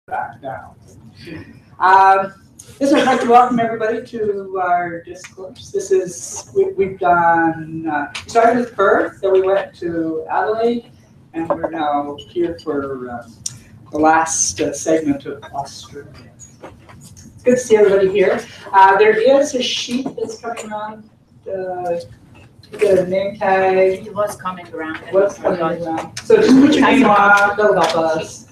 back down. This I'd like to welcome everybody to our discourse. This is, we've done, we started with Perth, then we went to Adelaide, and we're now here for the last segment of Australia. It's good to see everybody here. There is a sheet that's coming around, the name tag. It was coming around. What's coming around? So just put your name on, that'll help us.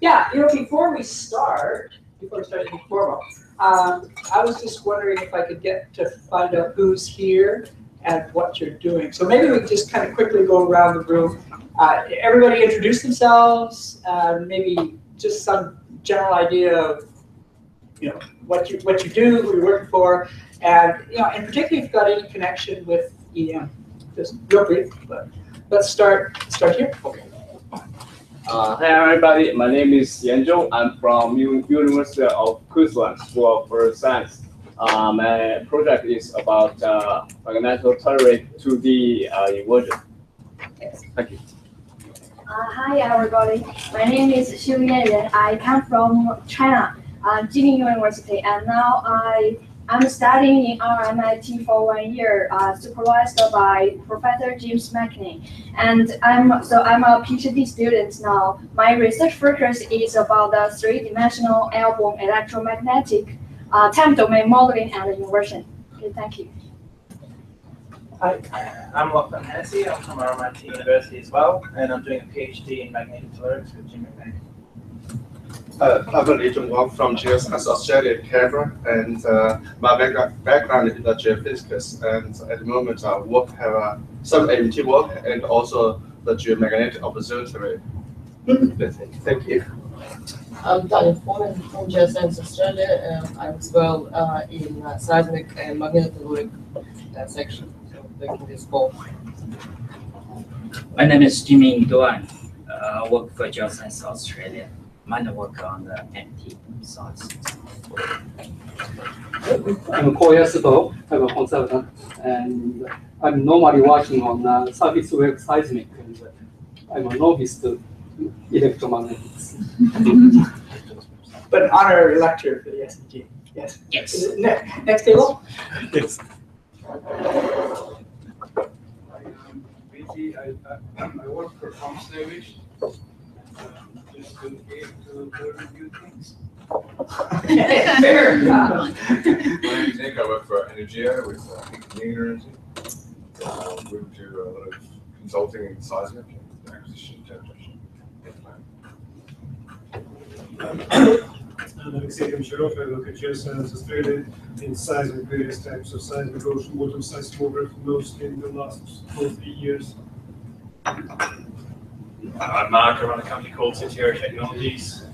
Yeah, before we start anything formal, I was just wondering if I could get to find out who's here and what you're doing. So maybe we just kind of quickly go around the room. Everybody introduce themselves, maybe just some general idea of what you do, who you're working for, and in particular if you've got any connection with EM. Just real brief, but let's start here. Okay. Hi everybody, my name is Yan Zhong. I'm from University of Queensland School of Earth Science. My project is about magnetometric 2D inversion. Thank you. Hi everybody, my name is Xiu Yan. I come from China, Jilin University, and now I'm studying in RMIT for 1 year, supervised by Professor James McNeil. And I'm a PhD student now. My research focus is about the three-dimensional airborne electromagnetic time domain modeling and inversion. Okay, thank you. Hi, I'm Lachlan Hennessy. I'm from RMIT University as well, and I'm doing a PhD in magnetic fluidics with Jim McNeil. I'm Li Zhongguang from GeoSci.xyz, Canberra, and my background is in the geophysics, and at the moment I have some AMT work and also the geomagnetic observatory. Thank you. I'm Daniel Foreman from GeoScience Australia. I'm as well in seismic and magnetofluidic section, so taking this course. My name is Jimmy Duan. I work for GeoScience Australia. Mine work on the MT sites. I'm Ko Yasuko. I'm a consultant, and I'm normally working on surface wave seismic, and I'm a novice to electromagnetics. But an honorary lecturer for the SMG. Yes. Yes. Next table. Yes. I work for Comstation. Just to be able to learn new things. Fair. My name is Nick. I work for Energia with clean energy. We do a lot of consulting in seismic and acquisition generation. I'm Alexei Gomshirov. I work at GeoScience Australia in seismic, various types of seismic, ocean bottom seismography, mostly in the last 2-3 years. I'm Mark. I run a company called Cetera Technologies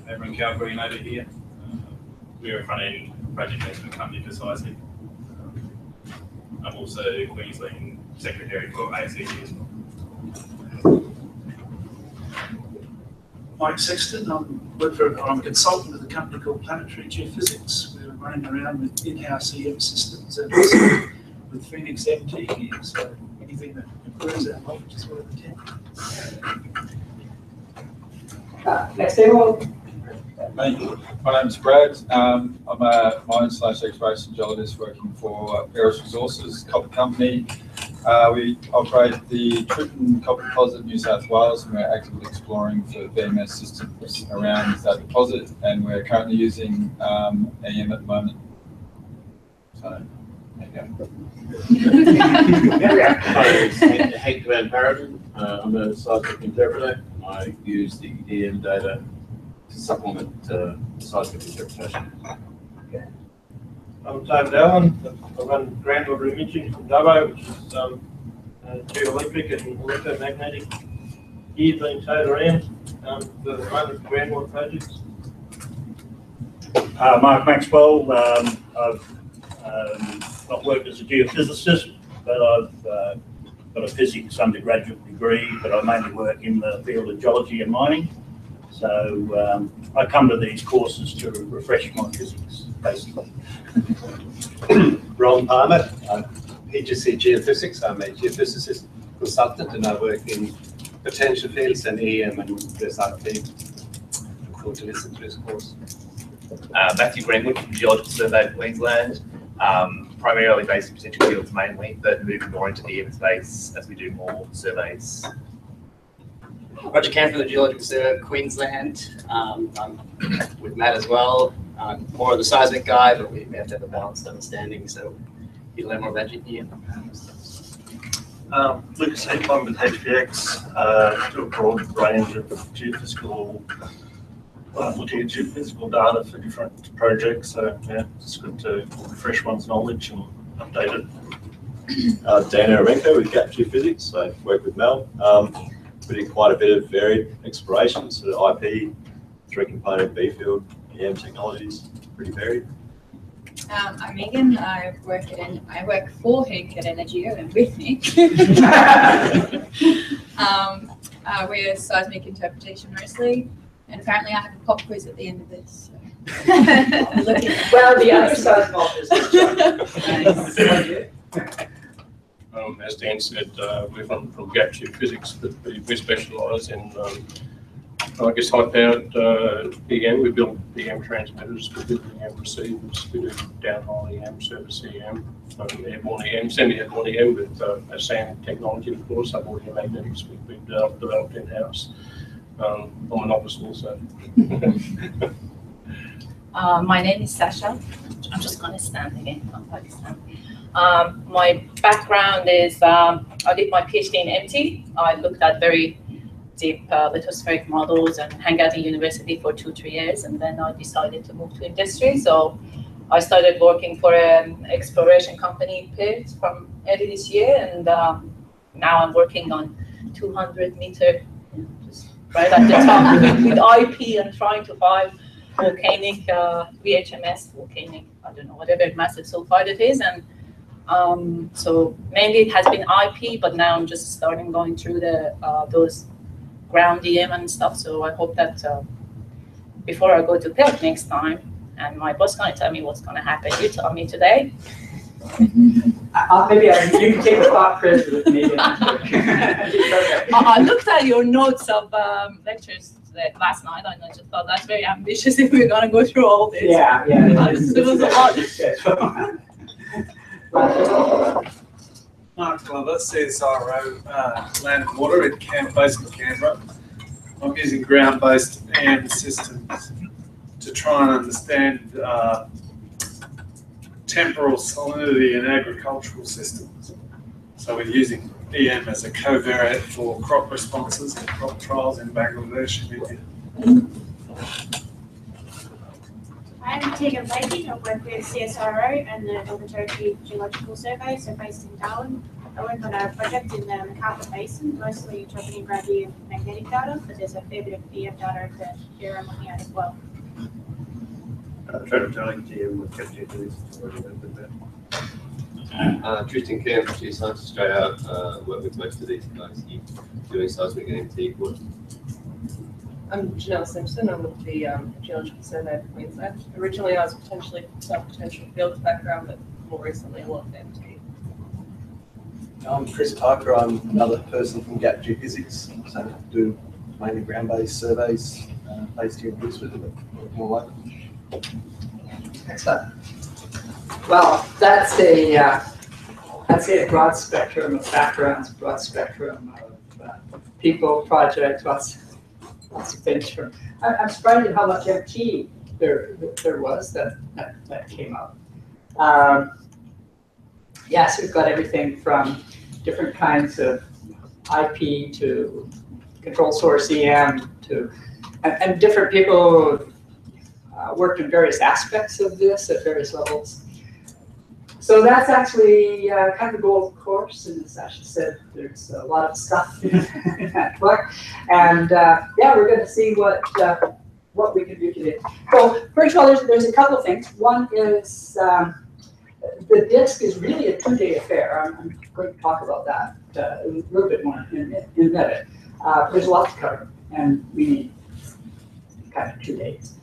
over in Calgary and over here. We're a front-end project management company for seismic. I'm also Queensland Secretary for ACG as well. Mike Sexton. I'm a consultant with a company called Planetary Geophysics. We're running around with in-house EM systems and also with Phoenix MT here. So anything that improves our knowledge is worth attending. Next table. My name's Brad. I'm a mine/exploration geologist working for Ferrous Resources Copper Company. We operate the Tritton Copper Deposit in New South Wales, and we're actively exploring for VMS systems around that deposit, and we're currently using EM at the moment. So, there you go. My name is Hank Van Paraden. I'm a seismic interpreter. I use the EM data to supplement seismic interpretation. Okay. I'm David Allen. I run groundwater imaging from Dubbo, which is geoelectric and electromagnetic gear being towed around for the moment groundwater projects. Mark Maxwell. I've not worked as a geophysicist, but I've got a physics undergraduate degree, but I mainly work in the field of geology and mining. So I come to these courses to refresh my physics, basically. Ron Palmer, PGC Geophysics. I'm a geophysicist consultant, and I work in potential fields and EM and GeoSci.xyz. Look forward to listening to this course. Matthew Greenwood from Geological Survey of Queensland, primarily based in potential fields mainly, but moving more into the EM space as we do more surveys. Roger Camp from the Geological Survey of Queensland. I'm with Matt as well. I'm more of the seismic guy, but we have to have a balanced understanding, so you learn more about you. Lucas Heath, with HPX, do a broad range of geophysical, looking at geophysical data for different projects. So yeah, it's good to refresh one's knowledge and update it. Dan Ararenko with Gap Geophysics. I work with Mel. We did quite a bit of varied exploration, sort of IP, 3-component B field, EM technologies, pretty varied. I'm Megan. I work for Hank at Energeo and with Nick. We're seismic interpretation mostly, and apparently I have a pop quiz at the end of this. So. Well, the other seismologist. As Dan said, we're from Gap Geophysics, but we specialise in, I guess, high-powered EM. We build EM transmitters, we build EM receivers, we do downhole EM, surface EM, airborne EM, semi-airborne EM with sand technology, of course, submarine magnetics we've developed in-house. I'm a novice also. My name is Sasha. I'm just going to stand again. My background is I did my PhD in MT. I looked at very deep lithospheric models and hang out in university for 2-3 years, and then I decided to move to industry. So I started working for an exploration company, PIT, from early this year, and now I'm working on 200-meter, just right at the top with IP and trying to find volcanic VHMS, volcanic, I don't know, whatever massive sulfide it is, and so mainly it has been IP, but now I'm just starting going through the those ground EM and stuff. So I hope that before I go to PEP next time, and my boss going to tell me what's going to happen, you tell me today. Maybe you can take a thought quiz with me. I looked at your notes of lectures last night, and I just thought that's very ambitious if we're going to go through all this. Yeah. It was a lot. Mark Glover, CSIRO, Land and Water at based in Canberra. I'm using ground-based EM systems to try and understand temporal salinity in agricultural systems. So we're using EM as a covariate for crop responses and crop trials in Bangladesh and India. I'm Tegan Blakey. I work with CSIRO and the Northern Territory Geological Survey, so based in Darwin. I work on a project in the McArthur Basin, mostly interpreting gravity and magnetic data, but there's a fair bit of EM data that here I'm looking at as well. Trevor Darling, GM with Gap Geophysics. Tristan Kemp, Geoscience Australia, work with most of these guys here doing seismic and MT work. I'm Janelle Simpson. I'm with the Geological Survey of Queensland. Originally, I was potentially potential fields background, but more recently, a lot of MT. I'm Chris Parker. I'm another person from Gap Geophysics. So I do mainly ground-based surveys based here in Brisbane, but more local. Excellent. Well, that's a broad spectrum of backgrounds, broad spectrum of people, projects, lots of things. I'm surprised at how much MT there was that came up. Yes, we've got everything from different kinds of IP to control source EM to, and different people worked in various aspects of this at various levels. So that's actually kind of the goal of the course, and as Asha said, there's a lot of stuff in that book. And yeah, we're going to see what we can do today. So first of all, there's a couple of things. One is the disc is really a 2-day affair. I'm going to talk about that a little bit more in a minute. There's a lot to cover, and we need kind of 2 days.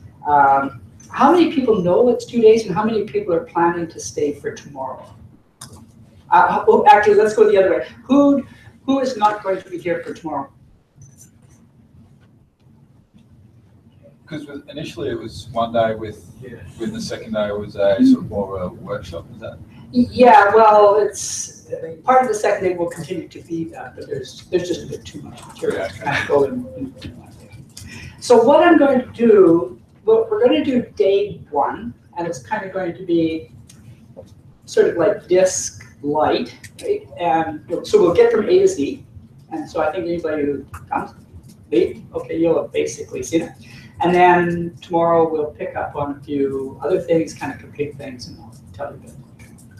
How many people know it's 2 days, and how many people are planning to stay for tomorrow? Actually, let's go the other way. Who is not going to be here for tomorrow? Because initially it was one day with the second day was a sort of more of a workshop, is that? Yeah, well, it's part of the second day will continue to be that, but there's just a bit too much material to kind of go in one day. So what I'm going to do, well, we're going to do day one, and it's kind of going to be sort of like disc light, right? And so we'll get from A to Z. And so I think anybody who comes, okay, you'll have basically seen it. And then tomorrow we'll pick up on a few other things, kind of complete things, and I'll tell you a bit.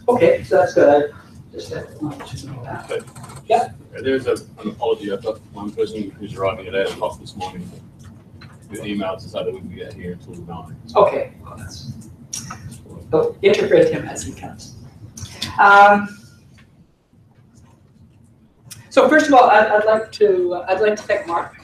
Okay, so that's good. I just wanted to know that. Okay. Yeah. There's an apology. I've got one person who's arriving at 8 o'clock this morning who emailed to say that we can get here until 9. Okay, well, that's, so integrate him as he comes. So first of all, I'd like to thank Mark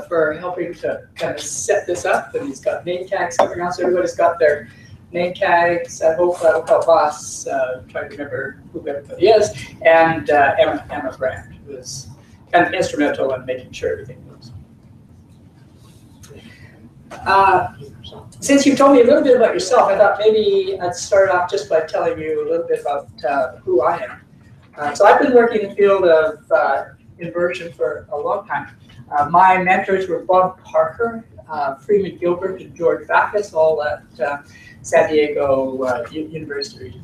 for helping to kind of set this up, and he's got name tags coming around, so everybody's got their name tags. I hope that'll help us try to remember who everybody is, and Emma Grant, who is kind of instrumental in making sure everything moves. Since you told me a little bit about yourself, I thought maybe I'd start off just by telling you a little bit about who I am. So I've been working in the field of inversion for a long time. My mentors were Bob Parker, Freeman Gilbert, and George Backus, all at San Diego University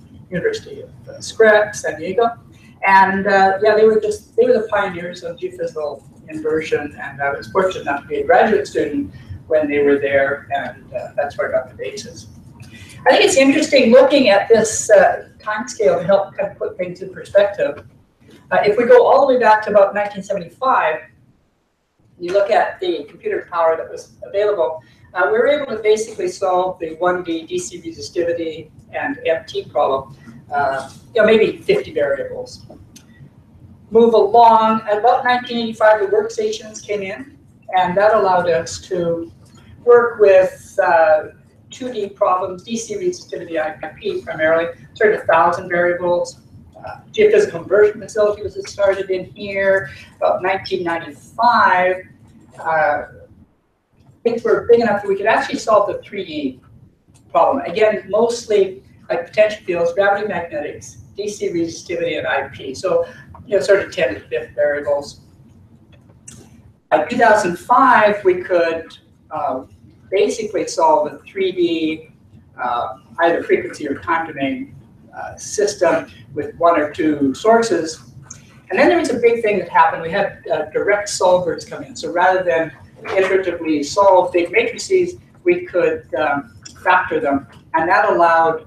of San Diego. And yeah, they were the pioneers of geophysical inversion, and I was fortunate enough to be a graduate student when they were there, and that's where I got the basis. I think it's interesting looking at this time scale to help kind of put things in perspective. If we go all the way back to about 1975, you look at the computer power that was available, we were able to basically solve the 1D DC resistivity and MT problem, maybe 50 variables. Move along, at about 1985, the workstations came in, and that allowed us to work with 2D problems, DC resistivity IP primarily, sort of 1,000 variables. Geophysical inversion facility was started in here. About 1995, things were big enough that we could actually solve the 3D problem. Again, mostly like potential fields, gravity magnetics, DC resistivity, and IP. So, sort of 10 to 50 variables. By 2005, we could basically solve a 3D either frequency or time domain system with 1 or 2 sources. And then there was a big thing that happened. We had direct solvers come in. So rather than iteratively solve big matrices, we could factor them. And that allowed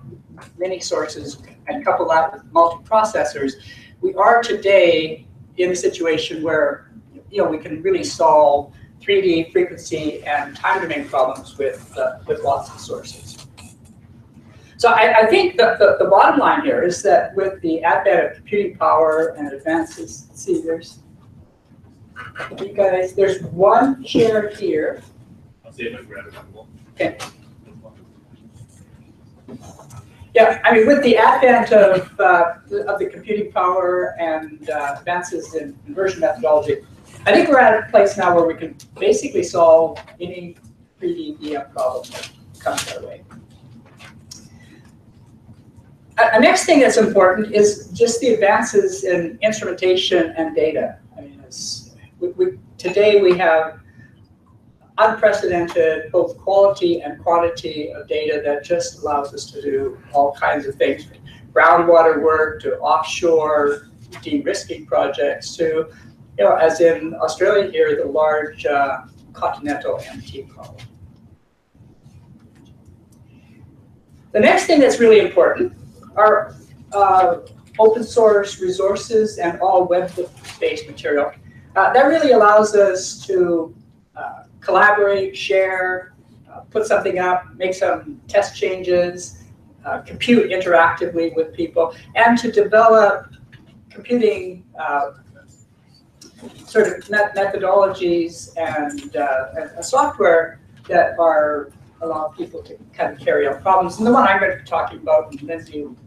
many sources and couple that with multiprocessors. We are today in a situation where we can really solve 3D frequency and time domain problems with lots of sources. So I think the bottom line here is that with the advent of computing power and advances, see, there's one chair here. I'll see if I can grab it. Okay. Yeah, I mean, with the advent of the computing power and advances in inversion methodology, I think we're at a place now where we can basically solve any 3D EM problem that comes our way. A next thing that's important is just the advances in instrumentation and data. I mean, today we have unprecedented both quality and quantity of data that just allows us to do all kinds of things, from groundwater work to offshore de-risking projects to, as in Australia here, the large continental MT problem. The next thing that's really important are open source resources and all web-based material. That really allows us to collaborate, share, put something up, make some test changes, compute interactively with people, and to develop computing sort of methodologies and software that allow people to kind of carry out problems. And the one I'm going to be talking about, and Lindsay will be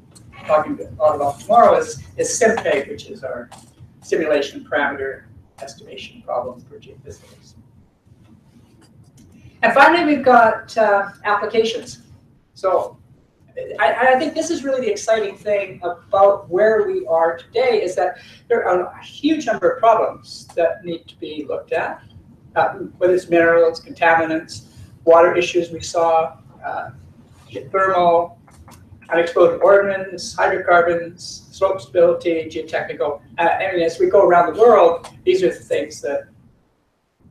talking a lot about tomorrow, is SimPeg, which is our simulation parameter estimation problem for geophysics. And finally, we've got applications. So I think this is really the exciting thing about where we are today, is that there are a huge number of problems that need to be looked at, whether it's minerals, contaminants, water issues we saw, geothermal, unexploded ordnance, hydrocarbons, slope stability, geotechnical. And as we go around the world, these are the things that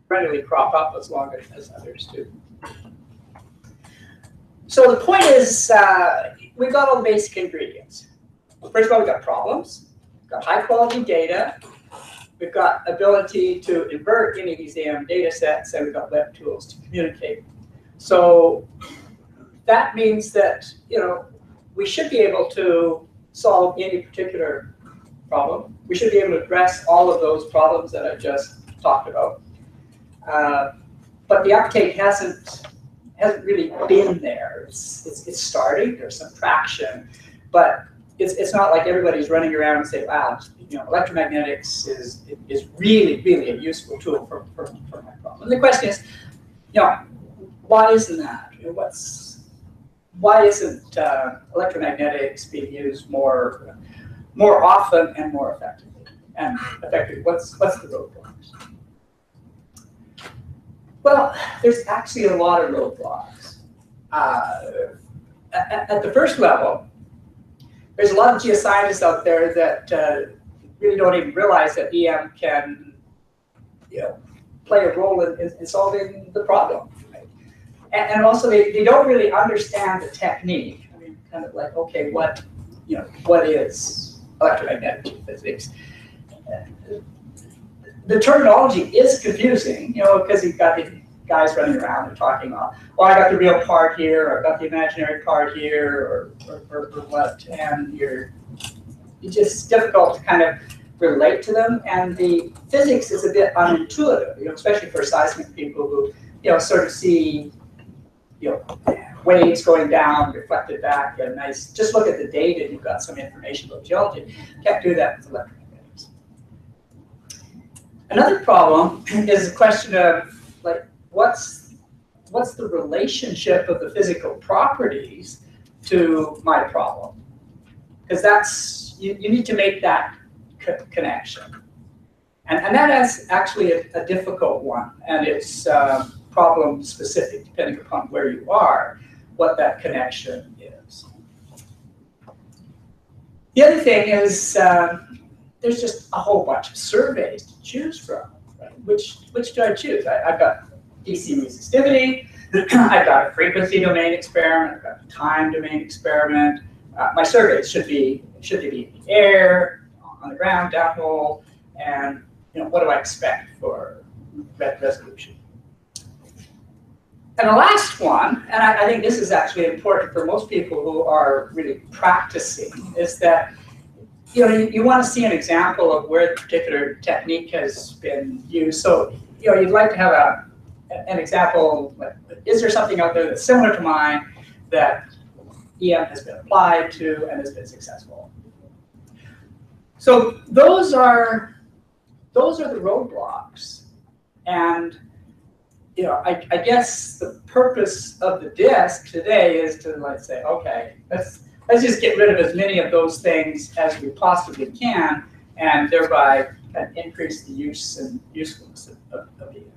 readily crop up as long as others do. So the point is, we've got all the basic ingredients. First of all, we've got problems, we've got high quality data, we've got ability to invert any of these AM data sets, and we've got web tools to communicate. So that means that, you know, we should be able to solve any particular problem. We should be able to address all of those problems that I just talked about. But the uptake hasn't really been there. It's starting. There's some traction, but it's not like everybody's running around and saying, "Wow, you know, electromagnetics is really a useful tool for my problem." And the question is, you know, why isn't that? You know, why isn't electromagnetics being used more often and more effectively? And effectively, what's the roadblocks? Well, there's actually a lot of roadblocks. At the first level, there's a lot of geoscientists out there that really don't even realize that EM can, you know, play a role in solving the problem. Right? And also, they don't really understand the technique. I mean, kind of like, okay, what is electromagnetic geophysics? The terminology is confusing, you know, because you've got these guys running around and talking about, well, I got the real part here, or I got the imaginary part here, or what, and it's just difficult to kind of relate to them. And the physics is a bit unintuitive, you know, especially for seismic people who, you know, sort of see, you know, waves going down, reflected back, and nice. Just look at the data, and you've got some information about geology. Can't do that with electromagnetics. Another problem is the question of, like, what's the relationship of the physical properties to my problem? Because that's, you need to make that connection. And that is actually a difficult one, and it's problem specific depending upon where you are, what that connection is. The other thing is, there's just a whole bunch of surveys to choose from. Right? Which do I choose? I've got DC resistivity, I've got a frequency domain experiment, I've got a time domain experiment. My surveys should they be in the air, on the ground, downhole, and, you know, what do I expect for resolution? And the last one, and I think this is actually important for most people who are really practicing, is that, you know, you want to see an example of where the particular technique has been used. So, you know, you'd like to have an example, like, is there something out there that's similar to mine that EM has been applied to and has been successful? So those are the roadblocks. And, you know, I guess the purpose of the disk today is to, like, say, okay, let's just get rid of as many of those things as we possibly can, and thereby kind of increase the use and usefulness of EM.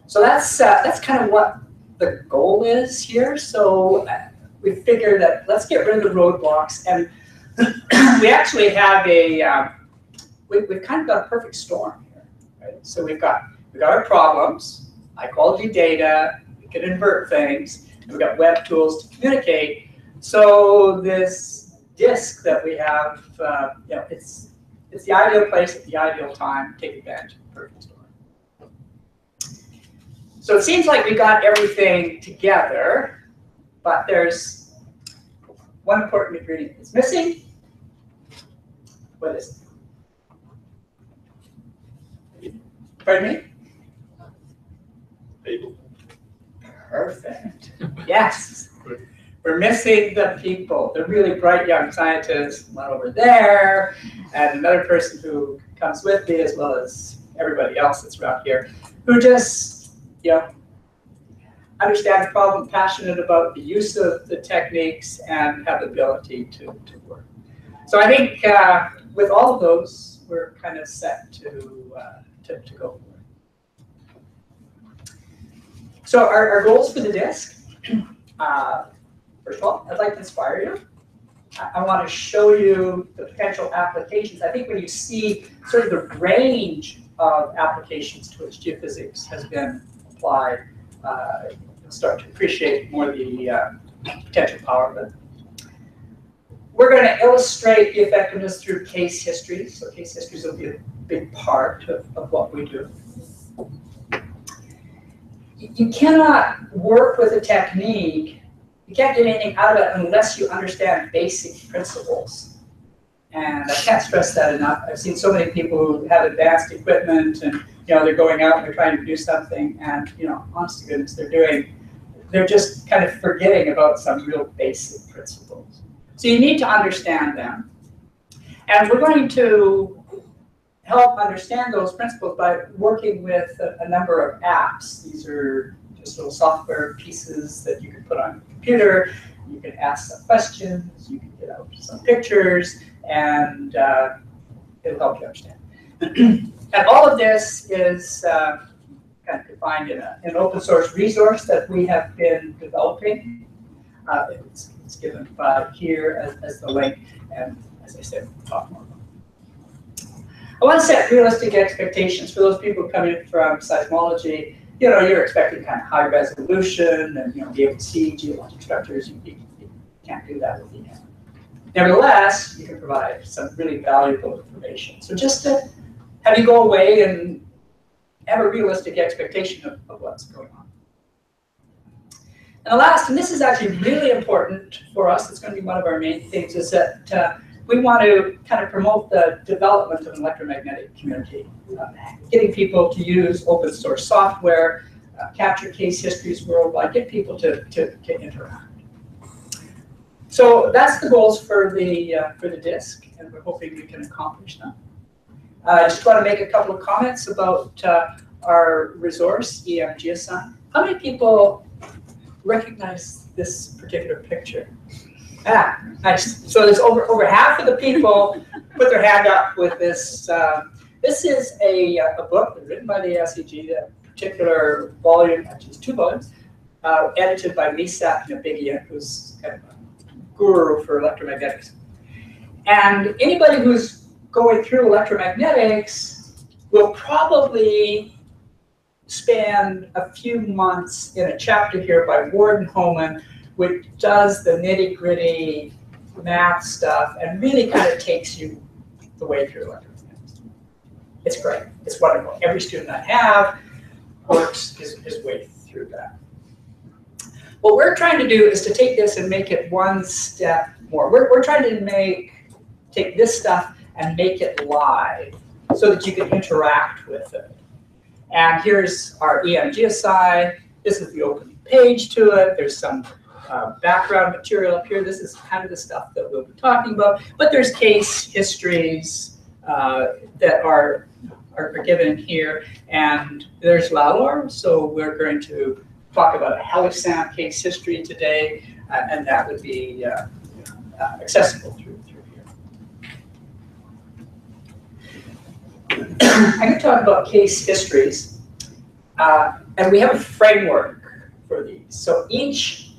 So that's kind of what the goal is here. So we figured that let's get rid of the roadblocks, and we actually have we've kind of got a perfect storm here, right? So we've got our problems, high quality data, we can invert things, and we've got web tools to communicate. So this disk that we have, you know, it's the ideal place at the ideal time to take advantage of the perfect storm. So it seems like we got everything together, but there's one important ingredient that's missing. What is it? Pardon me? People. Perfect. Yes. We're missing the people, the really bright young scientists, one over there, and another person who comes with me, as well as everybody else that's around here, who just, understand the problem, passionate about the use of the techniques, and have the ability to work. So I think with all of those, we're kind of set to go for it. So our goals for the disc, first of all, I'd like to inspire you. I want to show you the potential applications. I think when you see sort of the range of applications to which geophysics has been applied, you'll start to appreciate more the potential power of it. We're going to illustrate the effectiveness through case histories. So case histories will be a big part of what we do. You cannot work with a technique, you can't get anything out of it unless you understand basic principles. And I can't stress that enough. I've seen so many people who have advanced equipment and they're going out and they're trying to do something and honest to goodness they're just kind of forgetting about some real basic principles. So you need to understand them. And we're going to help understand those principles by working with a number of apps. These are just little software pieces that you can put on your computer. You can ask some questions, you can get out some pictures, and it'll help you understand. And all of this is kind of defined in an open source resource that we have been developing. It's given by here as the link, and as I said, we'll talk more about it. I want to set realistic expectations for those people coming from seismology. You're expecting kind of high resolution and be able to see geologic structures. You can't do that with EM. Nevertheless, you can provide some really valuable information. So just to have you go away and have a realistic expectation of what's going on. And the last, and this is actually really important for us, it's going to be one of our main things, is that we want to kind of promote the development of an electromagnetic community, getting people to use open source software, capture case histories worldwide, get people to interact. So that's the goals for the disc, and we're hoping we can accomplish them. I just want to make a couple of comments about our resource, EM GeoSci. How many people recognize this particular picture? Ah, nice. So there's over half of the people put their hand up with this. This is a book written by the SEG, the particular volume, actually it's 2 volumes, edited by Lisa Nabigian, who's kind of a guru for electromagnetics. And anybody who's going through electromagnetics will probably spend a few months in a chapter here by Warden Homan, which does the nitty-gritty math stuff and really kind of takes you the way through electromagnetics. It's great. It's wonderful. Every student I have works his way through that. What we're trying to do is to take this and make it one step more. We're trying to take this stuff and make it live so that you can interact with it. And here's our EM GeoSci. This is the opening page to it. There's some background material up here. This is kind of the stuff that we'll be talking about. But there's case histories that are given here. And there's LALOR. So we're going to talk about a Helisam case history today. And that would be accessible through I'm going to talk about case histories, and we have a framework for these. So each,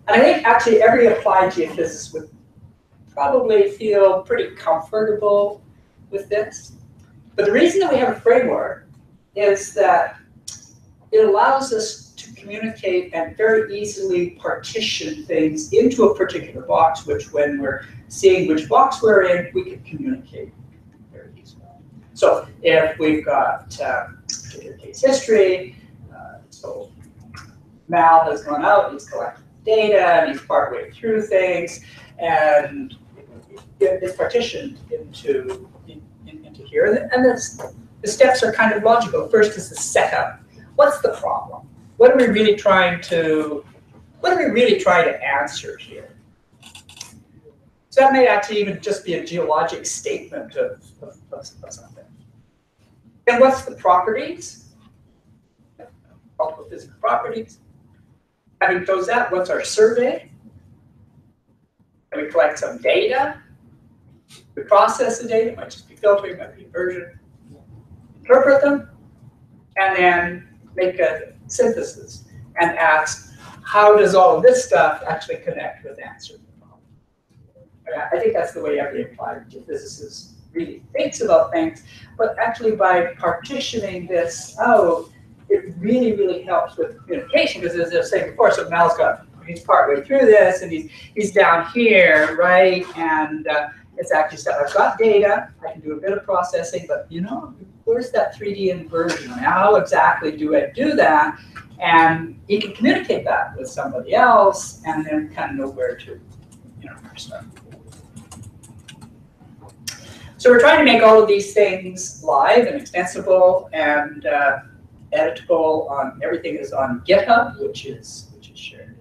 and I think actually every applied geophysicist would probably feel pretty comfortable with this. But the reason that we have a framework is that it allows us to communicate and very easily partition things into a particular box, which when we're seeing which box we're in, we can communicate. So if we've got particular case history, so Mal has gone out, he's collected data, and he's partway through things, and it's partitioned into here. And the steps are kind of logical. First is the setup. What's the problem? What are we really trying to answer here? So that may actually even just be a geologic statement of something. And what's the properties? Multiple physical properties. Having chose that, what's our survey? And we collect some data. We process the data, it might just be filtering, it might be inversion. Interpret them, and then make a synthesis and ask, how does all of this stuff actually connect with answering the problem? I think that's the way every applied geophysicist really thinks about things, but actually by partitioning this out, it really, really helps with communication, because as I was saying before, so Mel's he's partway through this, and he's down here, right? And it's actually said, I've got data, I can do a bit of processing, but where's that 3D inversion? How exactly do I do that? And he can communicate that with somebody else, and then kind of know where to, start. So we're trying to make all of these things live and extensible and editable on everything is on GitHub, which is shared.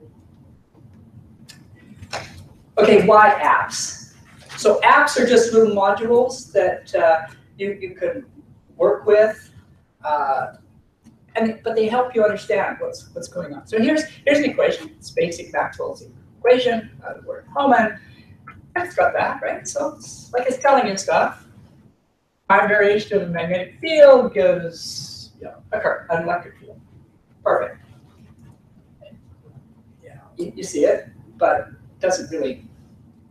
Okay, why apps? So apps are just little modules that you can work with, but they help you understand what's going on. So here's an equation. It's basic Maxwell's equation. The word Hohmann. It's got that, right? So it's like it's telling you stuff. Time variation of the magnetic field gives a current, an electric field. Perfect. Yeah, you see it, but it doesn't really.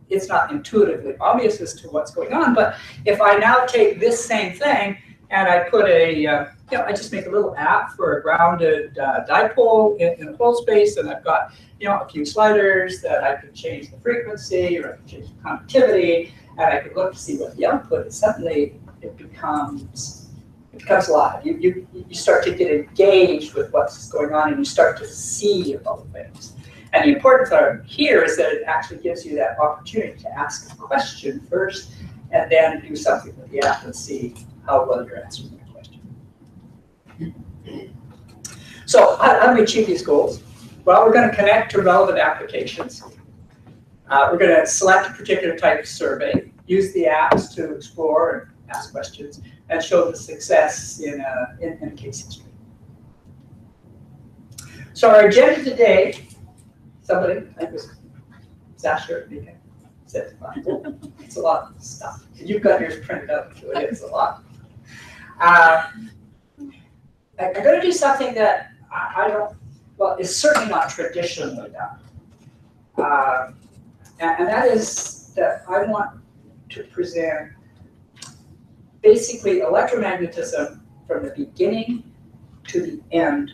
It's not intuitively obvious as to what's going on. But if I now take this same thing and I put I just make a little app for a grounded dipole in a hole space, and I've got a few sliders that I can change the frequency, or I can change the conductivity, and I can look to see what the output is. Suddenly it becomes alive. You start to get engaged with what's going on, and you start to see all the things. And the important part here is that it actually gives you that opportunity to ask a question first, and then do something with the app and see how well you're answering that question. So how do we achieve these goals? Well, we're going to connect to relevant applications. We're going to select a particular type of survey, use the apps to explore and ask questions, and show the success in a case history. So our agenda today, somebody, I think it was Sasha, said it's a lot of stuff. You've got yours printed out, so it is a lot. I'm going to do something that it's certainly not traditionally done. And that is that I want to present basically electromagnetism from the beginning to the end,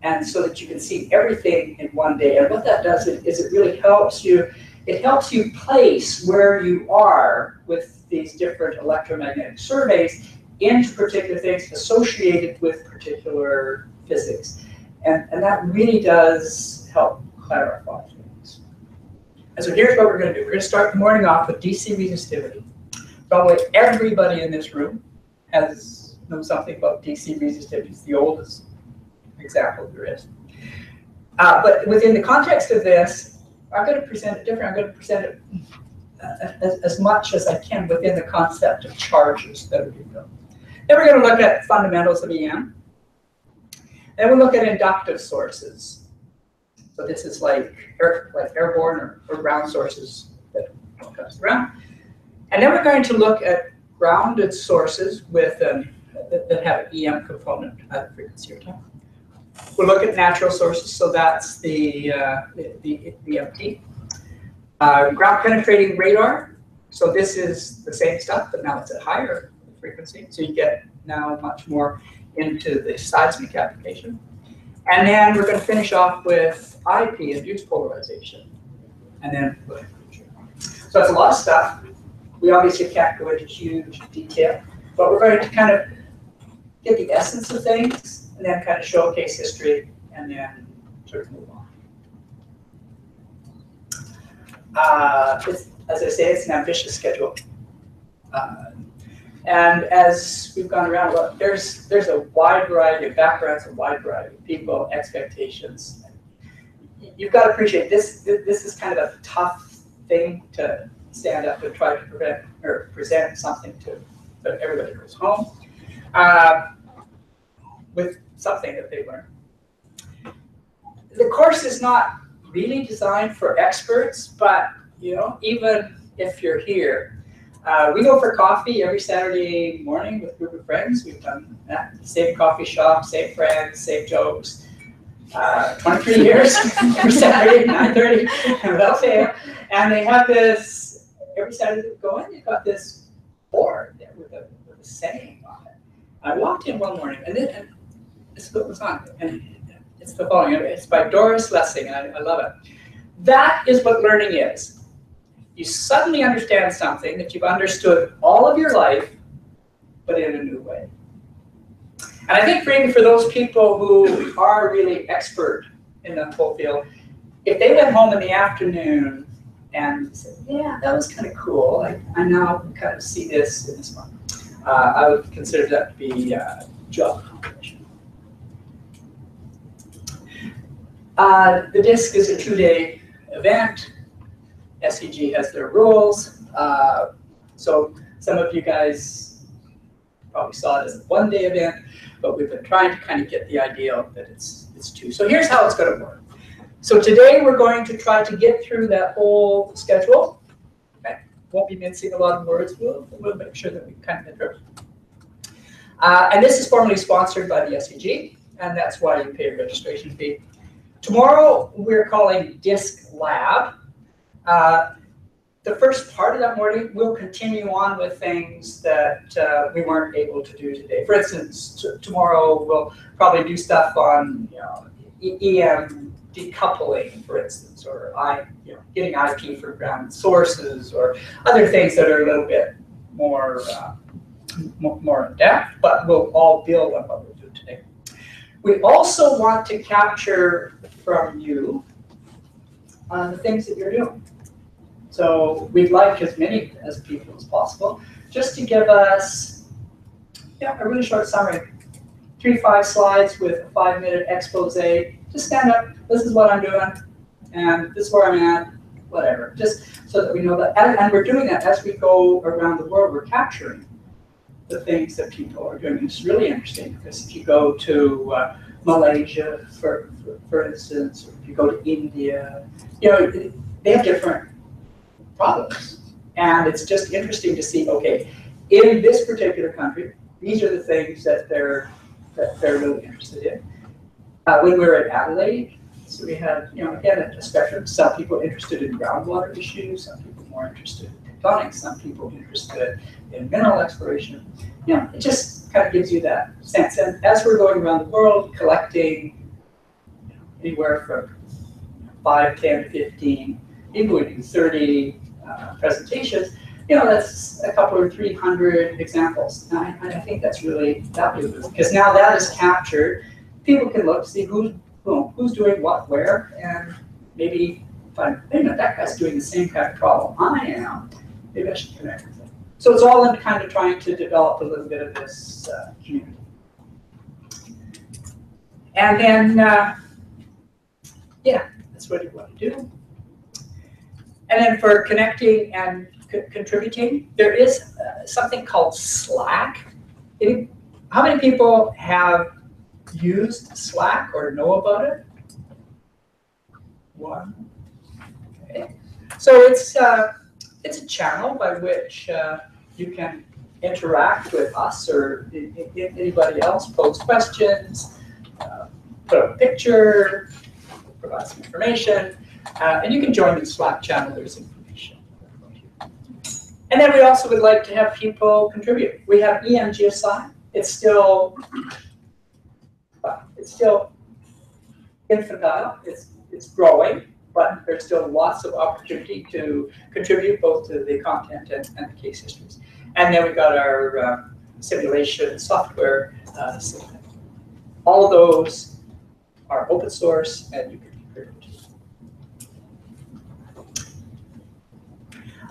and so that you can see everything in one day. And what that does is it really helps you. It helps you place where you are with these different electromagnetic surveys into particular things associated with particular physics. And that really does help clarify things. And so here's what we're going to do. We're going to start the morning off with DC resistivity. Probably everybody in this room knows something about DC resistivity. It's the oldest example there is. But within the context of this, I'm going to present it different. I'm going to present it as much as I can within the concept of charges that are being built. Then we're going to look at fundamentals of EM. Then we'll look at inductive sources. So this is like airborne or ground sources that comes around. And then we're going to look at grounded sources with that have an EM component, either frequency or time. We'll look at natural sources, so that's the MT. Ground penetrating radar. So this is the same stuff, but now it's at higher frequency. So you get now much more into the seismic application. And then we're going to finish off with IP, induced polarization. And then look at future. So it's a lot of stuff. We obviously can't go into huge detail, but we're going to kind of get the essence of things and then kind of showcase history and then sort of move on. As I say, it's an ambitious schedule. And as we've gone around, look, there's a wide variety of backgrounds, a wide variety of people, expectations. You've got to appreciate this. This is kind of a tough thing to stand up and try to present something to, but everybody goes home. with something that they learn. The course is not really designed for experts, but even if you're here, we go for coffee every Saturday morning with a group of friends. We've done that, same coffee shop, same friends, same jokes. 23 years, every Saturday, 9:30, without fail. And they have this, every Saturday they go in, they've got this board there with a saying on it. I walked in one morning, and this book was on, and it's the following. It's by Doris Lessing, and I love it. That is what learning is. You suddenly understand something that you've understood all of your life, but in a new way. And I think maybe for those people who are really expert in the whole field, if they went home in the afternoon and said, yeah, that was kind of cool, I now kind of see this in this one, I would consider that to be job completion. The DISC is a 2-day event. SEG has their rules. So some of you guys probably saw it as a 1-day event, but we've been trying to kind of get the idea that it's 2. So here's how it's going to work. So today we're going to try to get through that whole schedule. Okay. Won't be mincing a lot of words. We'll make sure that we kind of get through. And this is formally sponsored by the SEG, and that's why you pay a registration fee. Tomorrow we're calling DISC Lab. The first part of that morning, we'll continue on with things that we weren't able to do today. For instance, tomorrow we'll probably do stuff on EM decoupling, for instance, or getting IP from ground sources, or other things that are a little bit more in depth, but we'll all build on what we'll do today. We also want to capture from you the things that you're doing. So we'd like as many as people as possible, just to give us a really short summary. 3 to 5 slides with a 5-minute expose. Just stand up, this is what I'm doing, and this is where I'm at, whatever. Just so that we know that. And we're doing that as we go around the world. We're capturing the things that people are doing. It's really interesting because if you go to Malaysia, for instance, or if you go to India, they have different problems. And it's just interesting to see, okay, in this particular country, these are the things that they're really interested in. When we were at Adelaide, so we had, again, a spectrum. Some people interested in groundwater issues, some people more interested in tectonics, some people interested in mineral exploration. It just kind of gives you that sense. And as we're going around the world collecting anywhere from 5, 10, 15, even we do 30 presentations, that's a couple or 300 examples. And I think that's really valuable because now that is captured. People can look, see who's doing what, where, and maybe find, that guy's doing the same kind of problem I am. Maybe I should connect with them. So it's all in kind of trying to develop a little bit of this community. And then, that's what you want to do. And then for connecting and contributing, there is something called Slack. How many people have used Slack or know about it? 1. Okay. So it's a channel by which you can interact with us or anybody else, post questions, put up a picture, provide some information, and you can join the Slack channel. There's information. And then we also would like to have people contribute. We have EM GeoSci. It's still infantile. It's growing, but there's still lots of opportunity to contribute both to the content and the case histories. And then we've got our simulation software. All of those are open source, and you can contribute.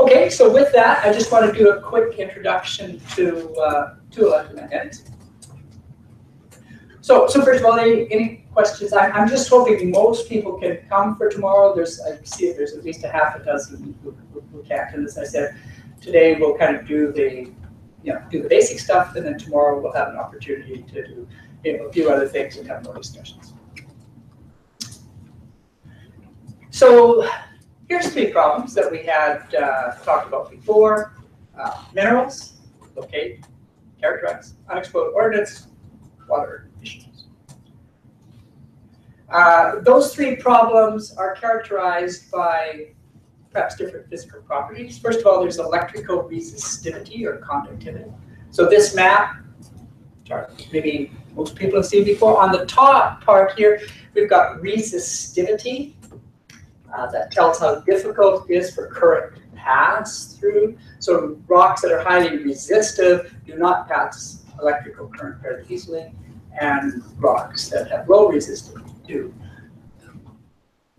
Okay, so with that, I just want to do a quick introduction to electromagnetics. So first of all, any questions? I'm just hoping most people can come for tomorrow. I see there's at least a half a dozen who can't. And as I said, today we'll kind of do the do the basic stuff, and then tomorrow we'll have an opportunity to do a few other things and have more discussions. So here's 3 problems that we had talked about before. Minerals, locate, characterize, unexploded ordnance, water issues. Those 3 problems are characterized by perhaps different physical properties. First of all, there's electrical resistivity or conductivity. So this map, maybe most people have seen before, on the top part here, we've got resistivity. That tells how difficult it is for current to pass through. So rocks that are highly resistive do not pass electrical current very easily, and rocks that have low resistivity do.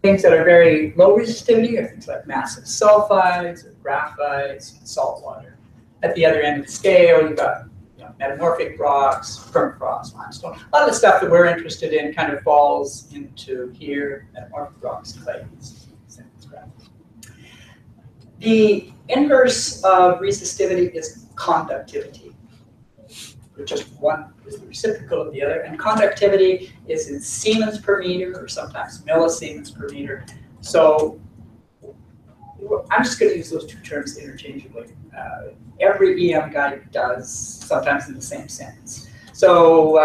Things that are very low resistivity are things like massive sulfides, or graphites, salt water. At the other end of the scale, you've got metamorphic rocks, permafrost, limestone. A lot of the stuff that we're interested in kind of falls into here, metamorphic rocks, clays, sands, gravels. The inverse of resistivity is conductivity. Just one is the reciprocal of the other, and conductivity is in Siemens per meter, or sometimes millisiemens per meter. So I'm just going to use those 2 terms interchangeably. Every EM guide does, sometimes in the same sentence. So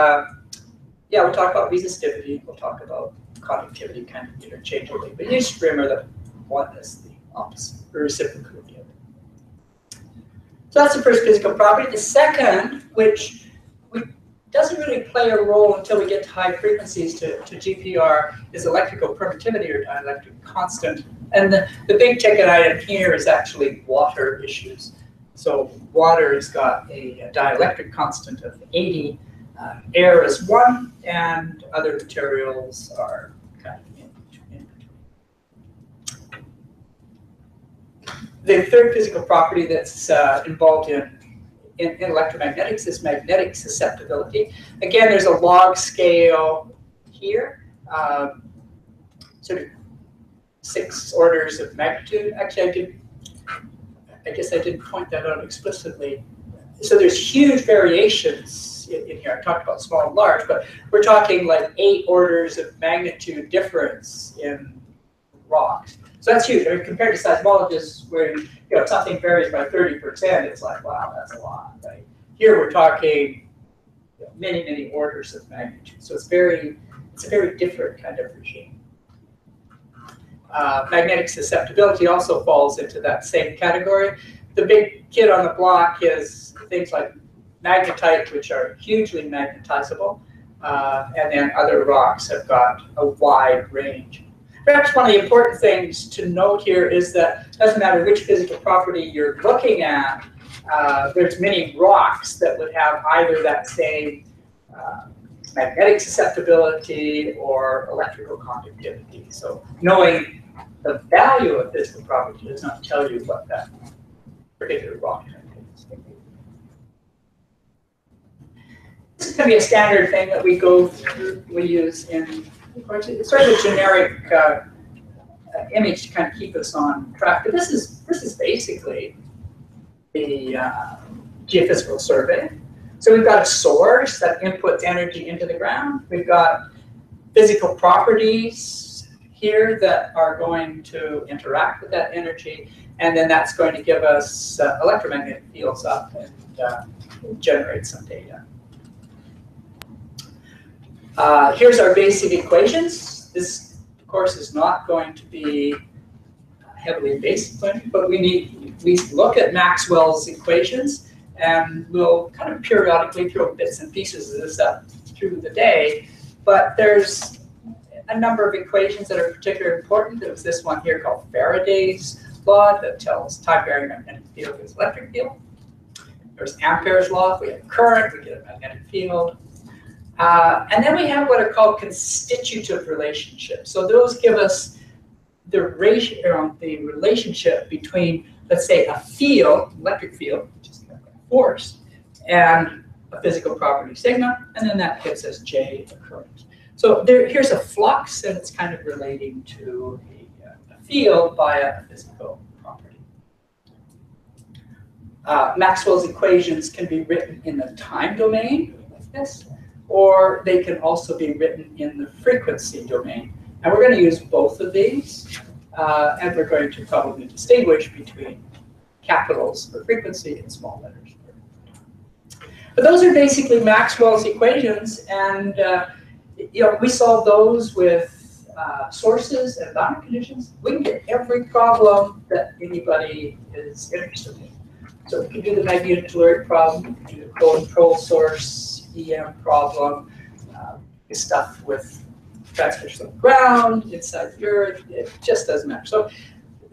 yeah, we'll talk about resistivity, we'll talk about conductivity kind of interchangeably, but you just remember that one is the opposite, or reciprocal of the other. So that's the first physical property. The second, which doesn't really play a role until we get to high frequencies to GPR, is electrical permittivity or dielectric constant. And the big ticket item here is actually water issues. So water has got a dielectric constant of 80, air is 1, and other materials are kind of in between. The third physical property that's involved in electromagnetics is magnetic susceptibility. Again, there's a log scale here, sort of 6 orders of magnitude. Actually, I guess I didn't point that out explicitly. So there's huge variations in here. I talked about small and large, but we're talking like 8 orders of magnitude difference in rocks. So that's huge. I mean, compared to seismologists, where if something varies by 30%, it's like, wow, that's a lot, right? Here we're talking many, many orders of magnitude. So it's a very different kind of regime. Magnetic susceptibility also falls into that same category. The big kid on the block is things like magnetite, which are hugely magnetizable, and then other rocks have got a wide range. Perhaps one of the important things to note here is that it doesn't matter which physical property you're looking at, there's many rocks that would have either that same magnetic susceptibility or electrical conductivity. So knowing the value of physical property does not tell you what that particular rock type is. This is going to be a standard thing that we go through, we use in, it's sort of a generic image to kind of keep us on track. But this is basically the geophysical survey. So we've got a source that inputs energy into the ground. We've got physical properties here that are going to interact with that energy, and then that's going to give us electromagnetic fields up and generate some data. Here's our basic equations. This, of course, is not going to be heavily invasive, but we look at Maxwell's equations, and we'll kind of periodically throw bits and pieces of this up through the day. But there's a number of equations that are particularly important. There's this one here called Faraday's law that tells time-varying magnetic field is electric field. There's Ampere's law. If we have current, we get a magnetic field. And then we have what are called constitutive relationships. So those give us the ratio, the relationship between, let's say, a field, electric field, which is kind of a force, and a physical property sigma, and then that gives us J, the current. So here's a flux, and it's kind of relating to a field by a physical property. Maxwell's equations can be written in the time domain, like this, or they can also be written in the frequency domain. And we're going to use both of these, and we're going to probably distinguish between capitals for frequency and small letters. But those are basically Maxwell's equations, and we solve those with sources and boundary conditions. We can get every problem that anybody is interested in. So we can do the magnetic telluric problem, we can do the control source EM problem, stuff with transmission on the ground, inside the earth. It just doesn't matter. So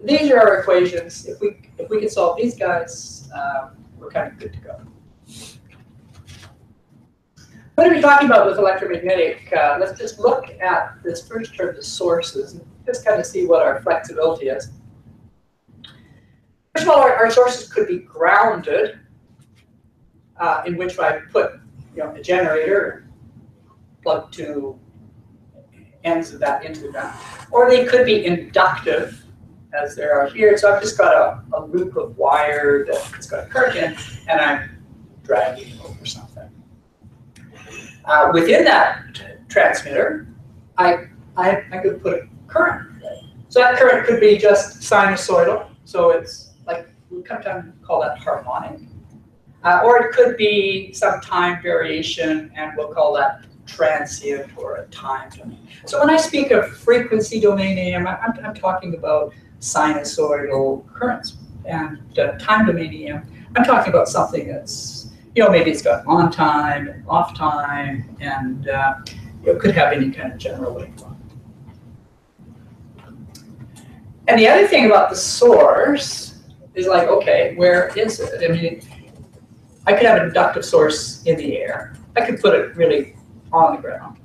these are our equations. If we can solve these guys, we're kind of good to go. What are we talking about with electromagnetic? Let's just look at this first term, the sources, and just kind of see what our flexibility is. First of all, our sources could be grounded, in which I put a generator, plug two ends of that into the ground. Or they could be inductive, as there are here. So I've just got a loop of wire that's got a current in, and I'm dragging over something. Within that transmitter, I could put a current. So that current could be just sinusoidal. So it's like, we sometimes call that harmonic. Or it could be some time variation, and we'll call that transient or a time domain. So when I speak of frequency domain AM, I'm talking about sinusoidal currents. And time domain AM, I'm talking about something that's, maybe it's got on time and off time, and it could have any kind of general waveform. And the other thing about the source is like, okay, where is it? I mean, I could have an inductive source in the air. I could put it really on the ground.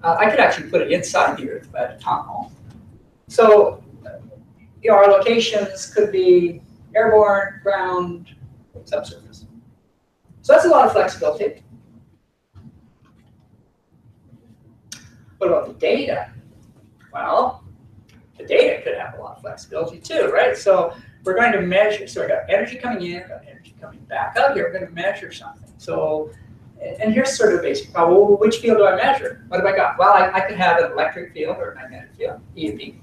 I could actually put it inside the earth at a tunnel. So, our locations could be airborne, ground, subsurface. So that's a lot of flexibility. What about the data? Well, the data could have a lot of flexibility too, right? So we're going to measure, so I got energy coming in, got energy coming back out here, we're going to measure something. So, and here's sort of a basic problem. Well, which field do I measure? What have I got? Well, I could have an electric field or a magnetic field, E and B.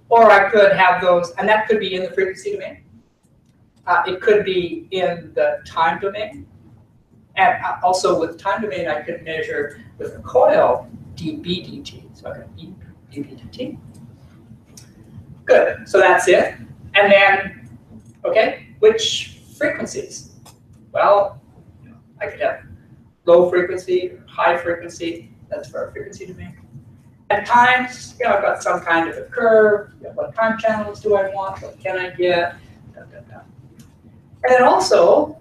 Or I could have those, and that could be in the frequency domain. It could be in the time domain. And also with time domain, I could measure with a coil dB dt. So I got E dB dt. Good, so that's it. And then, okay, which frequencies? Well, I could have low frequency, high frequency. That's for our frequency domain. At times, I've got some kind of a curve. What time channels do I want? What can I get? Da, da, da. And then also,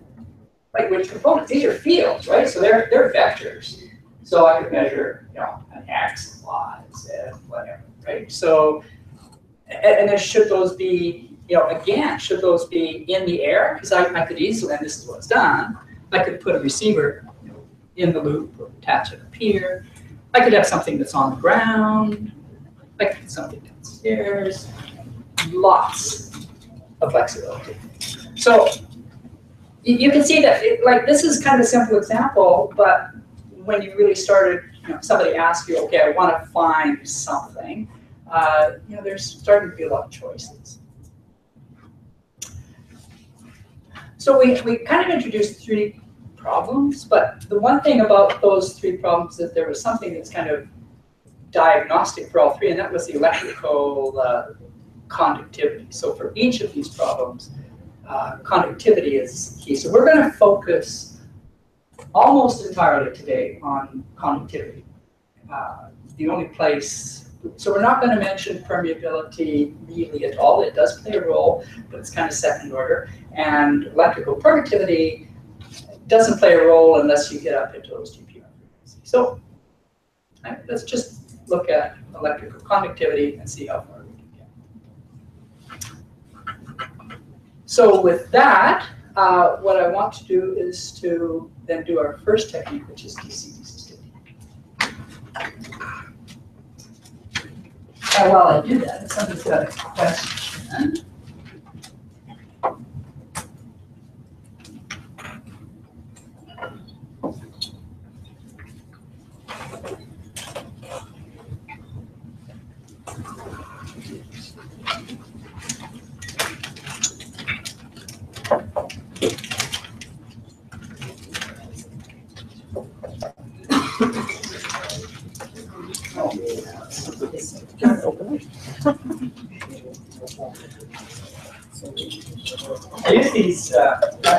like which components? These are fields, right? So they're vectors. So I could measure, an x, y, z, whatever, right? So, and then should those be, again, should those be in the air? Because I could easily, and this is what's done, I could put a receiver in the loop or attach it up here. I could have something that's on the ground. I could have something downstairs. Lots of flexibility. So you can see that, this is kind of a simple example, but when you really started, somebody asked you, okay, I want to find something, there's starting to be a lot of choices. So we kind of introduced three problems, but the one thing about those three problems is there was something that's kind of diagnostic for all three, and that was the electrical conductivity. So for each of these problems, conductivity is key. So we're going to focus almost entirely today on conductivity. The only place, so we're not going to mention permeability really at all. It does play a role, but it's kind of second order. And electrical permittivity doesn't play a role unless you get up into those GPR frequencies. So let's just look at electrical conductivity and see how far we can get. So with that, what I want to do is to then do our first technique, which is DC-DC state. And while I do that, if somebody's got a question. these,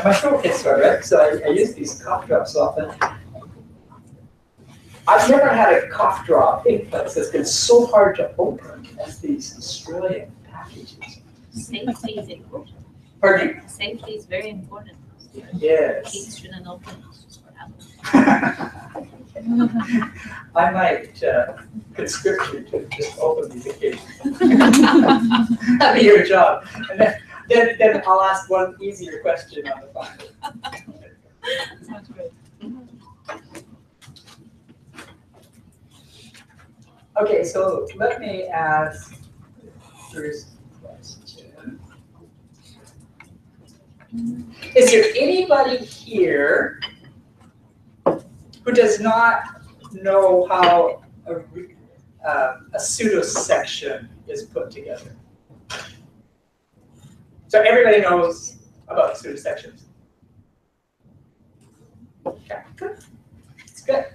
my throat gets sore, right? So I use these cough drops often. I've never had a cough drop in place that's been so hard to open as these Australian packages. Safety is important. Pardon me? Safety is very important. Yes. Kids shouldn't open. I might conscript you to just open these occasionally. That'd be your job. And then I'll ask one easier question on the final. Sounds good. Okay, so let me ask first question. Is there anybody here who does not know how a pseudo-section is put together? So everybody knows about pseudo-sections. Okay, good. It's good.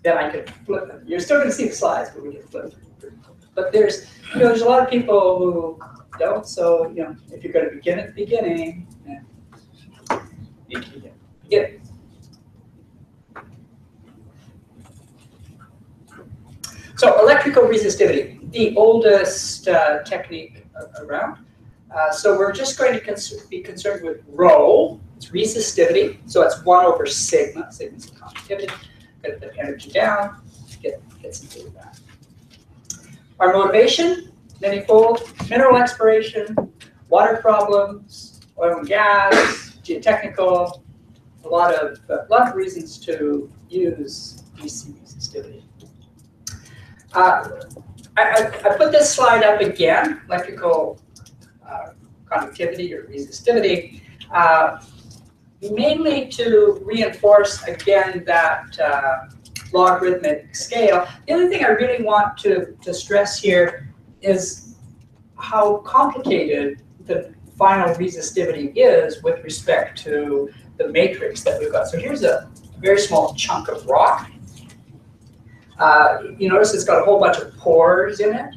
Then I can flip them. You're still going to see the slides, but we can flip them. But there's a lot of people who don't. So if you're going to begin at the beginning, you can begin. So electrical resistivity, the oldest technique around. So we're just going to be concerned with rho. It's resistivity. So it's 1 over sigma. Sigma is conductivity. Got to put energy down. Get some feedback. Our motivation, manyfold: mineral exploration, water problems, oil and gas, geotechnical. A lot of reasons to use DC resistivity. I put this slide up again, electrical conductivity or resistivity, mainly to reinforce again that logarithmic scale. The other thing I really want to stress here is how complicated the final resistivity is with respect to the matrix that we've got. So here's a very small chunk of rock. You notice it's got a whole bunch of pores in it.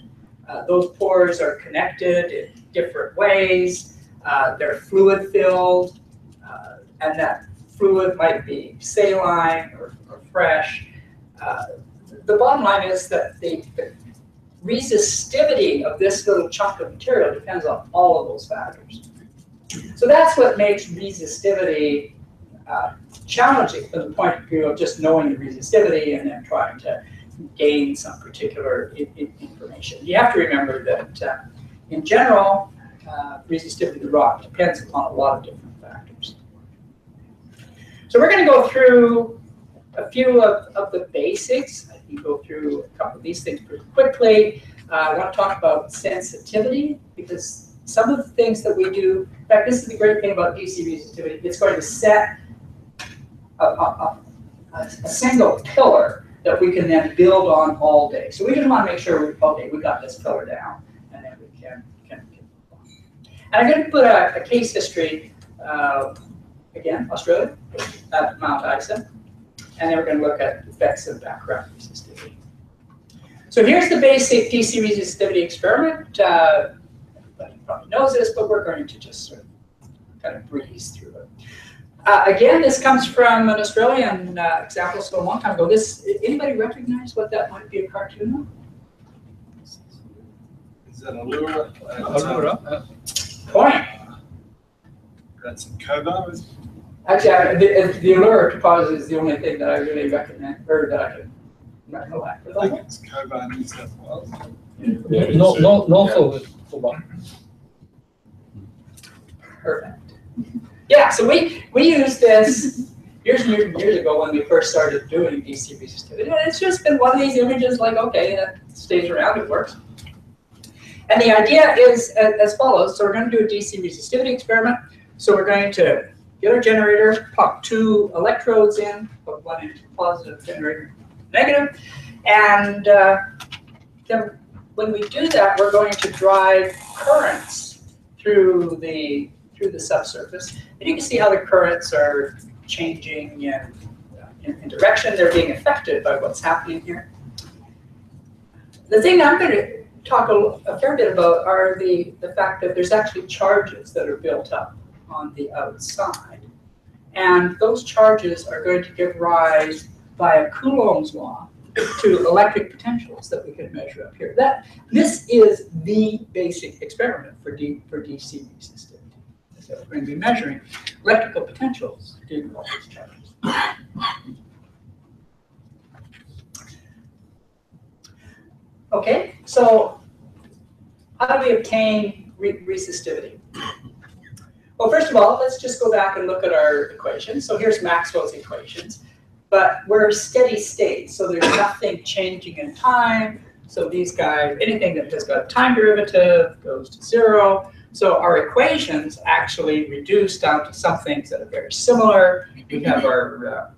Those pores are connected in different ways. They're fluid filled, and that fluid might be saline or fresh. The bottom line is that the resistivity of this little chunk of material depends on all of those factors. So that's what makes resistivity challenging from the point of view of just knowing the resistivity and then trying to gain some particular information. You have to remember that in general, resistivity of the rock depends upon a lot of different factors. So we're going to go through a few of the basics. I can go through a couple of these things pretty quickly. I want to talk about sensitivity because some of the things that we do, in fact, this is the great thing about DC resistivity, it's going to set a single pillar that we can then build on all day. So we just want to make sure, okay, we got this pillar down, and then we can move on. And I'm going to put a case history, again, Australia, at Mount Isa, and then we're going to look at effects of background resistivity. So here's the basic DC resistivity experiment. Everybody probably knows this, but we're going to just sort of kind of breeze through it. Again, this comes from an Australian example, so a long time ago. Anybody recognize what that might be a cartoon of? Is that a lure? Point. That's in Cobar. Actually, the allure deposit is the only thing that I really recognize, or that I can recollect. I think it's Cobar, New South Wales. North of Cobar. Perfect. Yeah, so we used this years and years and years ago when we first started doing DC resistivity. And it's just been one of these images like, okay, that stays around, it works. And the idea is as follows. So we're going to do a DC resistivity experiment. So we're going to get our generator, pop 2 electrodes in, put one into positive, generator negative. And then when we do that, we're going to drive currents through the subsurface. And you can see how the currents are changing in direction. They're being affected by what's happening here. The thing I'm going to talk a fair bit about are the fact that there's actually charges that are built up on the outside. And those charges are going to give rise by Coulomb's law to electric potentials that we can measure up here. This is the basic experiment for DC resistivity. So we're going to be measuring electrical potentials due to all these charges. Okay, so how do we obtain resistivity? Well, first of all, let's just go back and look at our equations. So here's Maxwell's equations, but we're steady state, so there's nothing changing in time. So these guys, anything that has got a time derivative goes to 0. So our equations actually reduce down to some things that are very similar. We have our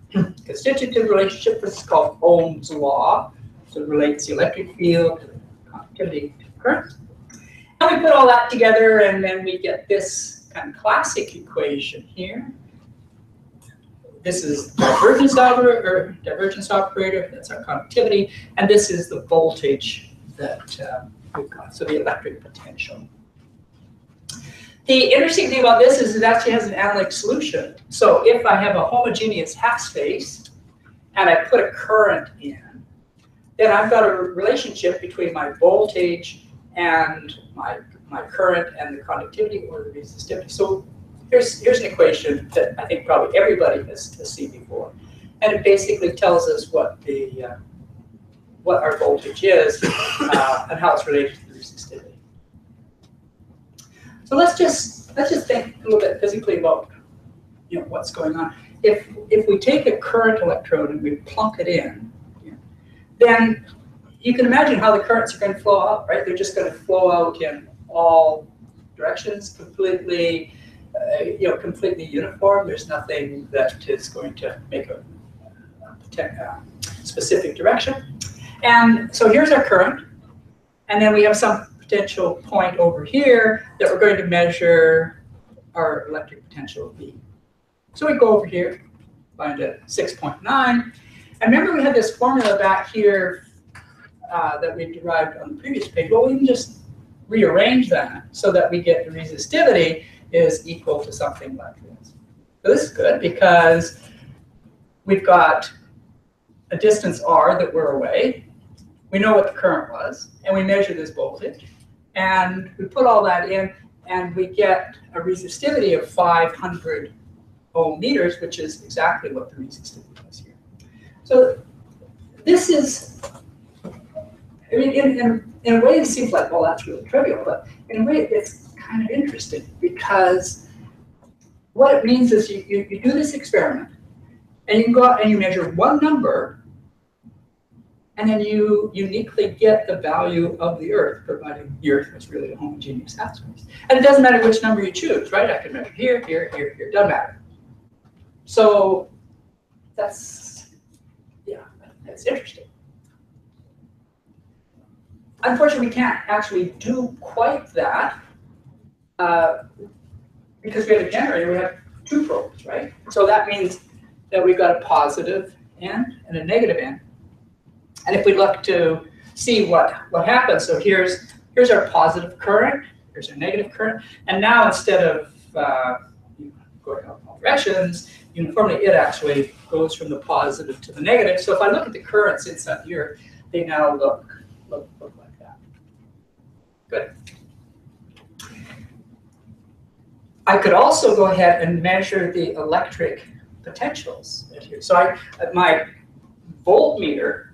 constitutive relationship, which is called Ohm's law. So it relates the electric field to the conductivity current. And we put all that together, and then we get this kind of classic equation here. This is divergence operator, that's our conductivity, and this is the voltage that we've got, so the electric potential. The interesting thing about this is it actually has an analytic solution. So if I have a homogeneous half space and I put a current in, then I've got a relationship between my voltage and my current and the conductivity or the resistivity. So here's an equation that I think probably everybody has seen before, and it basically tells us what our voltage is and how it's related to the resistivity. So let's just think a little bit physically about what's going on. If we take a current electrode and we plunk it in, then you can imagine how the currents are going to flow out, right? They're just going to flow out in all directions, completely uniform. There's nothing that is going to make a specific direction. And so here's our current, and then we have some potential point over here that we're going to measure our electric potential V. So we go over here, find a 6.9. And remember we had this formula back here that we derived on the previous page. Well, we can just rearrange that so that we get the resistivity is equal to something like this. So this is good because we've got a distance r that we're away. We know what the current was, and we measure this voltage. And we put all that in, and we get a resistivity of 500 ohm meters, which is exactly what the resistivity is here. So this is, I mean, in a way, it seems like, well, that's really trivial, but in a way, it's kind of interesting because what it means is you do this experiment, and you can go out and you measure one number, and then you uniquely get the value of the Earth, providing the Earth was really a homogeneous half space. And it doesn't matter which number you choose, right? I can measure here, here, here, here, doesn't matter. So that's interesting. Unfortunately, we can't actually do quite that because we have a generator, we have 2 probes, right? So that means that we've got a positive end and a negative end. And if we look to see what happens, so here's our positive current, here's our negative current, and now instead of going out in all directions uniformly, it actually goes from the positive to the negative. So if I look at the currents inside the Earth, they now look like that. Good. I could also go ahead and measure the electric potentials here. So my voltmeter,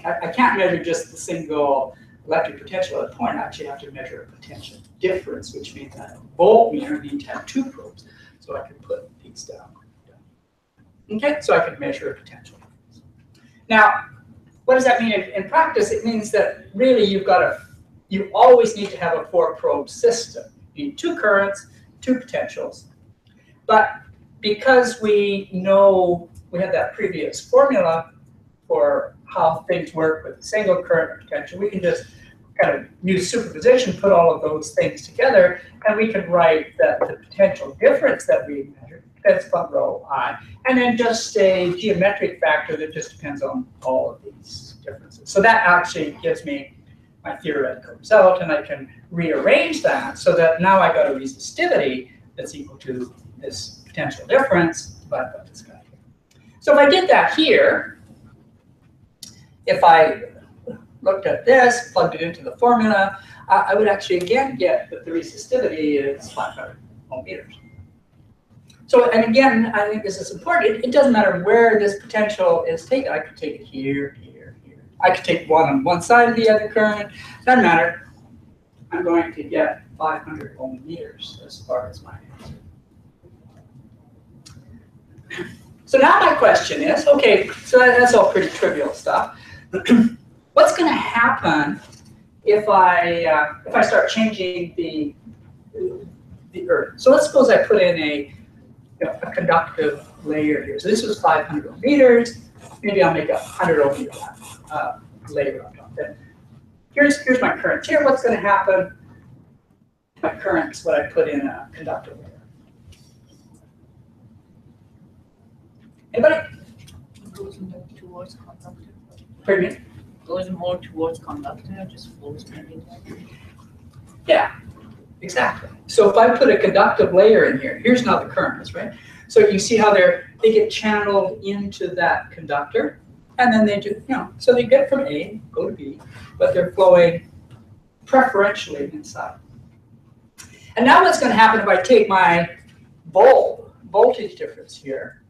I can't measure just the single electric potential at a point. I actually have to measure a potential difference, which means that a voltmeter needs to have 2 probes. So I can put these down. Okay, so I can measure a potential. Now, what does that mean in practice? It means that really you always need to have a 4-probe system. You need 2 currents, 2 potentials. But because we know we have that previous formula for how things work with a single current or potential, we can just kind of use superposition, put all of those things together, and we can write that the potential difference that we measured depends upon rho I, and then just a geometric factor that just depends on all of these differences. So that actually gives me my theoretical result, and I can rearrange that so that now I got a resistivity that's equal to this potential difference divided by this guy here. So if I did that here, if I looked at this, plugged it into the formula, I would actually again get that the resistivity is 500 ohm meters. So, and again, I think this is important. It doesn't matter where this potential is taken. I could take it here, here, here. I could take one on one side of the other current. Doesn't matter. I'm going to get 500 ohm meters as far as my answer. So now my question is, okay, so that's all pretty trivial stuff. What's going to happen if I start changing the Earth? So let's suppose I put in a conductive layer here. So this was 500 ohm meters. Maybe I'll make a 100 ohm meter layer on top. Then here's my current here. What's going to happen? My current is what I put in a conductive layer. Anybody? Goes more towards conductor. Pardon me? Goes more towards conductor, just flows maybe. Yeah, exactly. So if I put a conductive layer in here, here's now the currents, right? So you see how they get channeled into that conductor, and then they do, so they get from A, go to B, but they're flowing preferentially inside. And now what's going to happen if I take my voltage difference here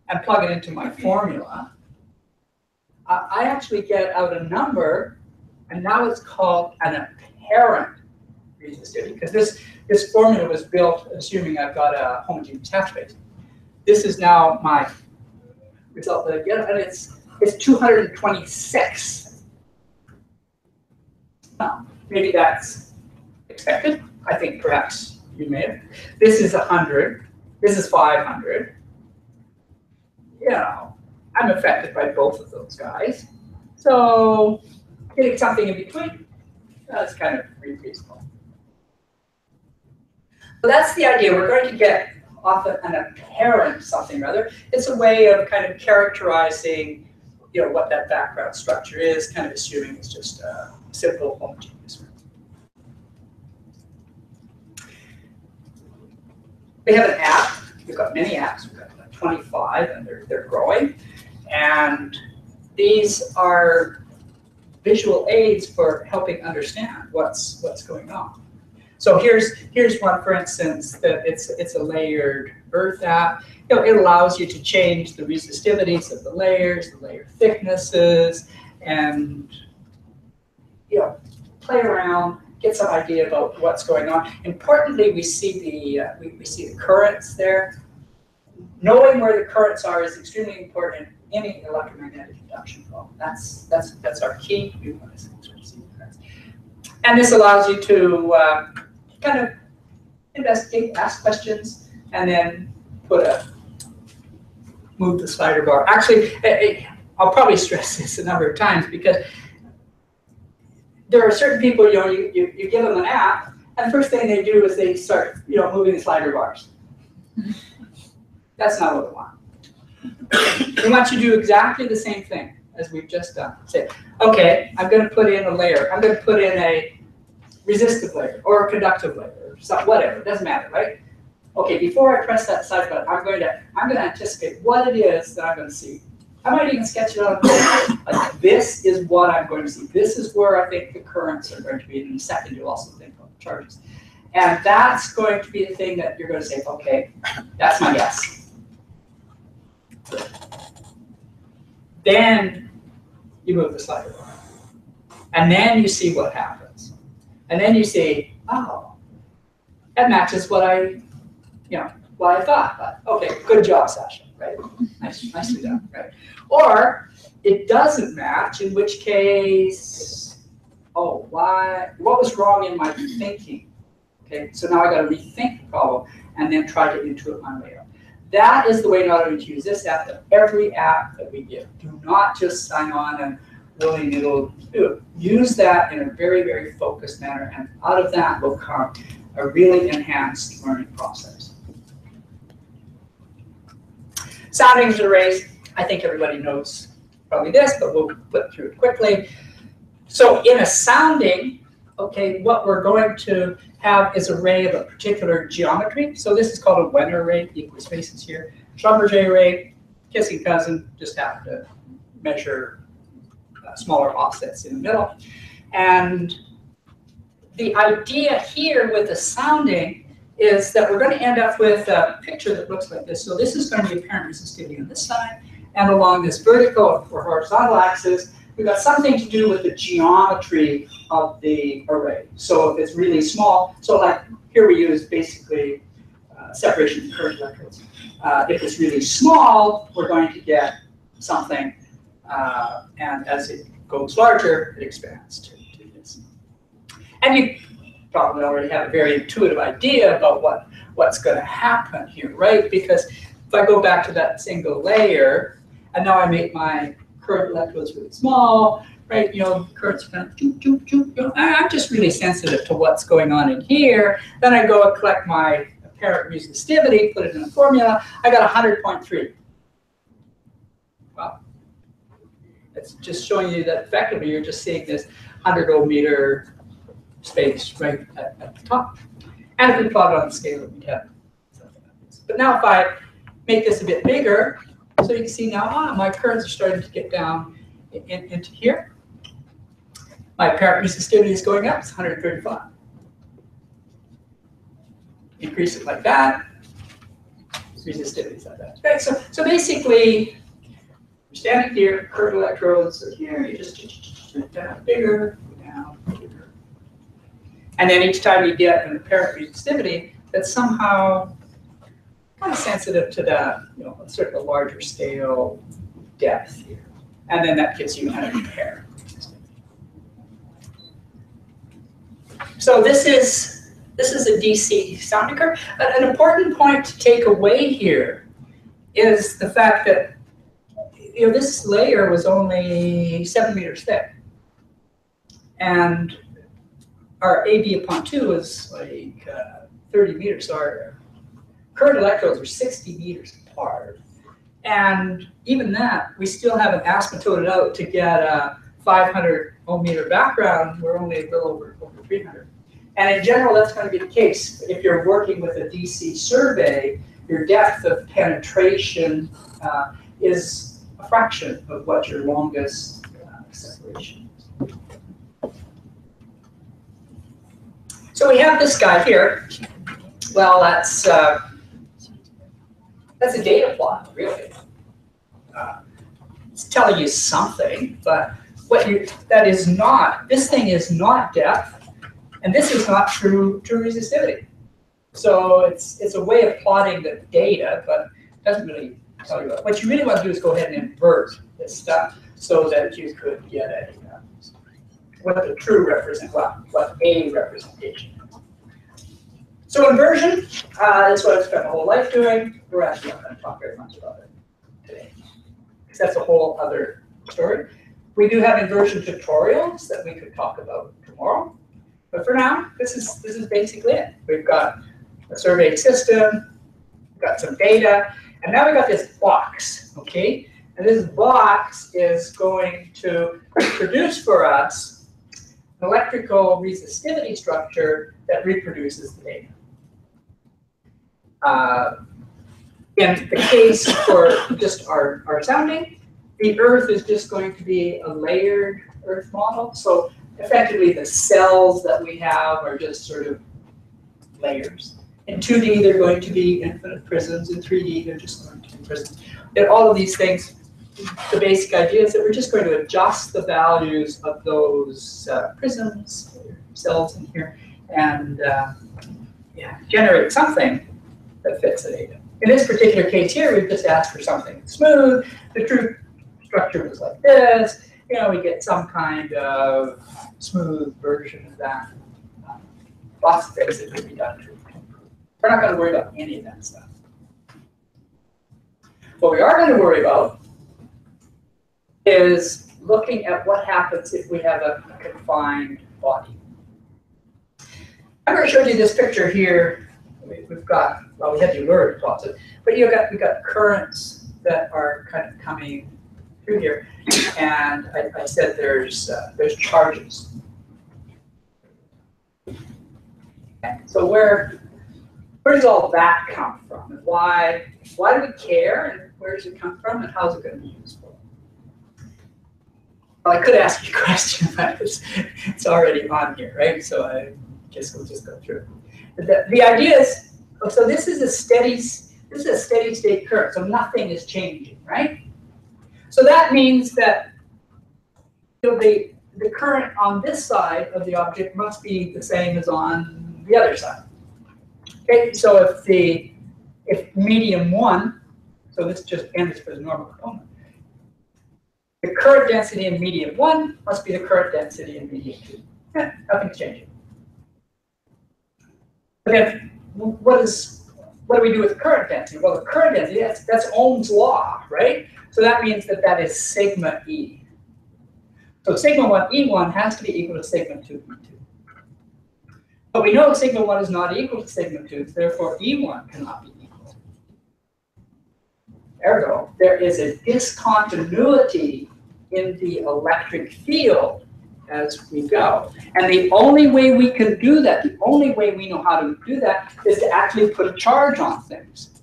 and plug it into my formula? I actually get out a number, and now it's called an apparent resistivity, because this formula was built assuming I've got a homogeneous half space. This is now my result that I get, and it's 226. Now, maybe that's expected. I think perhaps you may have. This is 100. This is 500. I'm affected by both of those guys. So getting something in between, that's kind of reasonable. So that's the idea. We're going to get often an apparent something or other. It's a way of kind of characterizing, what that background structure is, kind of assuming it's just a simple homogeneous. We have an app. We've got many apps. We've got 25, and they're growing. And these are visual aids for helping understand what's going on. So here's one, for instance, that it's a layered Earth app. It allows you to change the resistivities of the layers, the layer thicknesses, and play around, get some idea about what's going on. Importantly, we see the currents there. Knowing where the currents are is extremely important in any electromagnetic induction problem. That's our key. We want to sort of see the currents. And this allows you to kind of investigate, ask questions, and then move the slider bar. Actually, I'll probably stress this a number of times, because there are certain people, you give them an app, and the first thing they do is they start, moving the slider bars. That's not what we want. We want you to do exactly the same thing as we've just done. Say, okay, I'm going to put in a layer. I'm going to put in a resistive layer or a conductive layer, or whatever. It doesn't matter, right? Okay, before I press that side button, I'm going to anticipate what it is that I'm going to see. I might even sketch it out. Like, this is what I'm going to see. This is where I think the currents are going to be. And in a second, you'll also think about the charges. And that's going to be the thing that you're going to say, okay, that's my guess. Then you move the slider bar. And then you see what happens. And then you see, oh, that matches what I thought. But, okay, good job, Sasha, right? Nicely done, right? Or it doesn't match, in which case, oh, why? What was wrong in my thinking? Okay, so now I got to rethink the problem and then try to intuit my way out. That is the way not only to use this app, but every app that we give. Do not just sign on and willy-nilly do it. Use that in a very, very focused manner, and out of that will come a really enhanced learning process. Soundings arrays, I think everybody knows probably this, but we'll flip through it quickly. So in a sounding, okay, what we're going to have is a ray of a particular geometry. So this is called a Wenner ray, equal spaces here. Schlumberger ray, kissing cousin, just have to measure smaller offsets in the middle. And the idea here with the sounding is that we're going to end up with a picture that looks like this. So this is going to be apparent resistivity on this side, and along this vertical or horizontal axis, we've got something to do with the geometry of the array. So if it's really small, so like here we use basically separation of current electrodes. If it's really small, we're going to get something, and as it goes larger, it expands to this. And you probably already have a very intuitive idea about what's going to happen here, right? Because if I go back to that single layer, and now I make my current electrodes really small, right? You know, currents are kind of choop, choop, choop. You know, I'm just really sensitive to what's going on in here. Then I go and collect my apparent resistivity, put it in a formula. I got 100.3. Wow. It's just showing you that effectively you're just seeing this 100 ohm meter space right at the top. And if we plot it on the scale, we have something like this. But now if I make this a bit bigger, so you can see now my currents are starting to get down into here. My apparent resistivity is going up, it's 135. Increase it like that, resistivity is like that. Okay, so basically, you're standing here, current electrodes are here, you just turn it down bigger, down, bigger. And then each time you get an apparent resistivity that's somehow kind of sensitive to that, you know, sort of a larger scale depth here. And then that gives you an apparent resistivity. So this is a DC sounding curve. An important point to take away here is the fact that, you know, this layer was only 7 meters thick. And our AB upon 2 is like 30 meters. So our current electrodes are 60 meters apart. And even that, we still haven't asymptoted out to get a 500 ohm meter background. We're only a little over 300. And in general, that's going to be the case. If you're working with a DC survey, your depth of penetration is a fraction of what your longest separation is. So we have this guy here. Well, that's a data plot, really. It's telling you something, but that is not, this thing is not depth. And this is not true resistivity. So it's a way of plotting the data, but it doesn't really tell you what you really want to do is go ahead and invert this stuff so that you could get a what the true what a representation is. So inversion is what I've spent my whole life doing. We're actually not going to talk very much about it today, because that's a whole other story. We do have inversion tutorials that we could talk about tomorrow. But for now, this is basically it. We've got a survey system, we've got some data, and now we've got this box, okay? And this box is going to produce for us an electrical resistivity structure that reproduces the data. In the case for just our sounding, the Earth is just going to be a layered Earth model. So effectively, the cells that we have are just sort of layers. In 2D, they're going to be infinite prisms. In 3D, they're just going to be prisms. And all of these things, the basic idea is that we're just going to adjust the values of those prisms, cells in here, and generate something that fits the data. In this particular case here, we've just asked for something smooth. The true structure was like this. You know, we get some kind of smooth version of that. Lots of things that could be done to improve. We're not going to worry about any of that stuff. What we are going to worry about is looking at what happens if we have a confined body. I'm going to show you this picture here. We've got, well, we had the Euler to plot it, but we've got currents that are kind of coming through here, and I said there's charges. Okay. So where does all that come from, and why do we care, and where does it come from, and how's it going to be useful? Well, I could ask you a question, but it's already on here, right? So I guess we'll just go through it. The idea is, so this is a steady state current, so nothing is changing, right? So that means that the current on this side of the object must be the same as on the other side. Okay, so if medium 1, so this just ends for the normal component, the current density in medium 1 must be the current density in medium 2. Yeah, nothing's changing. But then what do we do with the current density? Well, the current density, that's Ohm's law, right? So that means that is sigma E. So sigma 1 E1 has to be equal to sigma 2 E2. But we know sigma 1 is not equal to sigma 2, therefore E1 cannot be equal. Ergo, there is a discontinuity in the electric field as we go. And the only way we can do that, the only way we know how to do that, is to actually put a charge on things.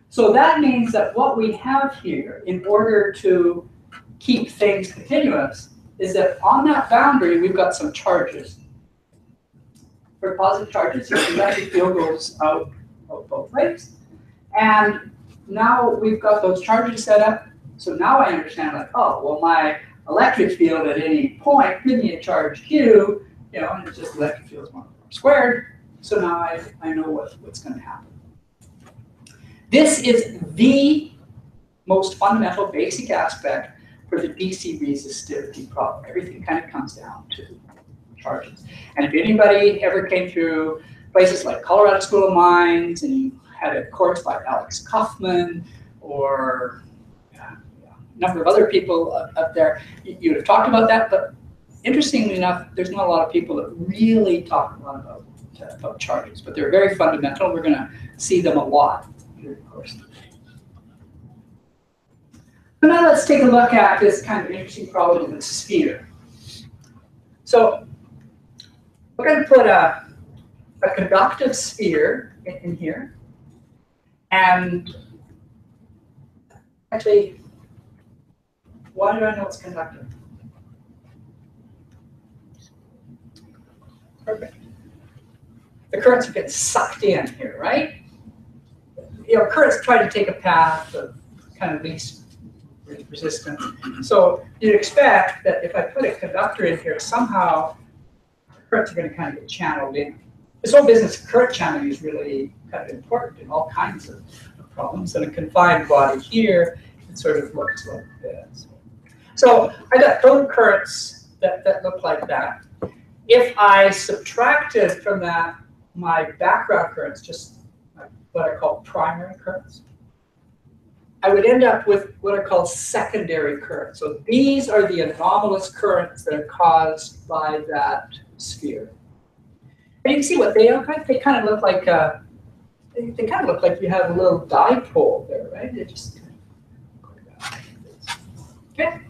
So that means that what we have here, in order to keep things continuous, is that on that boundary, we've got some charges. For positive charges, the electric field goes out both ways. And now we've got those charges set up. So now I understand, like, oh, well, my electric field at any point, give me a charge Q, and it's just electric field is 1 squared. So now I know what's going to happen. This is the most fundamental basic aspect for the DC resistivity problem. Everything kind of comes down to charges. And if anybody ever came through places like Colorado School of Mines and you had a course by Alex Kaufman or a number of other people up there, you would have talked about that. But interestingly enough, there's not a lot of people that really talk a lot about charges. But they're very fundamental. We're going to see them a lot during the course. So now let's take a look at this kind of interesting problem of a sphere. So we're going to put a conductive sphere in here. And actually, why do I know it's conductive? Perfect. The currents are getting sucked in here, right? Currents try to take a path of kind of least resistance. So you'd expect that if I put a conductor in here, somehow currents are going to kind of get channeled in. This whole business of current channeling is really kind of important in all kinds of problems. And a confined body here, it sort of looks like this. So I got total currents that look like that. If I subtracted from that my background currents, just what I call primary currents, I would end up with what I call secondary currents. So these are the anomalous currents that are caused by that sphere. And you can see what they look like. They kind of look like they kind of look like you have a little dipole there, right? They just okay.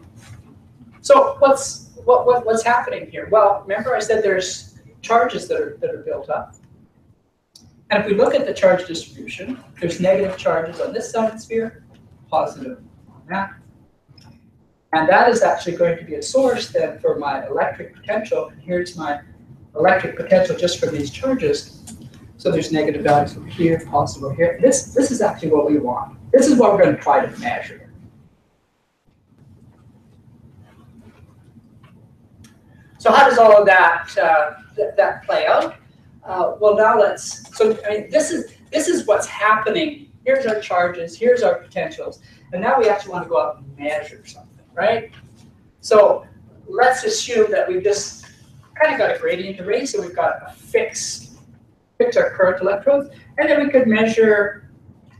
So what's happening here? Well, remember I said there's charges that are built up. And if we look at the charge distribution, there's negative charges on this side of the sphere, positive on that. And that is actually going to be a source then for my electric potential. And here's my electric potential just from these charges. So there's negative values over here, positive over here. This is actually what we want. This is what we're going to try to measure. So how does all of that that play out? Well, now this is what's happening. Here's our charges, here's our potentials, and now we actually want to go out and measure something, right? So let's assume that we've just kind of got a gradient array, so we've got a fix our current electrodes, and then we could measure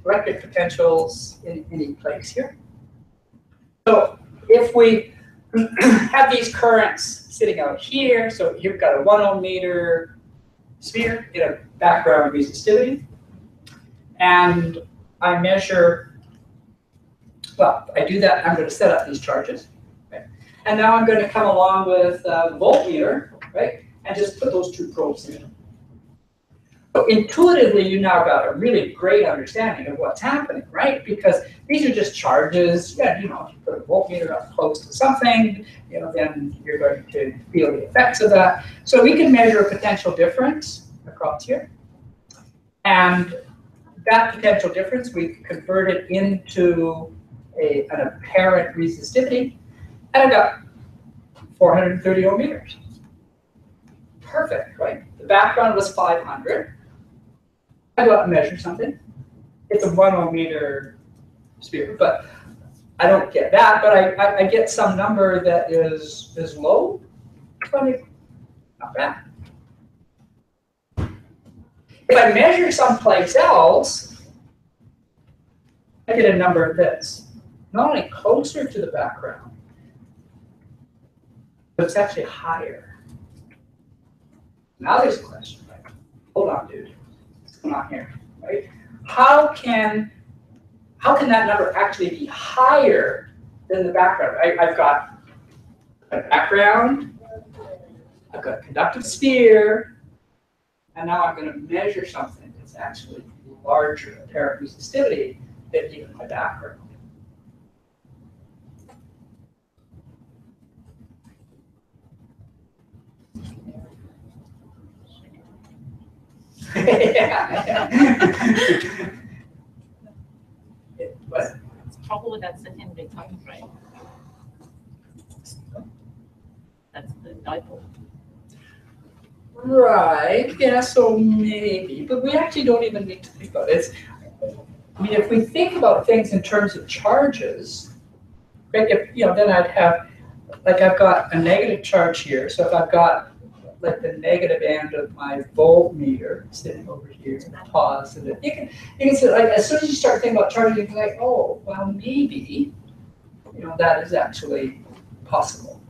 electric potentials in any place here. So if we have these currents sitting out here, so you've got a 1 ohm meter sphere in a background resistivity, and I measure well, I do that, I'm going to set up these charges. Okay? And now I'm going to come along with the voltmeter, right? And just put those two probes in. So intuitively, you now got a really great understanding of what's happening, right? Because these are just charges. Yeah, you know, if you put a voltmeter up close to something, you know, then you're going to feel the effects of that. So we can measure a potential difference across here. And that potential difference, we convert it into an apparent resistivity. And I've got 430 ohm meters. Perfect, right? The background was 500. I go out and measure something. It's a 1 ohm meter sphere, but I don't get that, but I get some number that is low, but not bad. If I measure someplace else, I get a number that's not only closer to the background, but it's actually higher. Now there's a question, right? Hold on, dude. What's going on here, right? How can that number actually be higher than the background? I've got a background, I've got a conductive sphere, and now I'm going to measure something that's actually larger apparent resistivity than even my background. What? Probably that's the Henry time frame. That's the dipole. Right, yeah, so maybe, but we actually don't even need to think about it. I mean, if we think about things in terms of charges, right, then I'd have, like I've got a negative charge here, so if I've got like the negative end of my voltmeter sitting over here, and positive, you can see, like, as soon as you start thinking about charges, you can be like, oh, well, maybe, that is actually possible.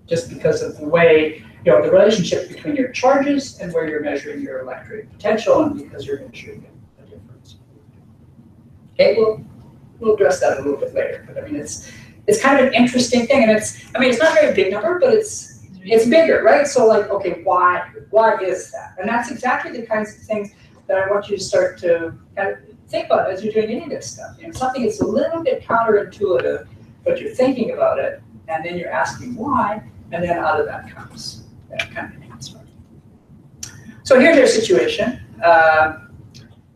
Just because of the way, the relationship between your charges and where you're measuring your electric potential, and because you're measuring a difference. Okay, we'll address that a little bit later, but I mean, it's kind of an interesting thing, and it's not a very big number, but it's bigger, right? So like, okay, why is that? And that's exactly the kinds of things that I want you to start to kind of think about as you're doing any of this stuff. Something that's a little bit counterintuitive, but you're thinking about it, and then you're asking why, and then out of that comes that kind of answer. So here's our situation.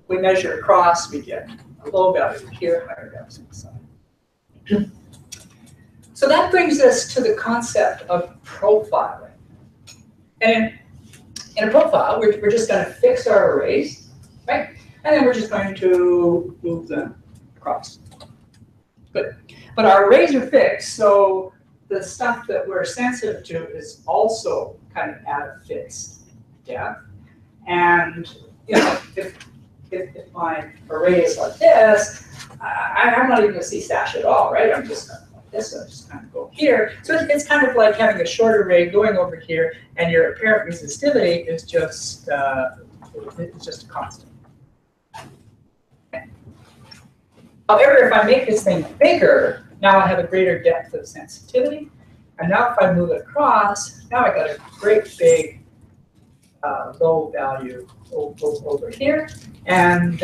We measure across, we get a low value here, higher values inside. So that brings us to the concept of profiling. And in a profile, we're just going to fix our arrays, right? And then we're just going to move them across. But our arrays are fixed, so the stuff that we're sensitive to is also kind of at a fixed depth. And if my array is like this, I'm not even going to see stash at all, right? I'm just going to like this, so I just kind of go here. So it's kind of like having a short array going over here, and your apparent resistivity is just it's just a constant. Okay. However, if I make this thing bigger, now I have a greater depth of sensitivity. And now if I move it across, now I got a great big low value over here. And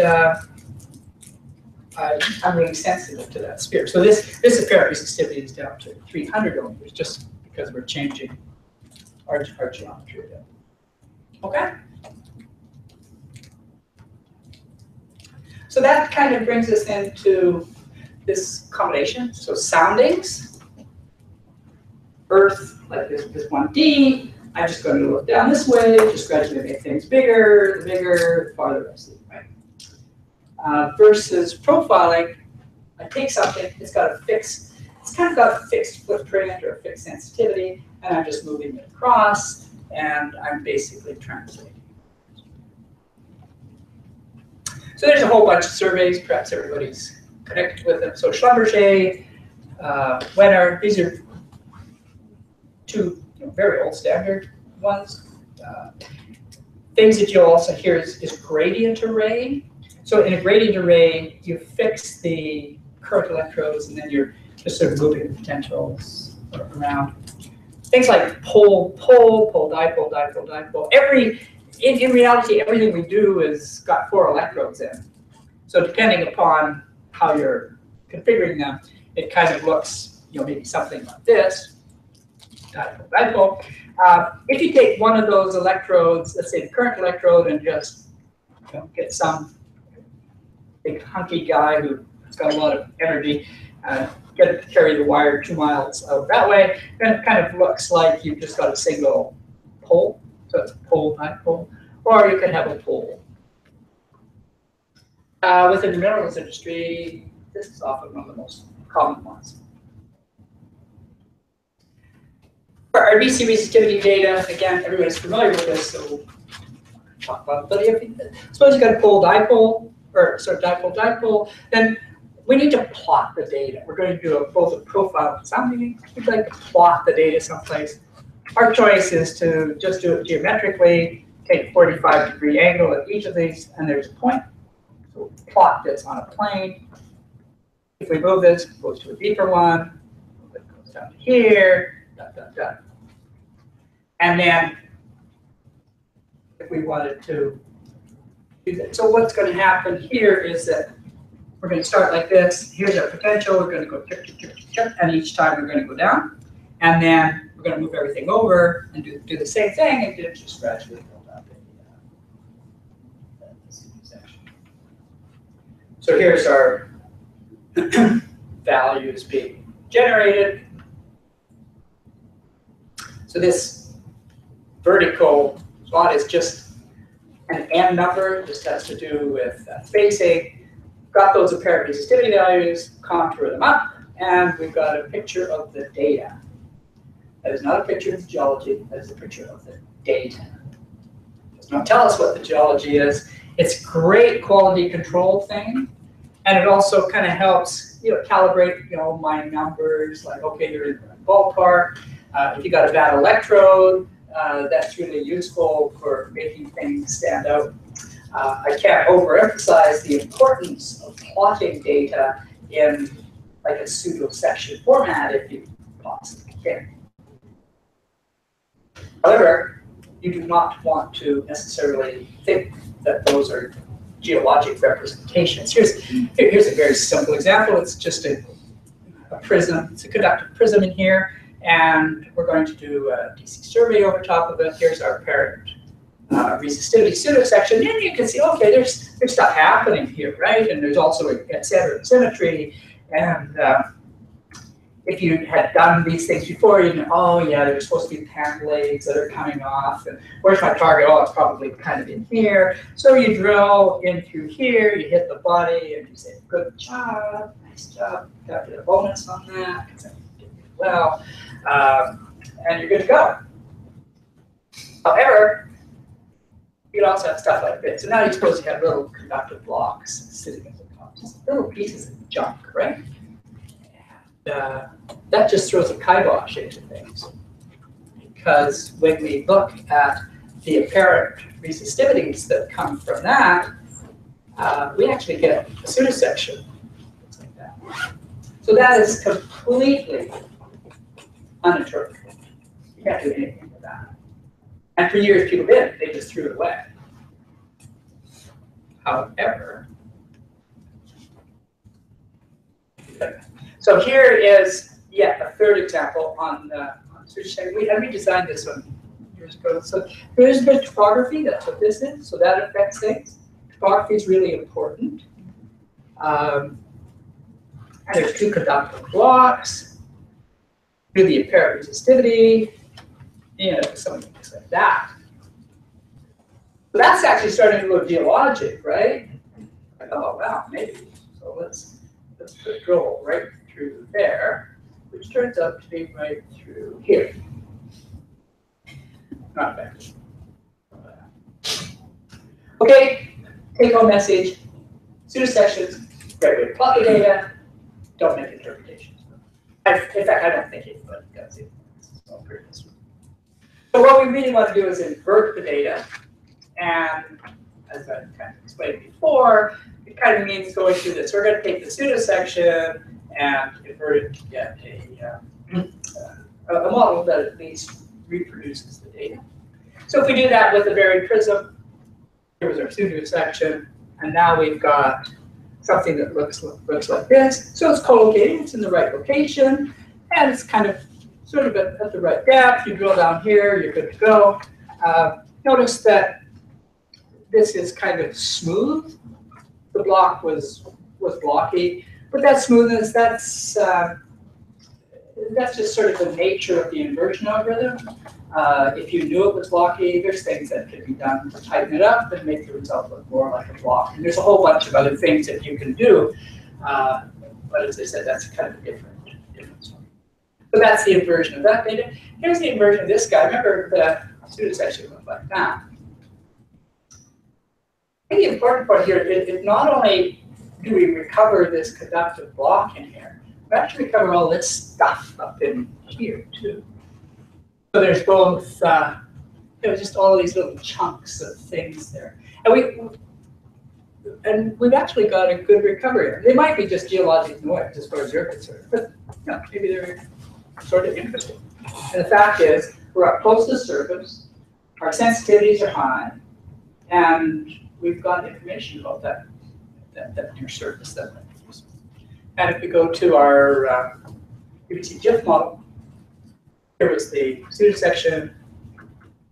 I'm really sensitive to that sphere. So this apparent resistivity is down to 300 ohms just because we're changing our geometry again. Okay? So that kind of brings us into this combination. So soundings, Earth, like this 1D, I'm just going to look down this way, just gradually make things bigger, farther rest, right? Versus profiling, I take something, it's kind of got a fixed footprint or a fixed sensitivity, and I'm just moving it across, and I'm basically translating. So there's a whole bunch of surveys, perhaps everybody's connected with them. So Schlumberger, Wenner, these are two very old standard ones. Things that you'll also hear is gradient array. So in a gradient array, you fix the current electrodes, and then you're just sort of moving the potentials around. Things like pole, dipole, dipole. In reality, everything we do is got 4 electrodes in. So depending upon how you're configuring them, it kind of looks, maybe something like this. Dipole. If you take one of those electrodes, let's say the current electrode, and just get some big hunky guy who's got a lot of energy, get it to carry the wire 2 miles out that way, then it kind of looks like you've just got a single pole. So it's pole, dipole, or you can have a pole. Within the minerals industry, this is often one of the most common ones. For our BC resistivity data, again, everybody's familiar with this, so we'll talk about it. Suppose you've got a pole dipole, or sort of dipole, then we need to plot the data. We're going to do both a profile and sounding. We'd like to plot the data someplace. Our choice is to just do it geometrically, take a 45-degree angle at each of these, and there's a point. So we'll plot this on a plane. If we move this, it goes to a deeper one. It goes down to here. And then if we wanted to do that. So what's going to happen here is that we're going to start like this. Here's our potential. We're going to go tick, tick, tick, tick, and each time we're going to go down. And then we're going to move everything over and do the same thing and just gradually build up this section. So here's our values being generated. So this vertical plot is just an n number. This has to do with phasing. Got those apparent resistivity values, contour them up, and we've got a picture of the data. That is not a picture of the geology, that is a picture of the data. It does not tell us what the geology is. It's a great quality control thing, and it also kind of helps calibrate my numbers, like, okay, you're in the ballpark. If you got a bad electrode, that's really useful for making things stand out. I can't overemphasize the importance of plotting data in like a pseudo-section format if you possibly can. However, you do not want to necessarily think that those are geologic representations. Here's a very simple example. It's just a prism. It's a conductive prism in here. And we're going to do a DC survey over top of it. Here's our apparent resistivity pseudo-section. And you can see, okay, there's stuff happening here, right? And there's also a center of symmetry. And if you had done these things before, you know, oh yeah, there's supposed to be pan blades that are coming off. And where's my target? Oh, it's probably kind of in here. So you drill in through here, you hit the body, and you say, good job, nice job. Got a bonus on that. Well, and you're good to go. However, you could also have stuff like this. So now you suppose you have little conductive blocks sitting at the top, just little pieces of junk, right? And that just throws a kibosh into things. Because when we look at the apparent resistivities that come from that, we actually get a pseudosection. Like that. So that is completely uninterpretable. You can't do anything with that. And for years people did, they just threw it away. However, so here is yet a third example on pseudosection. We designed this one years ago. So here's the topography, that's what this is, so that affects things. Topography is really important. And there's two conductive blocks. Do the apparent resistivity, you know, something like that. So that's actually starting to look geologic, right? Like, oh wow, maybe. So let's put a drill right through there, which turns out to be right through here. Not bad. Okay, take home message. Pseudosections, great way to plot the data. Don't make interpretations. In fact, I don't think anybody does it. So what we really want to do is invert the data. And as I kind of explained before, it kind of means going through this. We're going to take the pseudo section and convert it to get a model that at least reproduces the data. So if we do that with a varied prism, here was our pseudo section, and now we've got something that looks like this. So it's collocating, it's in the right location, and it's kind of sort of at the right depth. You drill down here, you're good to go. Notice that this is kind of smooth. The block was blocky, but that smoothness, that's just sort of the nature of the inversion algorithm. If you knew it was blocky, there's things that could be done to tighten it up and make the result look more like a block. And there's a whole bunch of other things that you can do. But as I said, that's kind of a different story. So that's the inversion of that data. Here's the inversion of this guy. Remember, the pseudo section looked like that. I think the important part here is not only do we recover this conductive block in here, we actually recover all this stuff up in here too. So there's both, just all of these little chunks of things there, and we've actually got a good recovery. They might be just geologic noise as far as you're concerned, but maybe they're sort of interesting. And the fact is, we're up close to the surface, our sensitivities are high, and we've got information about that near surface that might be useful. And if we go to our UBC GIF model, here was the pseudo section.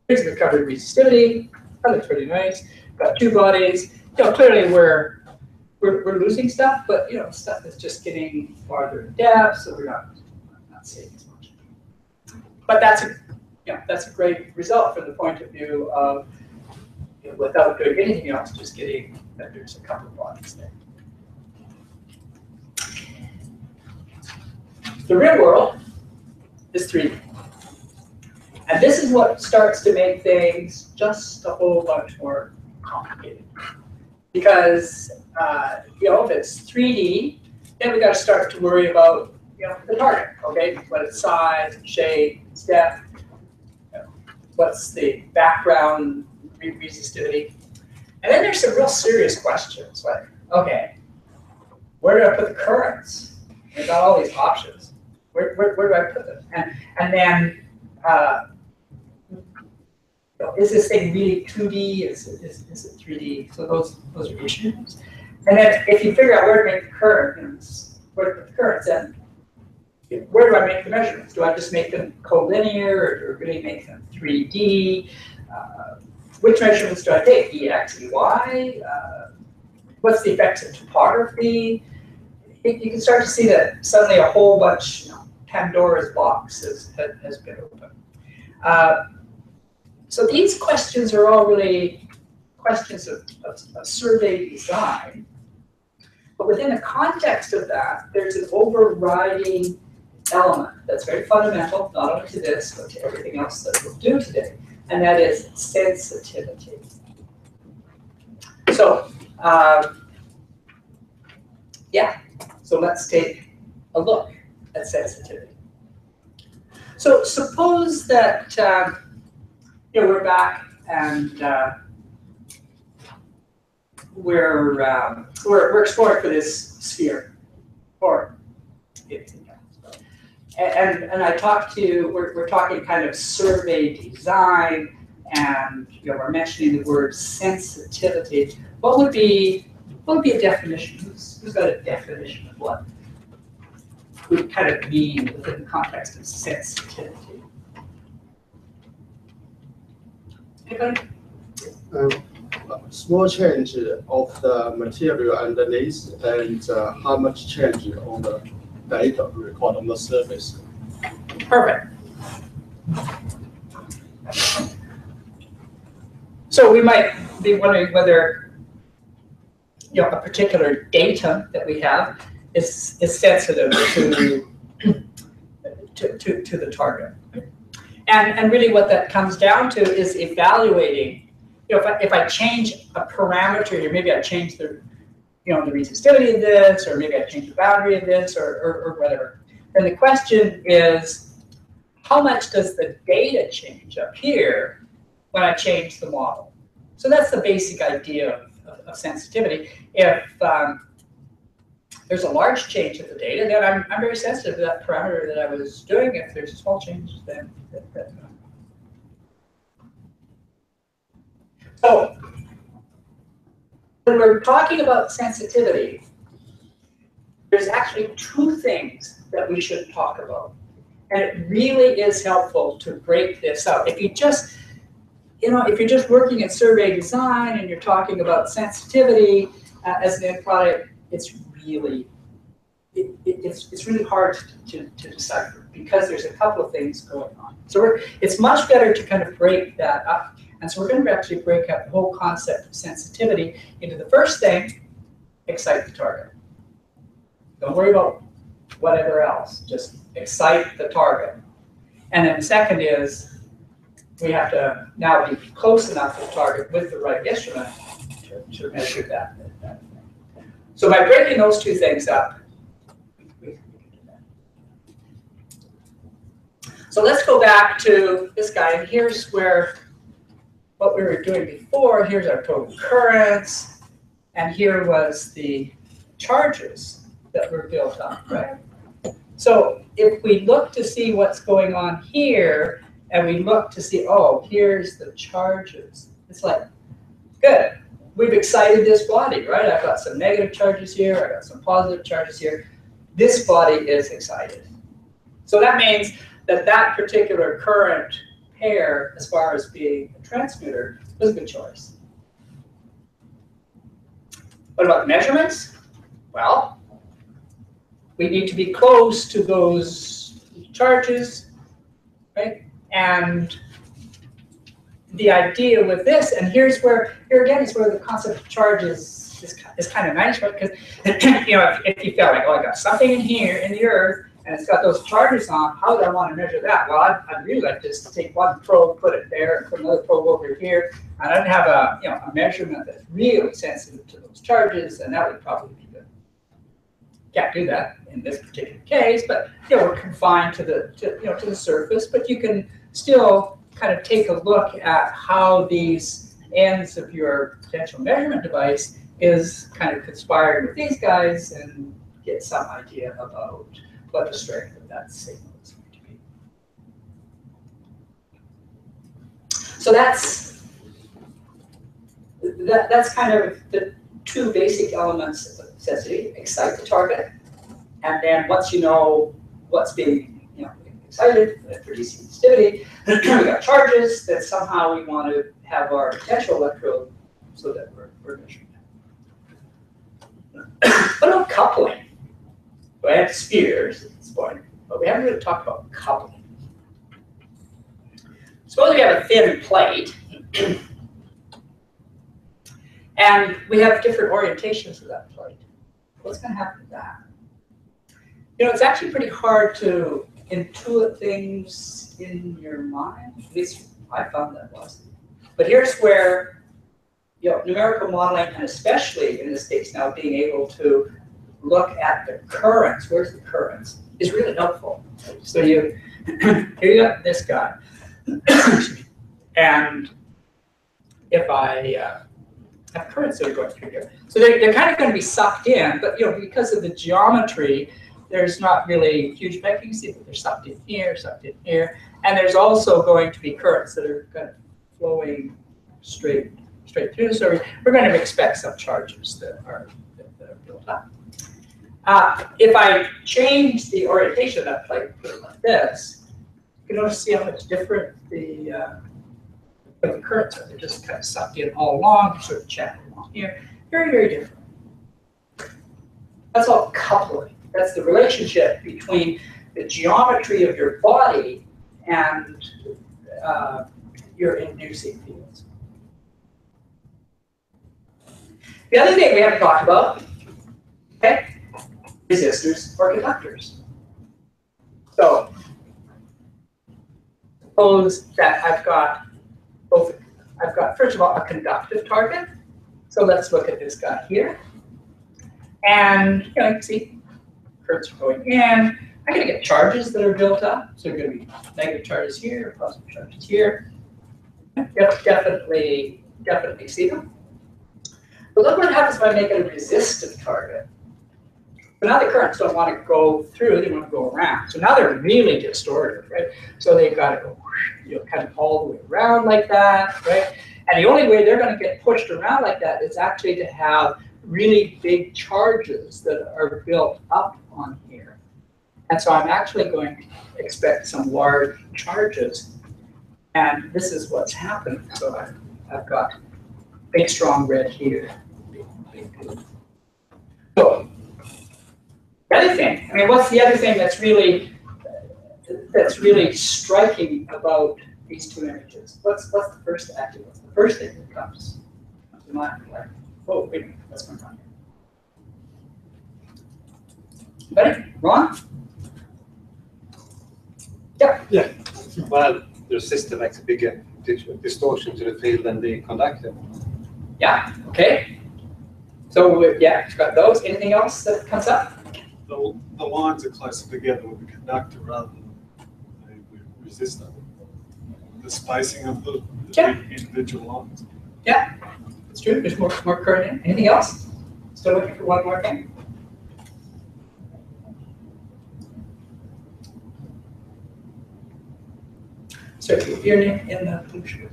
Here's the recovered resistivity. That looks pretty nice. Got two bodies. Clearly we're losing stuff, but stuff is just getting farther in depth, so we're not seeing as much. But that's a great result from the point of view of without doing anything else, just getting that there's a couple of bodies there. The real world is 3D. And this is what starts to make things just a whole bunch more complicated. Because if it's 3D, then we got to start to worry about the target, okay? What its size, shape, its depth, what's the background resistivity. And then there's some real serious questions like, okay, where do I put the currents? We've got all these options. Where do I put them? And then is this thing really 2D? Is it 3D? So those are issues. And then if you figure out where to make the currents, then where do I make the measurements? Do I just make them collinear or really make them 3D? Which measurements do I take? EX, EY? What's the effects of topography? You can start to see that suddenly a whole bunch, Pandora's box has been opened. So these questions are all really questions of survey design. But within the context of that, there's an overriding element that's very fundamental, not only to this, but to everything else that we'll do today, and that is sensitivity. So, so let's take a look at sensitivity. So suppose that we're back and we're exploring for this sphere, or and I talked to we're talking kind of survey design, and we're mentioning the word sensitivity. What would be a definition? Who's got a definition of what we kind of mean within the context of sensitivity? Anybody? Small change of the material underneath and how much change on the data recorded on the surface. Perfect. So we might be wondering whether a particular data that we have is sensitive to the target. And really what that comes down to is evaluating, if I change a parameter here, maybe I change the resistivity of this, or maybe I change the boundary of this, or whatever. And the question is, how much does the data change up here when I change the model? So that's the basic idea of sensitivity. If there's a large change in the data, then I'm very sensitive to that parameter that I was doing. If there's a small change, then so when we're talking about sensitivity, there's actually two things that we should talk about. And it really is helpful to break this out. If you just, if you're just working in survey design and you're talking about sensitivity as an end product, it's really hard to decipher because there's a couple of things going on. So it's much better to kind of break that up. And so we're going to actually break up the whole concept of sensitivity into the first thing, excite the target. Don't worry about whatever else, just excite the target. And then the second is we have to now be close enough to the target with the right instrument to measure that. So by breaking those two things up, we can do that. So let's go back to this guy, and here's where what we were doing before. Here's our total currents, and here was the charges that were built up, right? So if we look to see what's going on here, and we look to see, oh, here's the charges. It's like, good, we've excited this body, right? I've got some negative charges here, I've got some positive charges here. This body is excited. So that means that that particular current pair, as far as being a transmitter, was a good choice. What about the measurements? Well, we need to be close to those charges, right? And the idea with this, and here again is where the concept of charges is kind of nice, right? Because if you felt like, oh, I got something in here in the Earth, and it's got those charges on, how do I want to measure that? Well, I'd really like just to take one probe, put it there, and put another probe over here, and I'd have a measurement that's really sensitive to those charges, and that would probably be good. Can't do that in this particular case, but we're confined to the surface. But you can still kind of take a look at how these ends of your potential measurement device is kind of conspiring with these guys and get some idea about what the strength of that signal is going to be. So that's kind of the two basic elements of sensitivity: excite the target, and then once you know what's being excited, producing sensitivity, we got charges that somehow we want to have our potential electrode so that we're measuring that. What about coupling? We have spheres at this point, but we haven't really talked about coupling. Suppose we have a thin plate, and we have different orientations of that plate. What's going to happen to that? It's actually pretty hard to intuit things in your mind. At least I found that was. But here's where numerical modeling, and especially in this case now being able to look at the currents, where's the currents, is really helpful. So here you got this guy. And if I have currents that are going through here. So they're kind of going to be sucked in, but because of the geometry, there's not really huge effect. You can see that they're sucked in here, and there's also going to be currents that are kind of flowing straight through. So we're going to expect some charges that are built up. If I change the orientation of that plate, put it like this, you can notice see how much different the currents are. They're just kind of sucked in all along, sort of channel along here. Very, very different. That's all coupling. That's the relationship between the geometry of your body and your inducing fields. The other thing we haven't talked about, okay, resistors or conductors. So suppose that I've got first of all a conductive target. So let's look at this guy here, and you can see currents are going in. I'm going to get charges that are built up. So there are going to be negative charges here, positive charges here. Definitely see them. But look what happens if I make it a resistive target. But now the currents don't want to go through, they want to go around. So now they're really distorted, right? So they've got to go kind of all the way around like that, right? And the only way they're going to get pushed around like that is actually to have really big charges that are built up on here. And so I'm actually going to expect some large charges. And this is what's happening. So I've got big, strong red here. Big blue. So the other thing, I mean, what's the other thing that's really striking about these two images? What's the first thing that comes to mind? Like, oh, wait a minute, what's going on here? Anybody? Ron? Yeah. Yeah. Well, the resistor makes a bigger distortion to the field than the conductor. Yeah. Okay. So yeah, it's got those. Anything else that comes up? The lines are closer together with the conductor rather than the resistor. The spacing of the individual lines. Yeah, that's true. There's more current in. Anything else? Still looking for one more thing? Sorry, your name in the picture.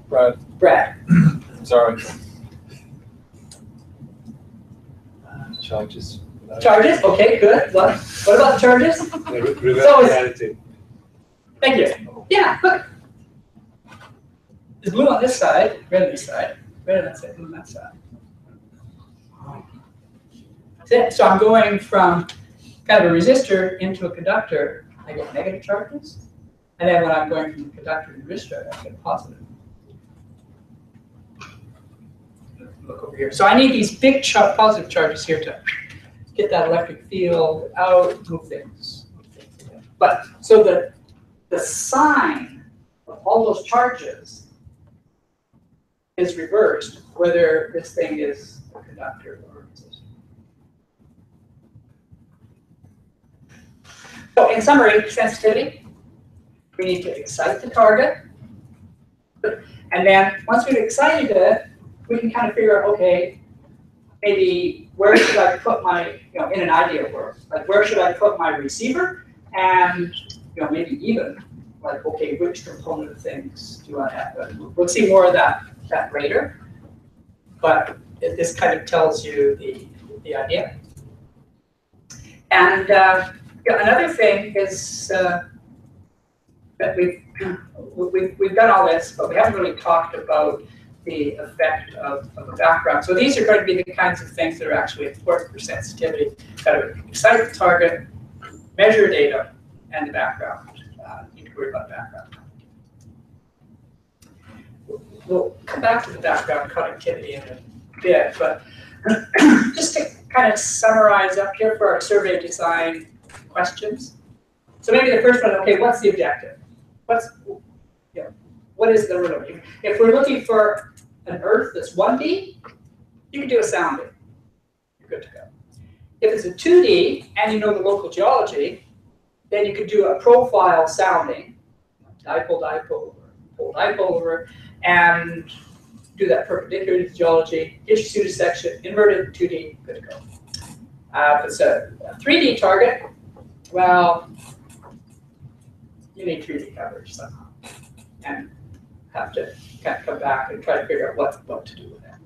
Brad. Brad. Sorry. Charges. Charges? Okay, good. What about the charges? Reverse reality. Thank you. Yeah, look. There's blue on this side, red on this side, red on that side, blue on that side. So I'm going from kind of a resistor into a conductor, I get negative charges. And then when I'm going from the conductor to the resistor, I get positive. Look over here. So I need these big positive charges here to get that electric field out, move things. But so the sign of all those charges is reversed, whether this thing is a conductor or a resistor. So in summary, sensitivity, we need to excite the target. And then once we've excited it, we can kind of figure out, okay, maybe where should I put my, in an ideal world, like where should I put my receiver? And maybe even like, okay, which component of things do I have? We'll see more of that later. But this kind of tells you the idea. And another thing is that we've done all this, but we haven't really talked about the effect of a background. So these are going to be the kinds of things that are actually important for sensitivity. Got to excite the target, measure data, and the background. You need to worry about background. We'll come back to the background connectivity in a bit, but just to kind of summarize up here for our survey design questions. So maybe the first one, okay, what's the objective? What is the real? If we're looking for an Earth that's 1D, you can do a sounding. You're good to go. If it's a 2D and you know the local geology, then you could do a profile sounding, dipole, pole-dipole over, and do that perpendicular to the geology, get your pseudosection, inverted 2D, good to go. If it's a 3D target, well, you need 3D coverage somehow. And have to kind of come back and try to figure out what to do with it.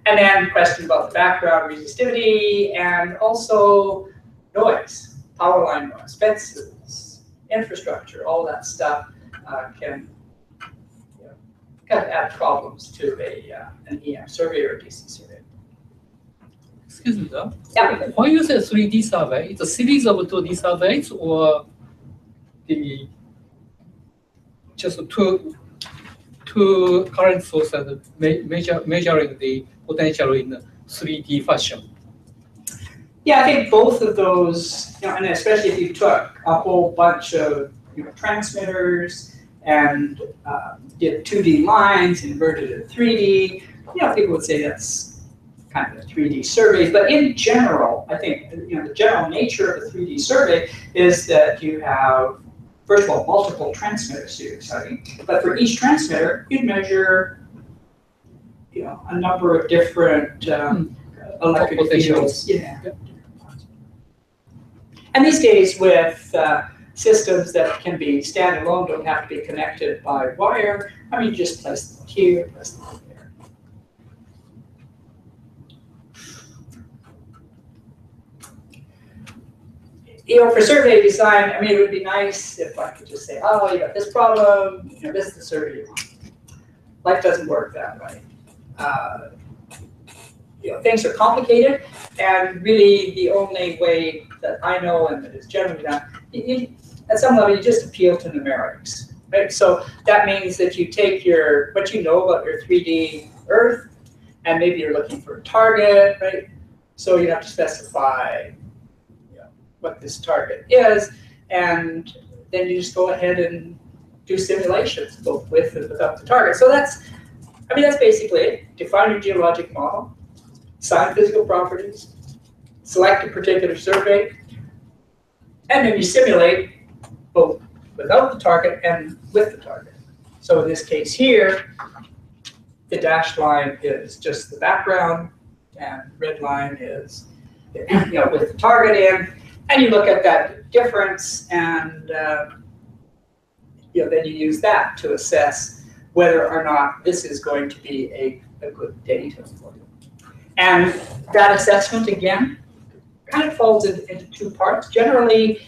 And then question about the background resistivity and also noise, power line noise, fences, infrastructure, all that stuff can kind of add problems to an EM survey or a DC survey. Excuse me, though. Yeah. When you say 3D survey, it's a series of 2D surveys or just two current sources measuring the potential in 3D fashion? Yeah, I think both of those, and especially if you took a whole bunch of transmitters and did 2D lines, inverted it 3D, people would say that's kind of a 3D survey. But in general, I think the general nature of a 3D survey is that you have, first of all, multiple transmitters you're exciting. But for each transmitter, you'd measure a number of different electric potentials. fields. Yeah. And these days with systems that can be standalone, don't have to be connected by wire. I mean, you just place them here, place them there. For survey design, I mean, it would be nice if I could just say, oh, you got this problem, this is the survey you want. Life doesn't work that way. Things are complicated, and really the only way that I know and that is generally done, at some level, you just appeal to numerics, right? So that means that you take what you know about your 3D Earth, and maybe you're looking for a target, right? So you have to specify what this target is, and then you just go ahead and do simulations, both with and without the target. So that's basically it. Define your geologic model, assign physical properties, select a particular survey, and then you simulate both without the target and with the target. So in this case here, the dashed line is just the background, and red line is with the target in, and you look at that difference, and then you use that to assess whether or not this is going to be a good data for you. And that assessment, again, kind of falls into two parts. Generally,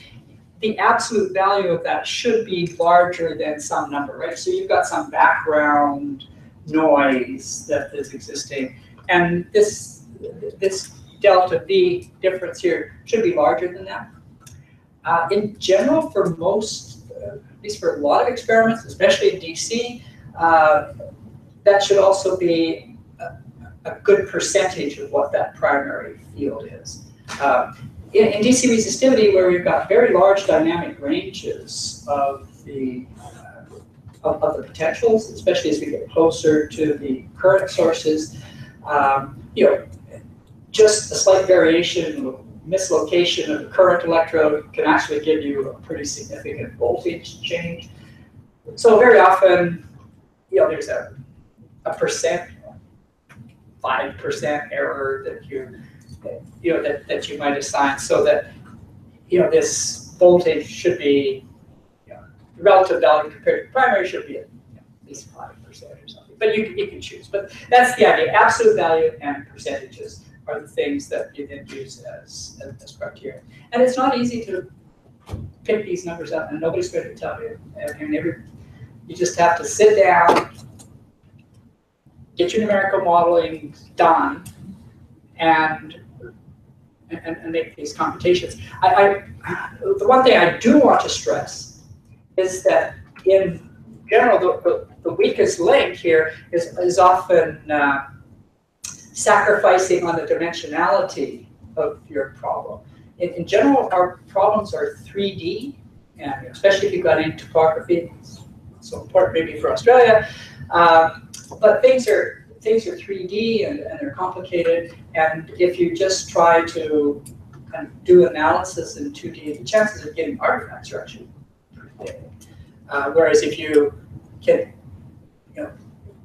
the absolute value of that should be larger than some number, right? So you've got some background noise that is existing, and this delta V difference here should be larger than that. In general, for most, at least for a lot of experiments, especially in DC, that should also be a good percentage of what that primary field is. In DC resistivity, where we've got very large dynamic ranges of the potentials, especially as we get closer to the current sources, just a slight variation, mislocation of the current electrode can actually give you a pretty significant voltage change. So very often, there's a percent, 5% error that you might assign, so that this voltage should be the relative value compared to the primary should be at least 5% or something. But you can choose. But that's the idea. Absolute value and percentages are the things that you then use as criteria. And it's not easy to pick these numbers up, and nobody's going to tell you. You just have to sit down, get your numerical modeling done, and make these computations. The one thing I do want to stress is that in general, the weakest link here is often sacrificing on the dimensionality of your problem. In general, our problems are 3D, and especially if you've got into topography, it's so important maybe for Australia, but things are 3D and they're complicated, and if you just try to kind of do analysis in 2D, the chances of getting artifacts are actually pretty big. Whereas if you can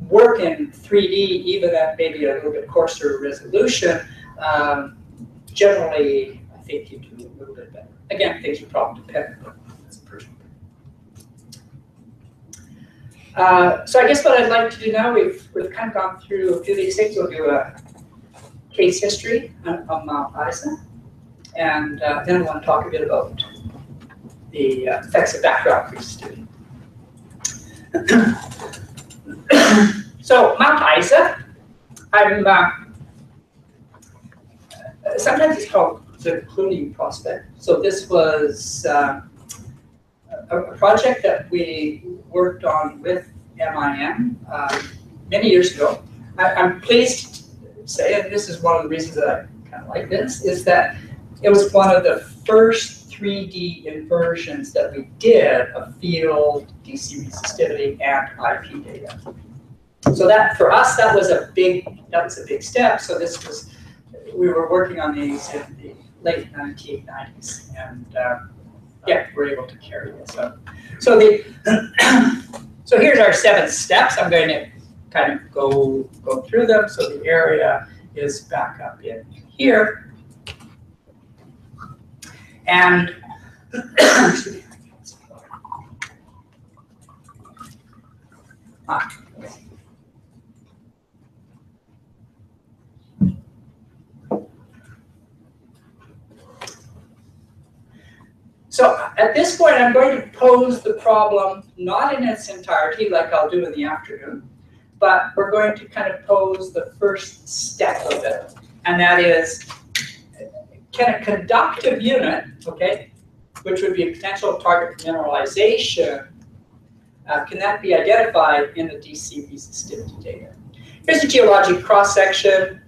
work in 3D, even at maybe a little bit coarser resolution, generally I think you do a little bit better. Again, things are problem dependent, but that's a personal thing. So I guess what I'd like to do now, we've kind of gone through a few of these things. We'll do a case history on Mount Isa, and then I want to talk a bit about the effects of background resistivity. So Mount Isa, sometimes it's called the Clooney Prospect. So this was a project that we worked on with MIM many years ago. I'm pleased to say, and this is one of the reasons that I kind of like this, is that it was one of the first 3D inversions that we did of field, DC resistivity, and IP data. So that for us, that was a big step. So we were working on these in the late 1990s, and we're able to carry this up. So so here's our 7 steps. I'm going to kind of go through them. So the area is back up in here. And so at this point, I'm going to pose the problem not in its entirety like I'll do in the afternoon, but we're going to kind of pose the first step of it. And that is, can a conductive unit, okay, which would be a potential target for mineralization, can that be identified in the DC resistivity data? Here's a geologic cross-section.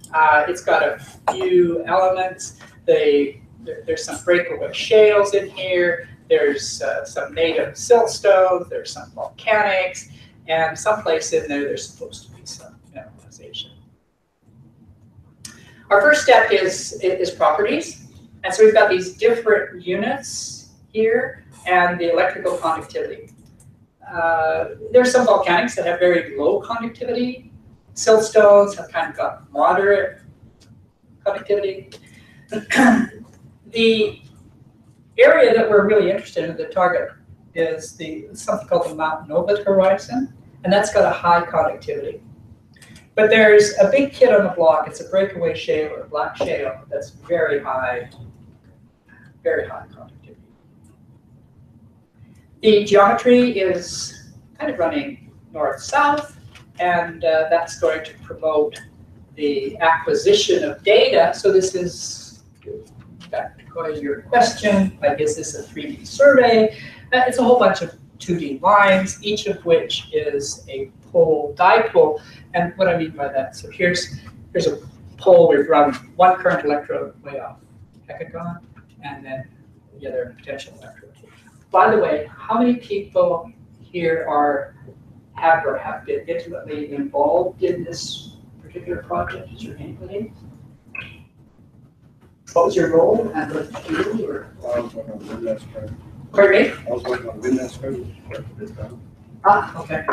It's got a few elements. There's some breakaway shales in here. There's some native siltstones. There's some volcanics. And someplace in there, there's supposed to be some mineralization. Our first step is properties. And so we've got these different units here and the electrical conductivity. There's some volcanics that have very low conductivity. Siltstones have kind of got moderate conductivity. The area that we're really interested in, the target, is something called the Mount Novus horizon, and that's got a high conductivity. But there's a big kid on the block. It's a breakaway shale or black shale that's very high conductivity. The geometry is kind of running north-south, and that's going to promote the acquisition of data. So this is, back to your question, like, is this a 3D survey? It's a whole bunch of 2D lines, each of which is a pole-dipole. And what I mean by that, so here's a pole. We've run one current electrode way off hecagon, and then the other potential electrode. By the way, how many people here have been intimately involved in this particular project? Is there anybody? What was your role and what did you do? Or? I was working on the windmass code. Pardon me? I was working on the windmass code. Ah, okay.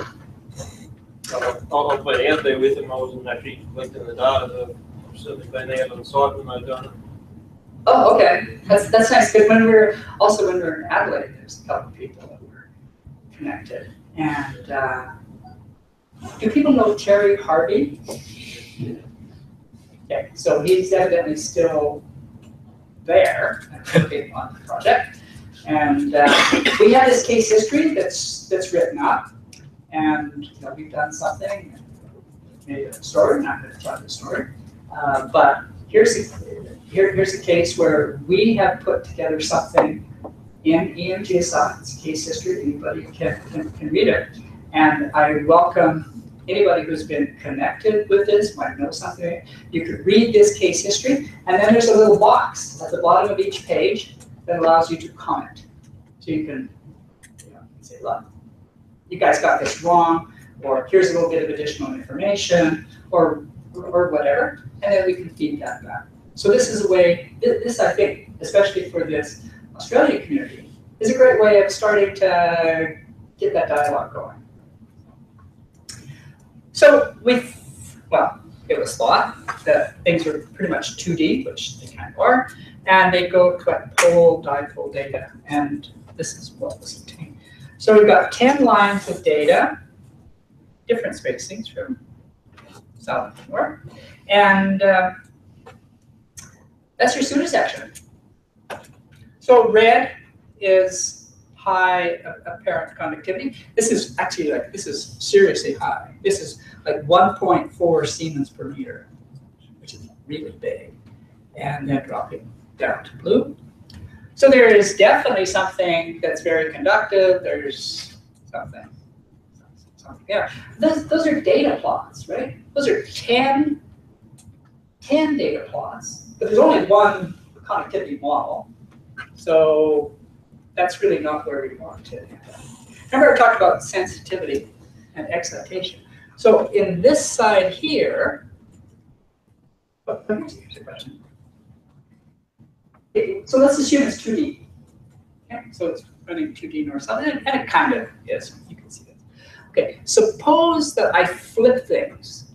I've been out there with them. I wasn't actually collecting the data, but I've certainly been out on site when they've done it. Oh, okay. That's nice. Because when we were in Adelaide, there's a couple of people that were connected. And do people know Terry Harvey? Okay, so he's evidently still there working on the project. And we have this case history that's written up, and we've done something, made a story. I'm not going to tell the story, but here's a case where we have put together something in GeoSci. It's a case history. Anybody can read it, and I welcome anybody who's been connected with this, might know something. You could read this case history, and then there's a little box at the bottom of each page that allows you to comment. So you can say, look, you guys got this wrong, or here's a little bit of additional information, or whatever, and then we can feed that back. So this is a way, this I think, especially for this Australian community, is a great way of starting to get that dialogue going. So it was thought that things are pretty much 2D, which they kind of are, and they go collect pole-dipole data, and this is what was obtained. So we've got 10 lines of data, different spacings from south to north, and that's your pseudosection. So red is high apparent conductivity. This is actually this is seriously high. This is like 1.4 Siemens per meter, which is really big, and then dropping down to blue. So there is definitely something that's very conductive. There's something there. Those are data plots, right? Those are 10 data plots, but there's only one conductivity model. So that's really not where we want to. Remember I talked about sensitivity and excitation. So in this side here, let me answer your question. So let's assume it's 2D. Okay, so it's running 2D north-south, and it kind of is. You can see this. Okay, suppose that I flip things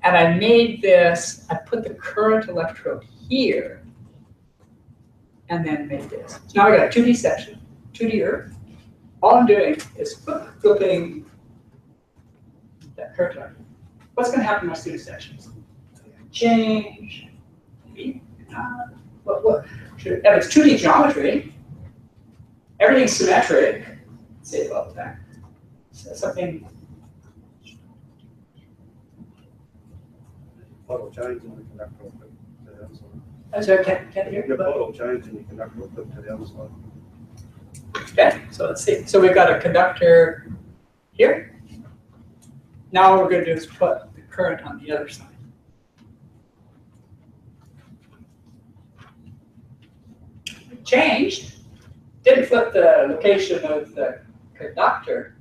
and I made this, I put the current electrode here and then made this. So now I got a 2D section, 2D Earth. All I'm doing is flipping that current electrode. What's going to happen in my 2D sections? Change, maybe not. What? If it's 2D geometry, everything's symmetric. Let's say about that. So something. Plot will change and the conductor will flip to the other side. I'm sorry, can't hear. Your plot will change and the conductor will flip to the other side. Okay, so let's see. So we've got a conductor here. Now what we're going to do is put the current on the other side. Changed. Didn't flip the location of the conductor,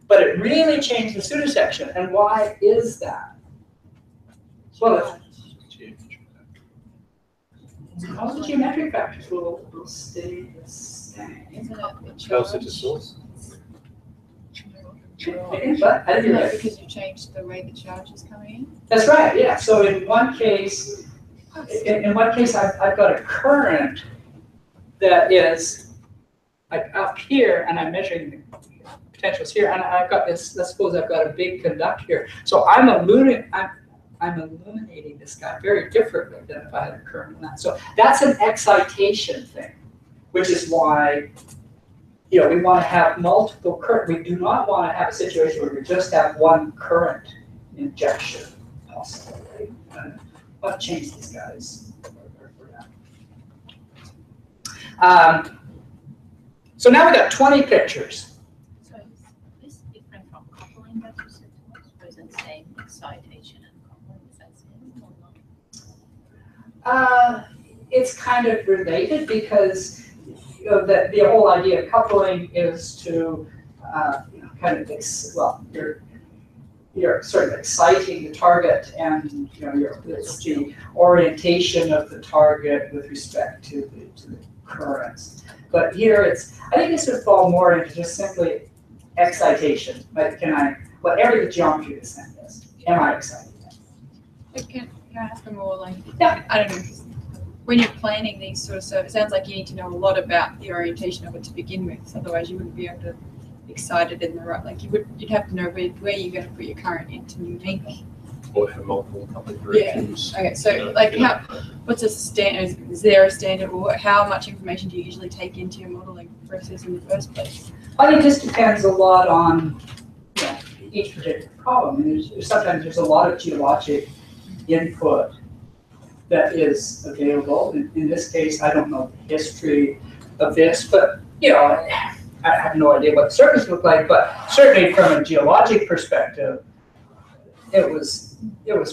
but it really changed the pseudosection. And why is that? Well, all the geometric factors will stay the same. Closer to source. But I didn't know. Because you changed the way the charge is coming in? That's right, yeah. So in one case, I've got a current that is like up here, and I'm measuring the potentials here, and I've got this. Let's suppose I've got a big conductor here. So I'm illuminating this guy very differently than if I had a current in that. So that's an excitation thing, which is why we want to have multiple current. We do not want to have a situation where we just have one current injection possibly. Let's change these guys. So now we've got 20 pictures. So is this different from coupling that you said to us? Or is it the same excitation and coupling? Is that same or not? It's kind of related because the whole idea of coupling is to kind of you're sort of exciting the target, and it's the orientation of the target with respect to the currents. But here I think this would fall more into just simply excitation. Like, whatever the geometry of the sand is, am I excited? But can I ask a more like, I don't know, when you're planning these sort of stuff, it sounds like you need to know a lot about the orientation of it to begin with. Otherwise, you wouldn't be able to excite it in the right. Like you'd have to know where you're going to put your current into unique. Or have multiple coupling directions. Yeah. Okay. So what's a standard? Is there a standard, or how much information do you usually take into your modeling process in the first place? I think this depends a lot on each particular problem. And sometimes there's a lot of geologic input that is available. In this case, I don't know the history of this, but I have no idea what the surface looked like. But certainly from a geologic perspective, it was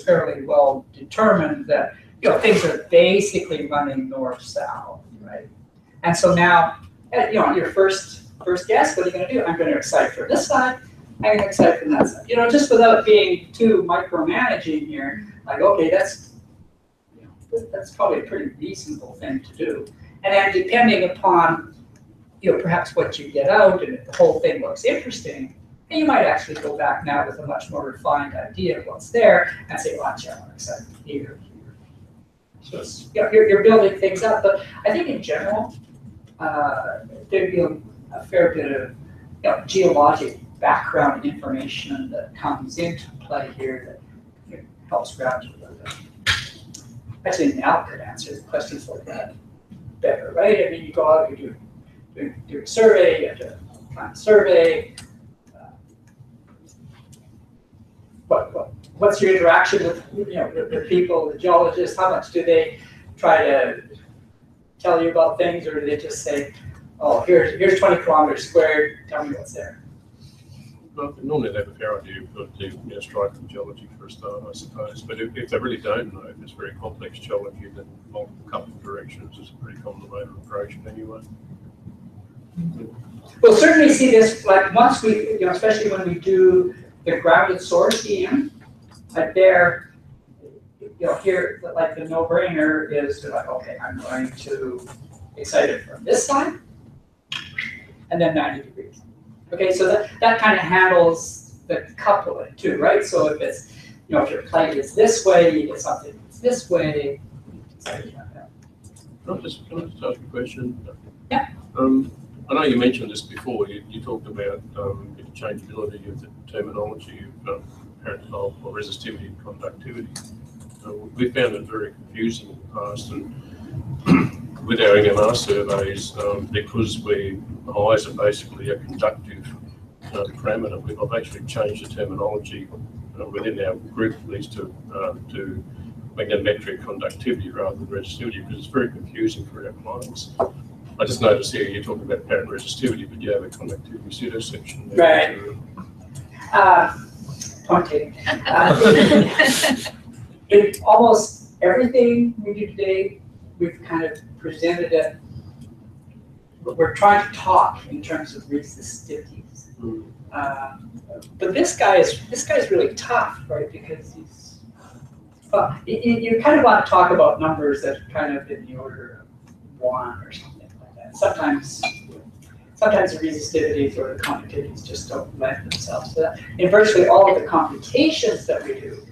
fairly well determined that things are basically running north-south, right? And so now, your first guess, what are you going to do? I'm going to excite from this side. I'm going to excite from that side. Just without being too micromanaging here. Like, okay, that's probably a pretty reasonable thing to do. And then depending upon perhaps what you get out, and if the whole thing looks interesting, and you might actually go back now with a much more refined idea of what's there and say, watch out, I'm excited here. So you're building things up. But I think in general, there'd be a fair bit of geologic background information that comes into play here that helps ground you a little bit. Actually, Mal could answer questions like that better, right? I mean, you go out, you do a survey, you have to plan a survey. What's your interaction with the people, the geologists? How much do they try to tell you about things, or do they just say, "Oh, here's 20 kilometers squared. Tell me what's there"? Well, normally they have a fair idea of the strike from geology for a start, I suppose. But if they really don't know, if it's very complex geology, then multiple coupling directions is a pretty common way to approach it anyway. We'll certainly see this, like once we, especially when we do the grounded source EM, like there, here, like the no-brainer is like, okay, I'm going to excite it from this side, and then 90 degrees. Okay, so that kind of handles the coupling too, right? So if it's, if your plate is this way, you get something that's this way. Can I just ask a question? Yeah. I know you mentioned this before. You talked about interchangeability of the terminology of parent or resistivity and conductivity. We found it very confusing in the past, and with our NMR surveys, because highs are basically a conductive parameter, I've actually changed the terminology within our group, at least to magnetometric conductivity rather than resistivity, because it's very confusing for our clients. I just noticed here you're talking about parent resistivity, but you have a conductivity pseudo section there. Right. Point taken. In almost everything we do today, we've kind of presented it. We're trying to talk in terms of resistivities. But this guy is really tough, right? Because you kind of want to talk about numbers that are kind of in the order of 1 or something like that. Sometimes the resistivities or the conductivities just don't lend themselves to that. In virtually all of the computations that we do,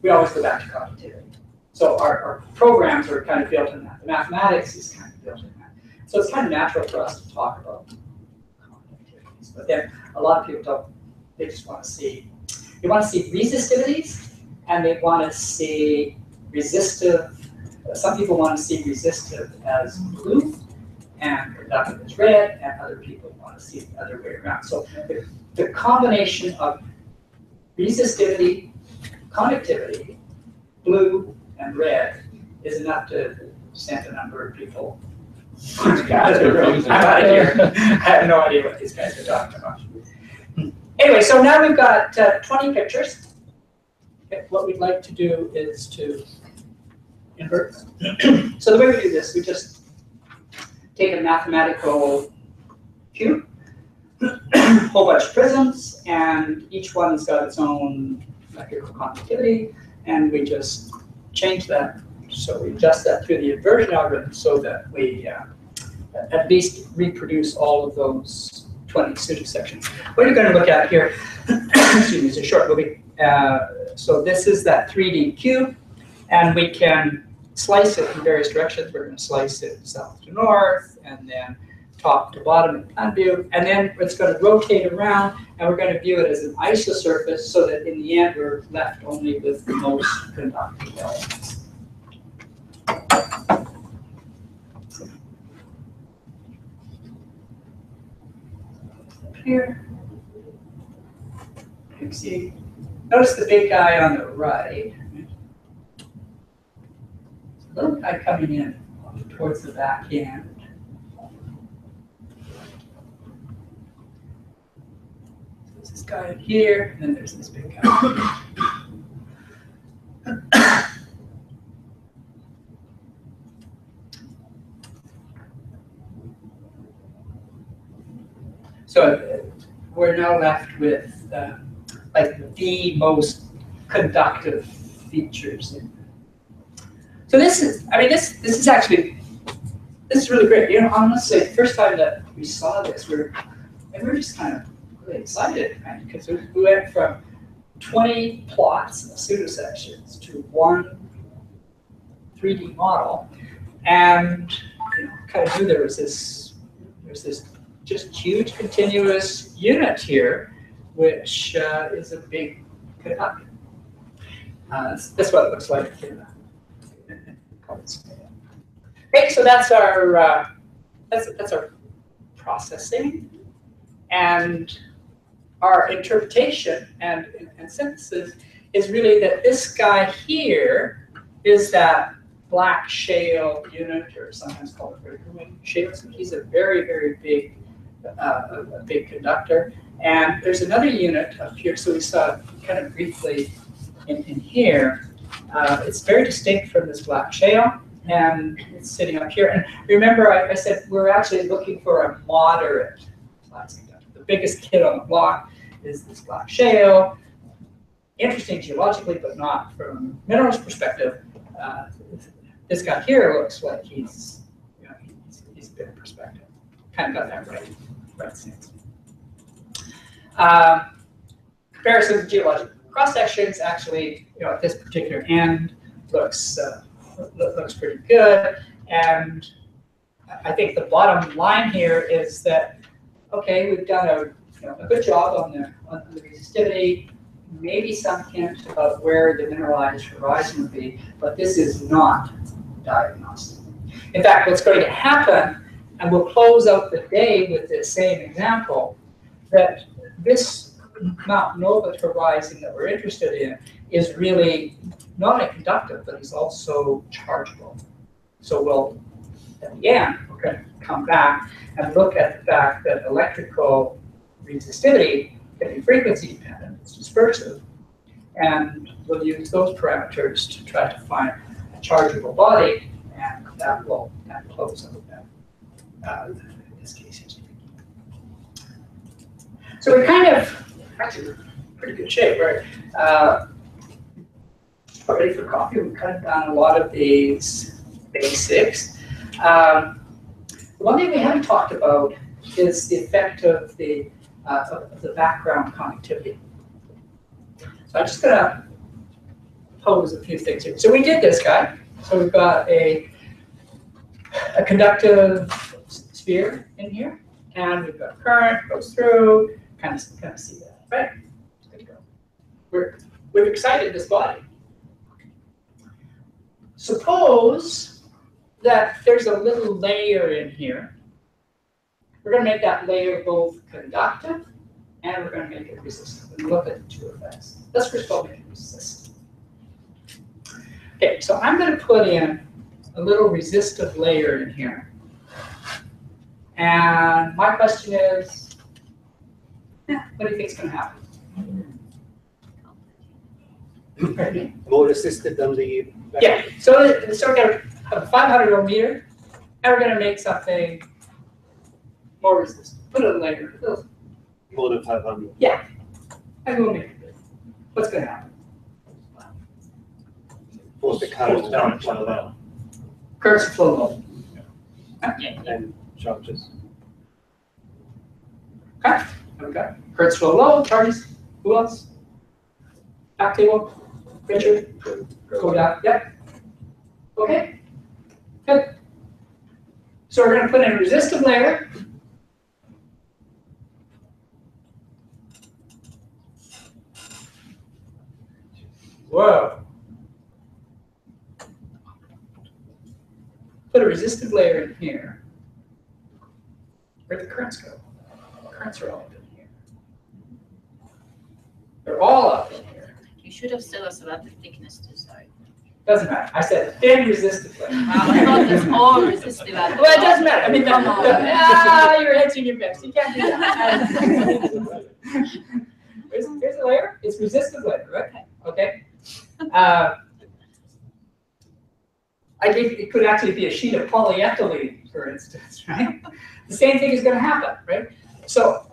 we always go back to conductivity. So our programs are kind of built in that. The mathematics is kind of built in that. So it's kind of natural for us to talk about conductivities. But then a lot of people don't. They just want to see. They want to see resistivities, and they want to see resistive. Some people want to see resistive as blue and conductive as red, and other people want to see it the other way around. So the combination of resistivity, conductivity, blue, and red is enough to send a number of people. I'm out of here. I have no idea what these guys are talking about. Anyway, so now we've got 20 pictures. Okay, what we'd like to do is to invert. So the way we do this, we just take a mathematical cube, whole bunch of prisms, and each one's got its own electrical conductivity, and we just change that. So we adjust that through the inversion algorithm so that we at least reproduce all of those 20 pseudo sections. What you're going to look at here, excuse me, it's a short movie. So this is that 3D cube, and we can slice it in various directions. We're going to slice it south to north, and then top to bottom in plan view, and then it's going to rotate around, and we're going to view it as an isosurface so that in the end we're left only with the most conductive elements. Here, you can see, notice the big guy on the right. The little guy coming in towards the back end. There's this guy in here, and then there's this big guy. So we're now left with like the most conductive features. So this is, I mean, this is actually, this is really great. You know, honestly, the first time that we saw this, we were just kind of really excited, right? Because we went from 20 plots of pseudosections to one 3D model, and kind of knew there's this just huge continuous unit here, which is a big conductor. That's what it looks like in okay, so that's our processing, and our interpretation and synthesis is really that this guy here is that black shale unit, or sometimes called a Brisbane shale. So he's a very, very big, a big conductor. And there's another unit up here. So we saw kind of briefly in here. It's very distinct from this black shale, and it's sitting up here. And remember, I said we're actually looking for a moderate class conductor. The biggest kid on the block is this black shale. Interesting geologically, but not from a minerals perspective. This guy here looks like he's a bit of perspective. Kind of got that right sense. Comparison of geological cross sections actually, at this particular end looks pretty good. And I think the bottom line here is that, okay, we've done a good job on the resistivity, maybe some hint about where the mineralized horizon would be, but this is not diagnostic. In fact, what's going to happen, and we'll close out the day with this same example, that this Mount Nova horizon that we're interested in is really not only conductive, but is also chargeable. So we'll, at the end, we're going to come back and look at the fact that electrical resistivity can be frequency dependent, it's dispersive, and we'll use those parameters to try to find a chargeable body, and that will then close out that, in this case. So we kind of, actually, we're in pretty good shape, right? Ready for coffee. We've kind of done a lot of these basics. One thing we haven't talked about is the effect of the background connectivity. So I'm just going to pose a few things here. So we did this guy. So we've got a conductive sphere in here, and we've got current goes through. Kind of see that, right? Good to go. We've excited this body. Suppose that there's a little layer in here. We're going to make that layer both conductive and we're going to make it resistive. And look at the two effects. Let's first of all make it resistive. Okay, so I'm going to put in a little resistive layer in here. And my question is, what do you think is going to happen? More resistive than the... Yeah, so we're going to have a 500 ohm meter, and we're going to make something more resistant. Put a layer. More than 500. Yeah, and we'll make it good. What's going to happen? Force the current down to the low. Currents flow low. And charges. Okay, there we go. Currents flow low, charges. Who else? Back table. Richard. Go down. Yep. Okay. Good. So we're going to put in a resistive layer. Whoa. Put a resistive layer in here. Where'd the currents go? The currents are all up in here. They're all up in here. You should have said us about the thickness too, sorry. Doesn't matter. I said thin resistive layer. I thought there's all resistive at Well, it doesn't matter. I mean, you're hedging your bets. You can't do that. Here's a layer. It's resistive layer, right? Okay. I think it could actually be a sheet of polyethylene, for instance, right? The same thing is going to happen, right? So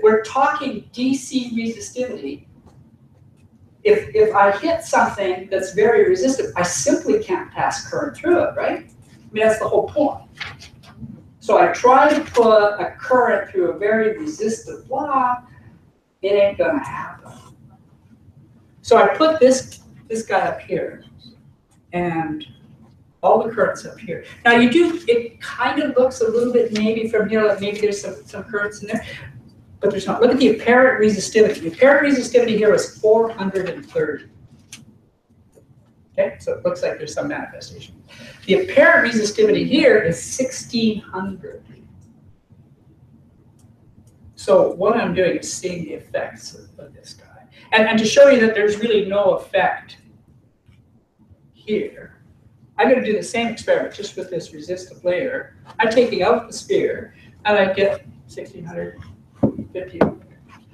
we're talking DC resistivity. If I hit something that's very resistive, I simply can't pass current through it, right? I mean, that's the whole point. So I try to put a current through a very resistive block, it ain't going to happen. So I put this guy up here, and all the currents up here. Now it kind of looks a little bit maybe from here, like maybe there's some currents in there, but there's not. Look at the apparent resistivity. The apparent resistivity here is 430. Okay, so it looks like there's some manifestation. The apparent resistivity here is 1600. So what I'm doing is seeing the effects of this guy. And to show you that there's really no effect here, I'm going to do the same experiment just with this resistive layer. I'm taking out the sphere, and I get 1650.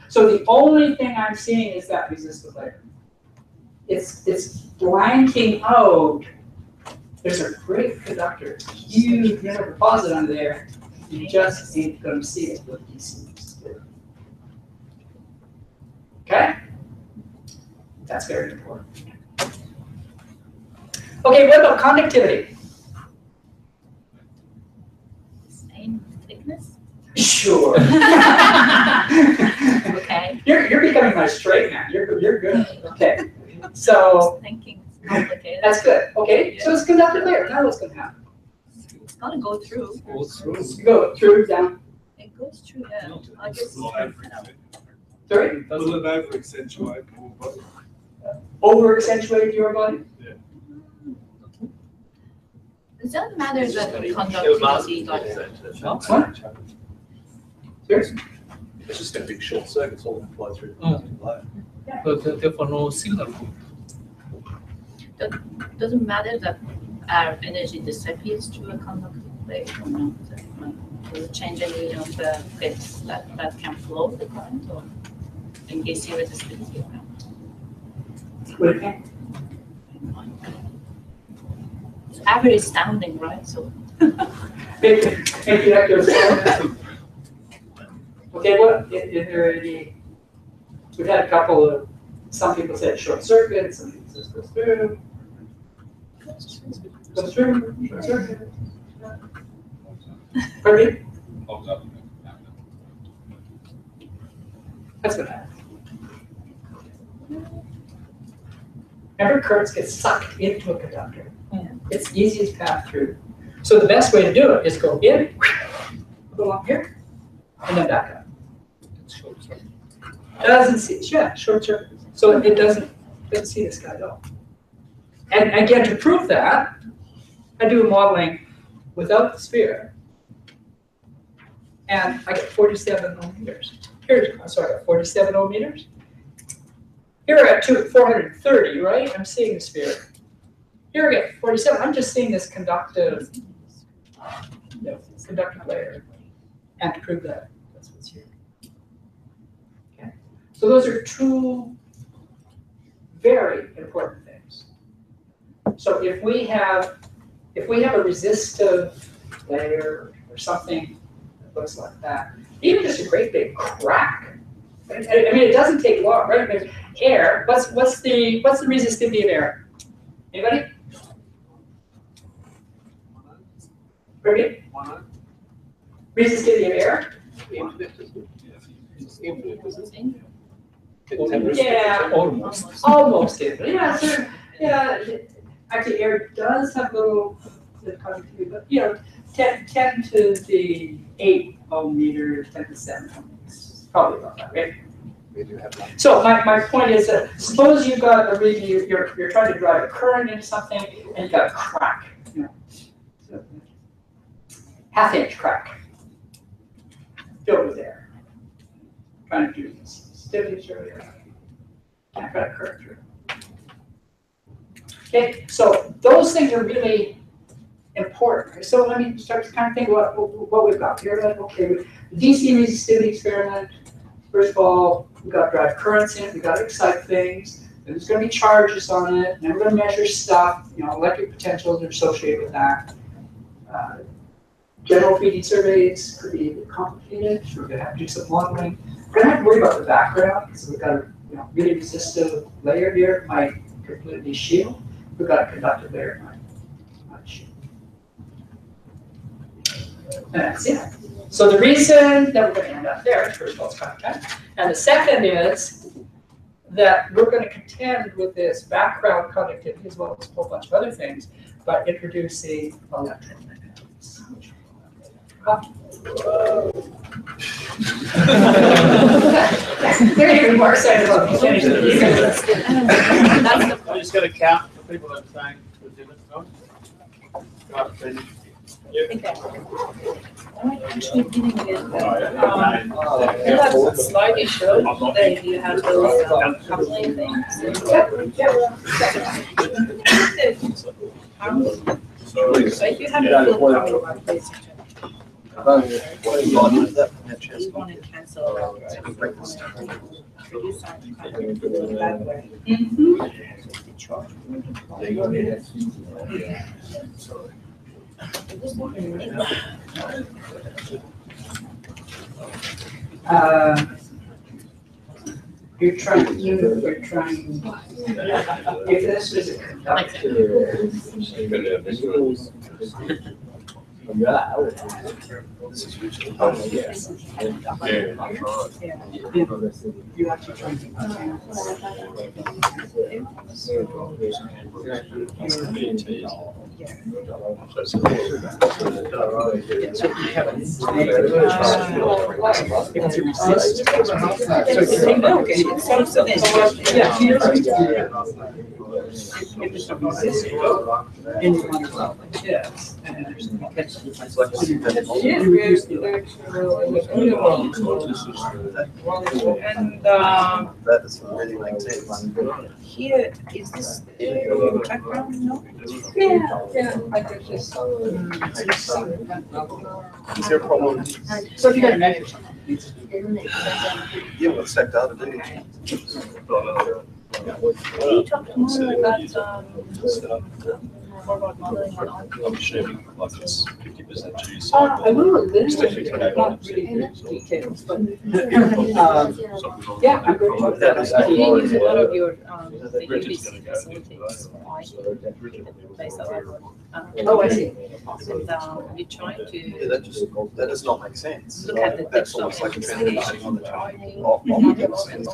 So the only thing I'm seeing is that resistive layer. It's blanking out. There's a great conductor, huge mineral deposit under there. You just ain't going to see it with DC. Okay? That's very important. Okay, what about conductivity? Same thickness? Sure. Okay. becoming my straight man. You're good. Okay. So Thinking it's complicated. that's good. Okay. So it's conductive layer. Now what's going to happen? It's gonna go through. Go through down. It goes through, yeah. I guess. Sorry? Will it over accentuate more body? Over accentuate your body? Yeah. It doesn't matter that conductivity, like. What? Seriously? It's just going to be short circuits all that flow through. But therefore no signal. Doesn't matter that our energy disappears through a conductive plate or not. Will it change any of the bits that can flow the current or in DC resistivity? It's average sounding, right? So. Okay, what is there any? We've had a couple of. Some people said short circuit. Some people said goes through. Goes through. Short circuit. Pardon me? That's what happens. Remember, currents get sucked into a conductor. It's the easiest path through. So the best way to do it is go in, go along here, and then back up. Doesn't see, yeah, short circuit. So it doesn't see this guy at all. And again, to prove that, I do a modeling without the sphere, and I get 47 ohm meters. Here's, sorry, I got 47 ohm meters. Here I got 430, right? I'm seeing the sphere. Here I get 47. I'm just seeing this conductive, conductive layer. And to prove that, that's what's here. Okay. So those are two very important things. So if we have a resistive layer or something that looks like that, even just a great big crack. I mean, it doesn't take long, right? There's air. What's the resistivity of air? Anybody? Ready? Resistivity of air? Yeah, almost infinite. Yeah, sure. Yeah, actually, air does have a little conductivity, but 10 to the 8 ohm meter, 10 to 7 ohm meters. Probably about that, right? So my point is that suppose you've got you're trying to drive a current into something and you've got a crack, so half-inch crack filled with air. Trying to do this. Stability earlier. I've got a current through. Okay, so those things are really important. So let me start to kind of think what we've got here. Like, okay, DC resistivity experiment. First of all, we've got to drive currents in, we've got to excite things, and there's going to be charges on it, and then we're going to measure stuff, electric potentials are associated with that. General 3D surveys could be a bit complicated, so we're going to have to do some modeling. We're going to have to worry about the background, because we've got a really resistive layer here, it might completely shield. We've got a conductive layer, it might shield. And that's it. So the reason that we're going to end up there is, first of all, it's content. And the second is that we're going to contend with this background conductivity as well as a whole bunch of other things by introducing electromagnetics. They're even more excited about me finishing I just got to count for people that are saying for dinner time. Actually didn't get that. That's slightly showed that you have those coupling things. So if you have a full coupling like this, you want to cancel out. You're trying, if this was a conductor, This is Richard. Yes. You actually trying to And that doesn't really make sense. Here, is this background? No? Yeah, I could just. Is there a problem? So if you got a measure something. Yeah, well, it's that data, do you? Can you talk more about forward modeling on I'm assuming like it's 50% GeoSci. I will a little bit, but not really good details, but, yeah, I'm going to talk about that. Do you use a lot of your facilities, right? Based on, Oh, I see. And we try to Yeah, that does not make sense. look at the That's depth of almost like a translation on the chart. investigation.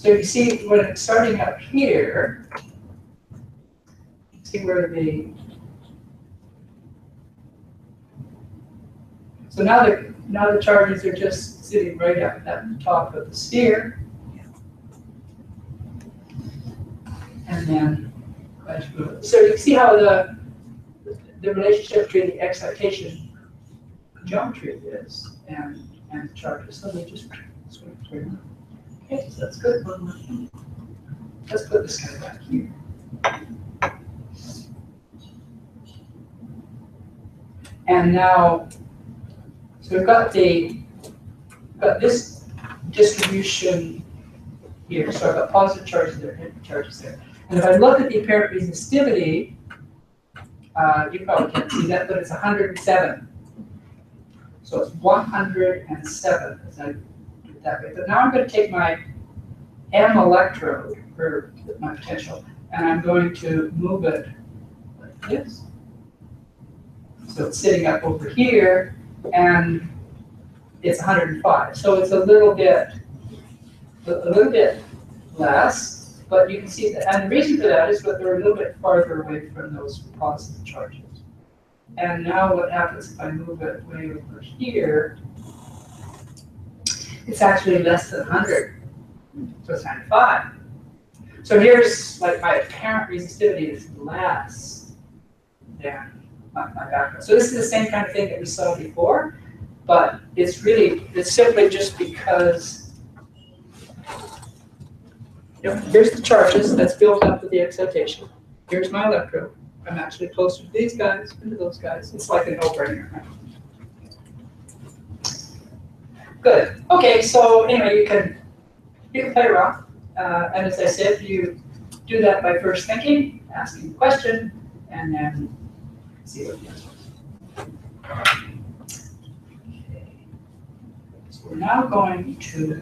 So you see when it's starting up here, see where so now the charges are just sitting right at the top of the sphere. And then, so you see how the relationship between the excitation geometry is and the charges. So they just swing through. Okay, so that's good. Let's put this guy back here. And now, so we've got this distribution here. So I've got positive charges there, negative charges there. And if I look at the apparent resistivity, you probably can't see that, but it's 107. So it's 107 as I do it that way. But now I'm going to take my M electrode, or my potential, and I'm going to move it like this. So it's sitting up over here, and it's 105. So it's a little bit less, but you can see that. And the reason for that is that they're a little bit farther away from those positive charges. And now what happens if I move it way over here? It's actually less than 100. So it's 95. So here's like my apparent resistivity is less than my background. So this is the same kind of thing that we saw before, but it's simply just because here's the charges that's built up with the excitation. Here's my electrode. I'm actually closer to these guys than to those guys. It's like a no-brainer. Right? Good. Okay, so anyway, you can play around. And as I said, you do that by first thinking, asking the question, and then see what the answer is. Okay. So we're now going to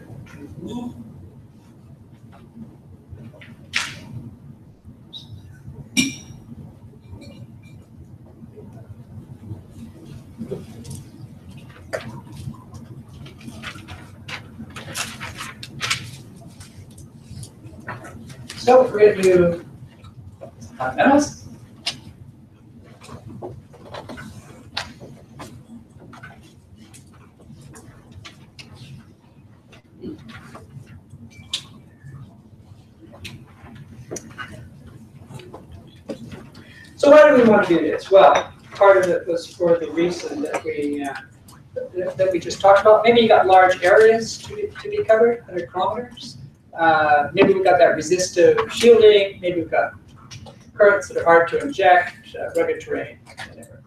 so we're going to do fundamentals. So why do we want to do this? Well, part of it was for the reason that we just talked about. Maybe you got large areas to be covered, 100 kilometers. Maybe we've got that resistive shielding. Maybe we've got currents that are hard to inject, rugged terrain, whatever.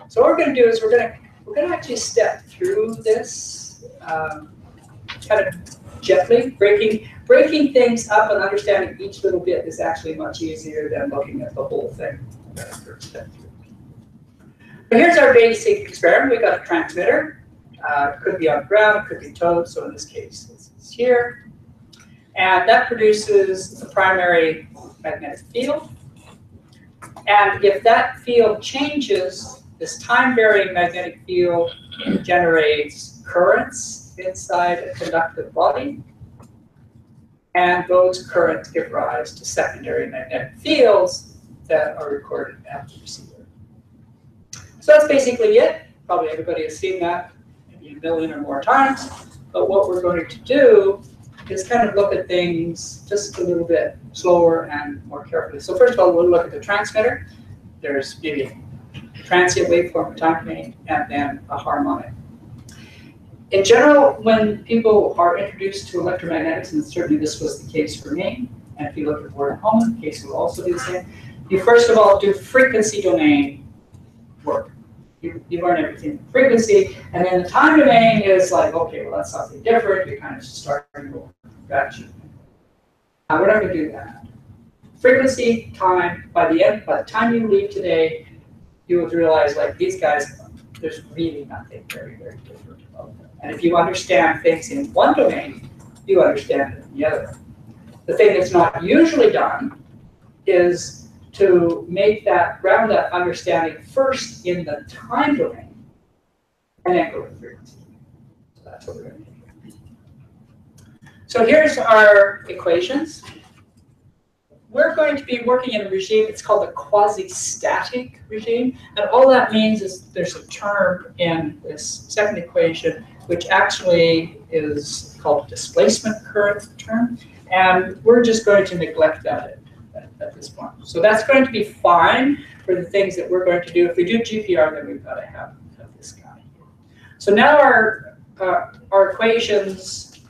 So what we're going to do is we're going to actually step through this kind of gently, breaking things up and understanding each little bit is actually much easier than looking at the whole thing. But here's our basic experiment. We've got a transmitter. It could be on the ground, it could be towed. So in this case, it's here. And that produces a primary magnetic field. And if that field changes, this time-varying magnetic field generates currents inside a conductive body. And those currents give rise to secondary magnetic fields that are recorded at the receiver. So that's basically it. Probably everybody has seen that maybe a million or more times. But what we're going to do is kind of look at things just a little bit slower and more carefully. So first of all, we'll look at the transmitter. There's maybe a transient waveform, a time domain, and then a harmonic. In general, when people are introduced to electromagnetics, and certainly this was the case for me, and if you look at Warren Holman, the case will also be the same, you first of all do frequency domain work. You learn everything from frequency, and then the time domain is like, okay, well, that's something different. You kind of start to go back to. Now, we're not going to do that. Frequency, time, by the time you leave today, you will realize, like, these guys, there's really nothing very, very different about them. And if you understand things in one domain, you understand it in the other. The thing that's not usually done is to make that, ground that understanding first in the time domain, and then go to frequency. So that's what we're going to do. So here's our equations. We're going to be working in a regime, it's called the quasi-static regime. And all that means is there's a term in this second equation which actually is called a displacement current term. And we're just going to neglect that at this point. So that's going to be fine for the things that we're going to do. If we do GPR, then we've got to have this guy here. So now our equations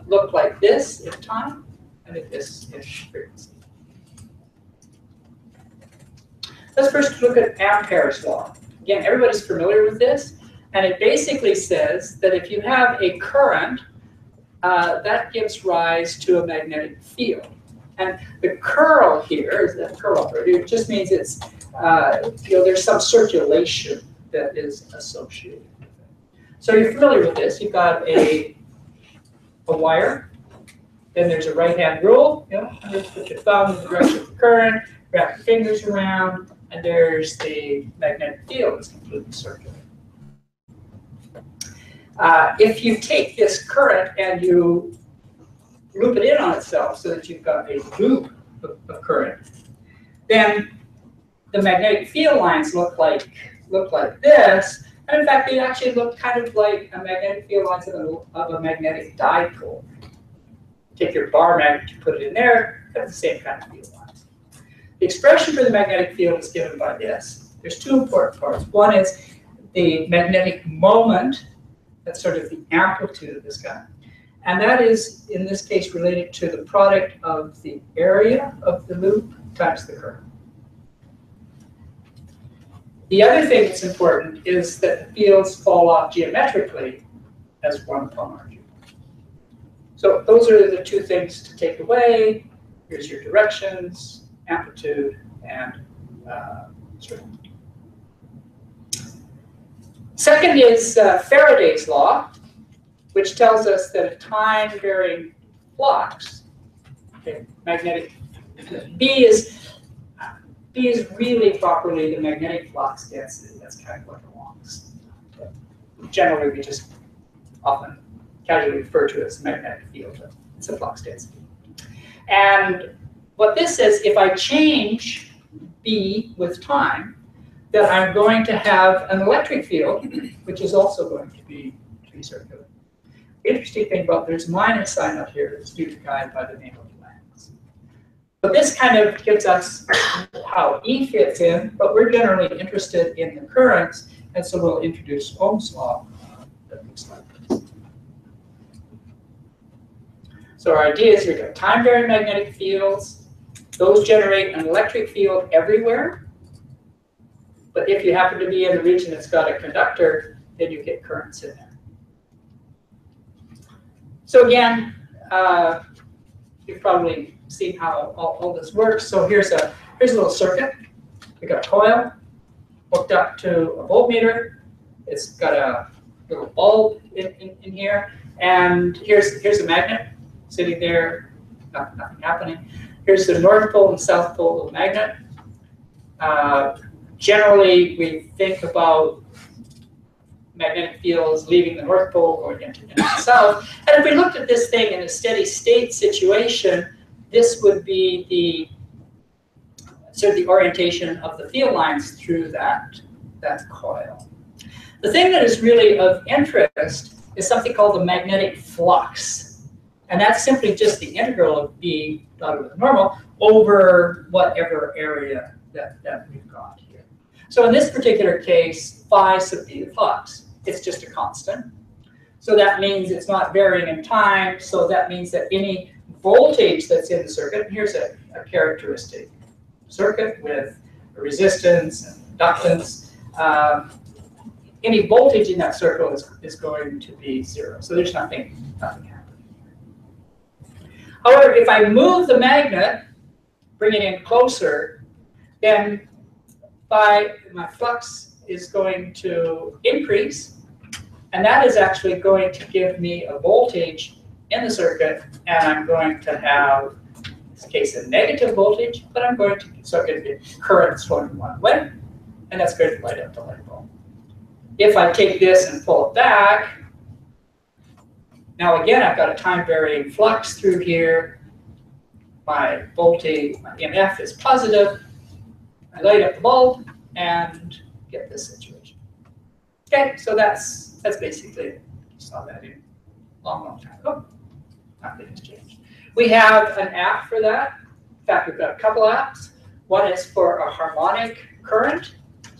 look like this in time and at this in frequency. Let's first look at Ampere's law. Again, everybody's familiar with this, and it basically says that if you have a current, that gives rise to a magnetic field. And the curl here is that curl operator. It just means it's there's some circulation that is associated with it. So you're familiar with this. You've got a wire. Then there's a right-hand rule. Just put your thumb in the direction of the current. Wrap your fingers around, and there's the magnetic field that's completely circular. If you take this current and you loop it in on itself so that you've got a loop of current, then the magnetic field lines look like this. And in fact, they actually look kind of like a magnetic field lines of a magnetic dipole. Take your bar magnet, you put it in there, have the same kind of field lines. The expression for the magnetic field is given by this. There's two important parts. One is the magnetic moment, that's sort of the amplitude of this guy. And that is, in this case, related to the product of the area of the loop times the current. The other thing that's important is that the fields fall off geometrically as 1 upon RG. So those are the two things to take away. Here's your directions, amplitude, and strength. Second is Faraday's law, which tells us that a time-varying flux, okay, magnetic, B is really properly the magnetic flux density. That's kind of what it belongs. Generally, we just often casually refer to it as magnetic field, but it's a flux density. And what this says, if I change B with time, then I'm going to have an electric field, which is also going to be circular. Interesting thing about there's a minus sign up here that's due to a guy by the name of Lance. So this kind of gives us how E fits in, but we're generally interested in the currents, and so we'll introduce Ohm's law that looks like this. So our idea is we've got time-varying magnetic fields. Those generate an electric field everywhere. But if you happen to be in a region that's got a conductor, then you get currents in there. So again, you've probably seen how all this works. So here's a little circuit. We've got a coil hooked up to a voltmeter. It's got a little bulb in here. And here's a magnet sitting there, nothing happening. Here's the north pole and south pole of the magnet. Generally, we think about magnetic fields leaving the north pole going into the south. And if we looked at this thing in a steady state situation, this would be the sort of the orientation of the field lines through that coil. The thing that is really of interest is something called the magnetic flux. And that's simply just the integral of B dotted with normal over whatever area that we've got here. So in this particular case, phi sub B the flux. It's just a constant. So that means it's not varying in time. So that means that any voltage that's in the circuit, and here's a characteristic circuit with a resistance and inductance, any voltage in that circle is going to be 0. So there's nothing happening. However, if I move the magnet, bring it in closer, then my flux is going to increase, and that is actually going to give me a voltage in the circuit, and I'm going to have, in this case, a negative voltage, but I'm going to, so I'm going to get currents flowing one way, and that's going to light up the light bulb. If I take this and pull it back, Now again, I've got a time varying flux through here. My voltage, my EMF is positive. I light up the bulb and get this situation. Okay, so that's basically it. You saw that in a long time ago. Nothing has changed. We have an app for that. In fact, we've got a couple apps. One is for a harmonic current,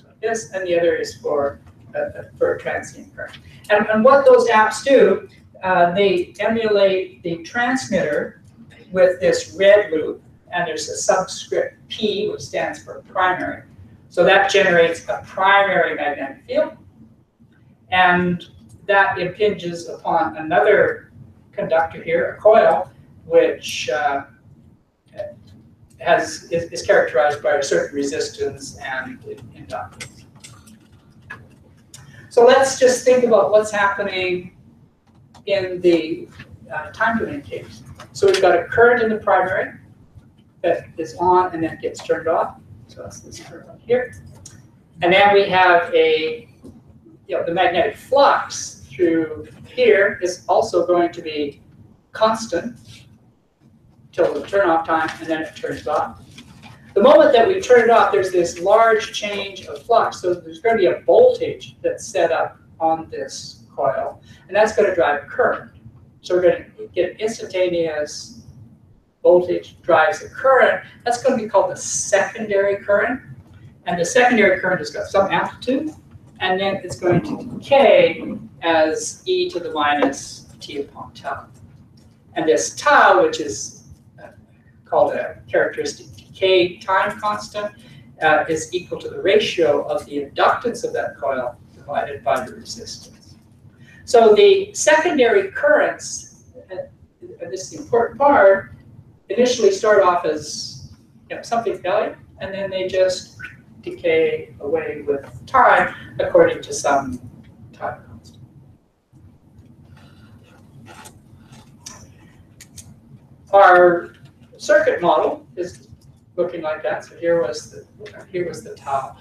like this, and the other is for a transient current. And what those apps do, they emulate the transmitter with this red loop, and there's a subscript P, which stands for primary. So that generates a primary magnetic field, and that impinges upon another conductor here, a coil, which is characterized by a certain resistance and inductance. So let's just think about what's happening in the time domain case. So we've got a current in the primary that is on and then gets turned off. So that's this current right here. And then we have the magnetic flux through here is also going to be constant till the turn off time, and then it turns off. The moment that we turn it off, there's this large change of flux. So there's going to be a voltage that's set up on this coil, and that's going to drive a current. So we're going to get an instantaneous voltage drives a current. That's going to be called the secondary current. And the secondary current has got some amplitude, and then it's going to decay as e to the minus t upon tau. And this tau, which is called a characteristic decay time constant, is equal to the ratio of the inductance of that coil divided by the resistance. So the secondary currents, and this is the important part, initially start off as something value, and then they just decay away with time according to some time constant. Our circuit model is looking like that. So here was the tau.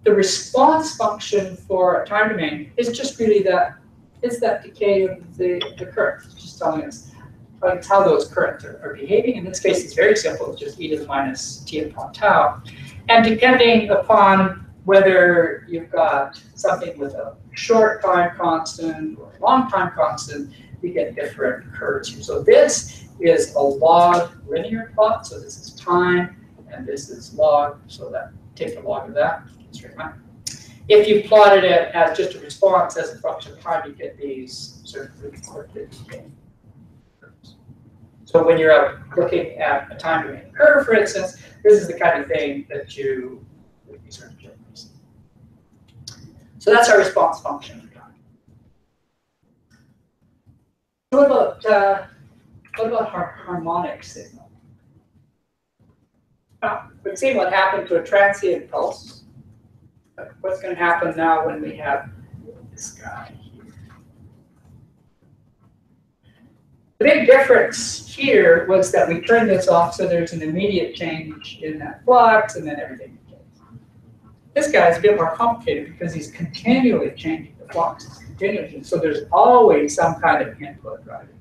The response function for a time domain is just really that decay of the current. It's just telling us how those currents are behaving. In this case, it's very simple. It's just e to the minus t upon tau. And depending upon whether you've got something with a short time constant or a long time constant, we get different curves here. So this is a log linear plot. So this is time, and this is log. So that take the log of that, straight line. If you plotted it as just a response as a function of time, you get these sort of really quickly decaying curves. So when you're out looking at a time domain curve, for instance, this is the kind of thing that you would be sort of generally seeing. So that's our response function for time. What about harmonic signal? Now, we've seen what happened to a transient pulse. What's going to happen now when we have this guy here? The big difference here was that we turned this off so there's an immediate change in that flux and then everything decays. This guy is a bit more complicated because he's continually changing the flux. So there's always some kind of input driving it.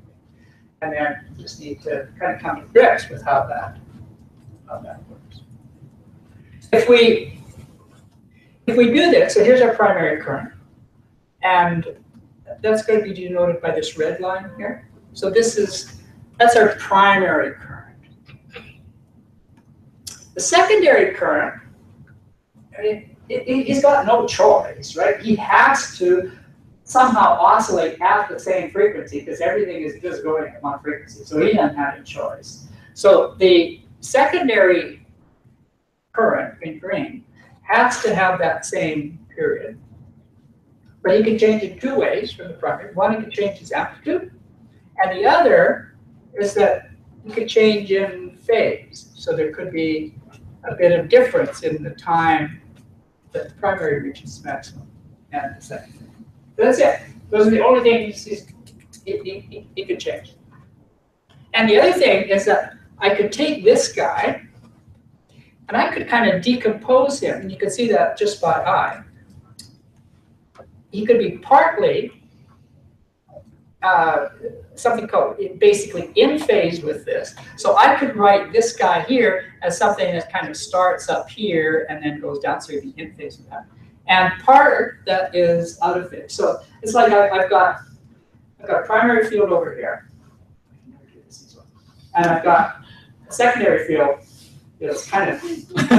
And then you just need to kind of come to grips with how that works. If we do this, so here's our primary current, and that's going to be denoted by this red line here. So that's our primary current. The secondary current, he's got no choice, right? He has to somehow oscillate at the same frequency because everything is just going at one frequency. So he doesn't have a choice. So the secondary current in green has to have that same period. But he can change it two ways from the primary. One, he can change his amplitude. And the other is that he could change in phase. So there could be a bit of difference in the time that the primary reaches maximum and the secondary. That's it. Those are the only things he could change. And the other thing is that I could take this guy and I could kind of decompose him. And you can see that just by eye. He could be partly something called basically in phase with this. So I could write this guy here as something that kind of starts up here and then goes down, so you'd be in phase with that. And part that is out of phase. So it's like I've got a primary field over here, and I've got a secondary field that's kind of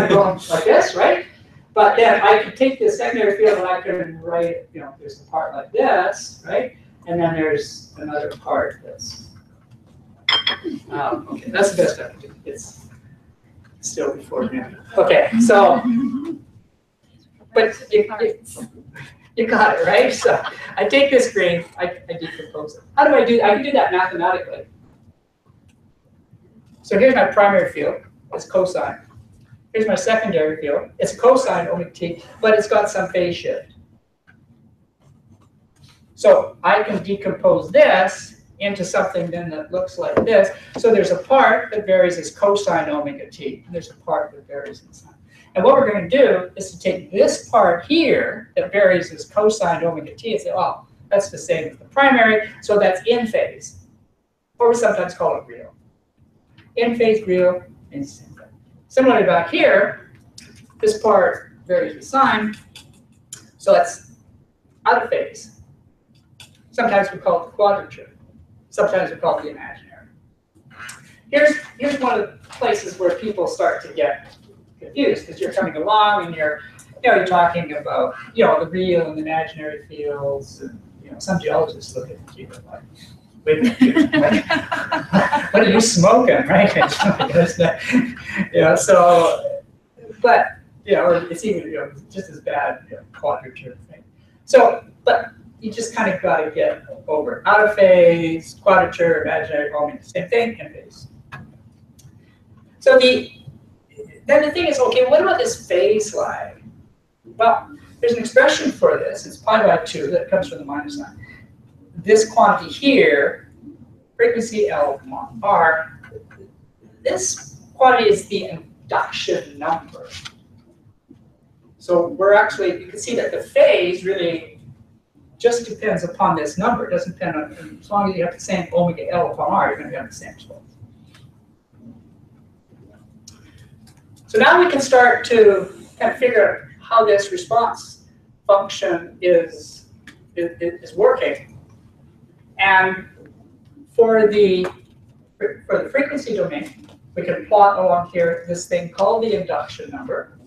going like this, right? But then I could take this secondary field and I could write, there's a part like this, right? And then there's another part that's, okay, that's the best I can do. It's still before me. Okay, so, but you got it, right? So I take this green, I decompose it. How do I do that? I can do that mathematically. So here's my primary field, it's cosine. Here's my secondary field, it's cosine omega t, but it's got some phase shift. So I can decompose this into something then that looks like this. So there's a part that varies as cosine omega t, and there's a part that varies in sine. And what we're going to do is to take this part here that varies as cosine omega t and say, oh, that's the same as the primary, so that's in phase. Or we sometimes call it real. In phase, real, and same thing. Similarly back here, this part varies with sine, so that's out of phase. Sometimes we call it the quadrature. Sometimes we call it the imaginary. Here's one of the places where people start to get confused, because you're coming along and you're talking about the real and imaginary fields, and some geologists look at you like, wait a minute, what are you smoking, right? So, but it's even just as bad, quadrature thing. So, but you just kind of got to get over out of phase, quadrature, imaginary, all mean the same thing, in phase. So then the thing is, okay, what about this phase lag? Well, there's an expression for this. It's pi by 2 that comes from the minus sign. This quantity here, frequency L R, this quantity is the induction number. So we're actually, you can see that the phase really just depends upon this number. It doesn't depend on, as long as you have the same omega L upon R, you're going to have the same response. So now we can start to kind of figure out how this response function is working. And for the frequency domain, we can plot along here this thing called the induction number.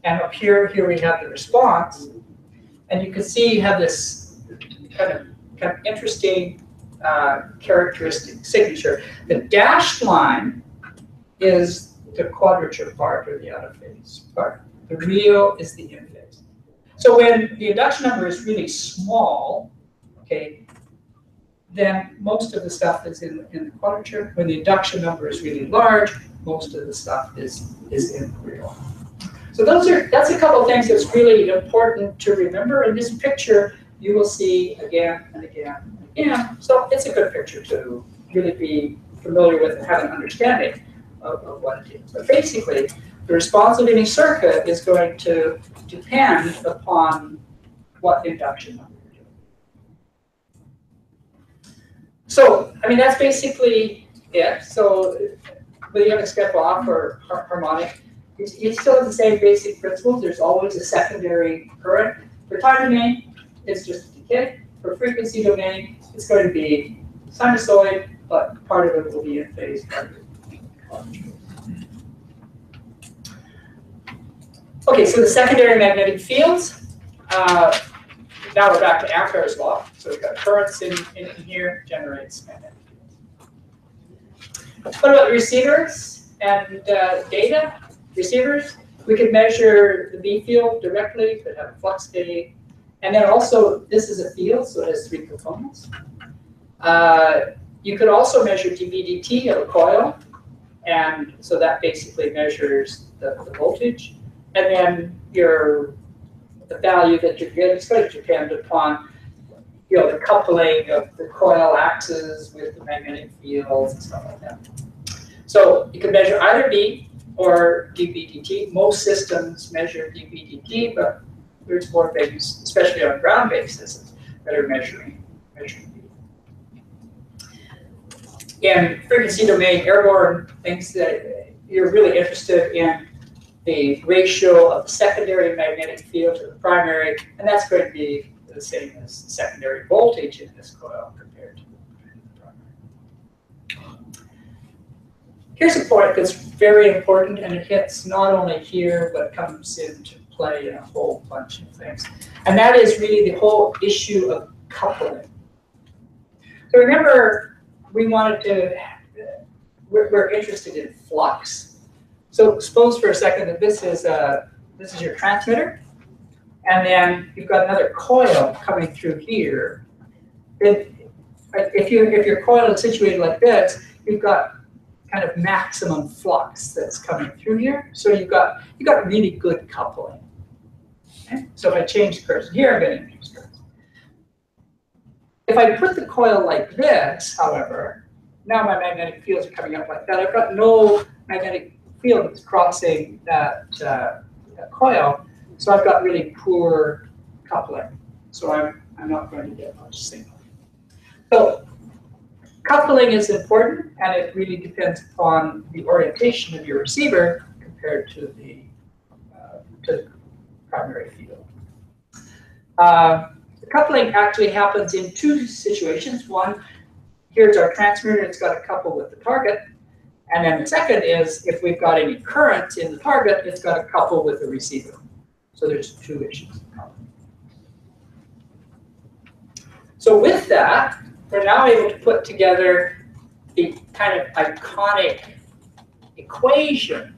And up here we have the response. And you can see you have this kind of interesting characteristic signature. The dashed line is the quadrature part, or the out of phase part. The real is the in phase. So when the induction number is really small, okay, then most of the stuff is in the quadrature. When the induction number is really large, most of the stuff is in real. So that's a couple of things that's really important to remember. In this picture, you will see again and again and again. So it's a good picture to really be familiar with and have an understanding of what it is. But basically, the response of any circuit is going to depend upon what induction number you're doing. So, I mean, that's basically it. So, whether you have a step off or harmonic, you still have the same basic principles. There's always a secondary current. For time domain, it's just a decay. For frequency domain, it's going to be sinusoid, but part of it will be in phase. Okay, so the secondary magnetic fields. Now we're back to Ampere's law. So we've got currents in here, generates magnetic fields. What about receivers and data? Receivers, we could measure the B field directly, could have a flux gate. And then also, this is a field, so it has 3 components. You could also measure dB/dt of a coil. And so that basically measures the voltage. And then the value that you get is going to depend upon the coupling of the coil axes with the magnetic fields and stuff like that. So you can measure either B or dB/dt. Most systems measure dB/dt, but there's more things, especially on ground-based systems, that are measuring B. in frequency domain airborne things that you're really interested in the ratio of the secondary magnetic field to the primary, and that's going to be the same as secondary voltage in this coil compared to the primary. Here's a point that's very important, and it hits not only here, but comes into play in a whole bunch of things. And that is really the whole issue of coupling. So remember, we wanted to, we're interested in flux. So suppose for a second that this is your transmitter, and then you've got another coil coming through here. Then if your coil is situated like this, you've got kind of maximum flux that's coming through here. So you've got really good coupling. Okay? So if I change the curves here, I'm going to increase curves. If I put the coil like this, however, now my magnetic fields are coming up like that. I've got no magnetic field that's crossing that coil, so I've got really poor coupling. So I'm not going to get much signal. So coupling is important, and it really depends upon the orientation of your receiver compared to the primary field. Coupling actually happens in two situations. One, here's our transmitter, it's got to couple with the target. And then the second is, if we've got any current in the target, it's got to couple with the receiver. So there's two issues. So with that, we're now able to put together the kind of iconic equation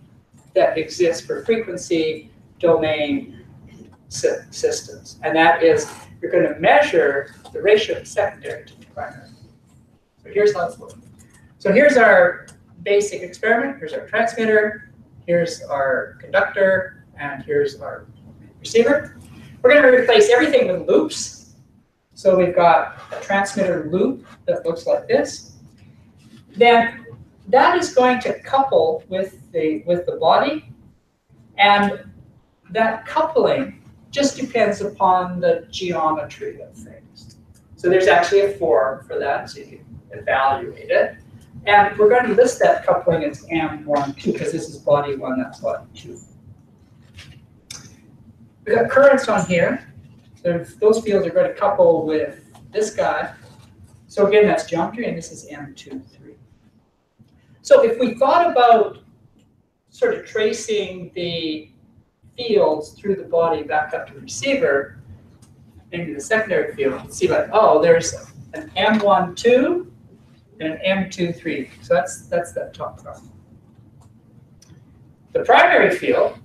that exists for frequency domain systems. And that is, you're going to measure the ratio of secondary to the primary. So here's how it's working. So here's our basic experiment. Here's our transmitter. Here's our conductor. And here's our receiver. We're going to replace everything with loops. So we've got a transmitter loop that looks like this. Then that is going to couple with the body. And that coupling just depends upon the geometry of things. So there's actually a form for that, so you can evaluate it. And we're going to list that coupling as M1, 2, because this is body 1, that's body 2. We've got currents on here. So those fields are going to couple with this guy. So again, that's geometry, and this is M2, 3. So if we thought about sort of tracing the fields through the body back up to the receiver, into the secondary field, you can see like, oh, there's an M1, 2 and an M2, 3. So that's that top part. The primary field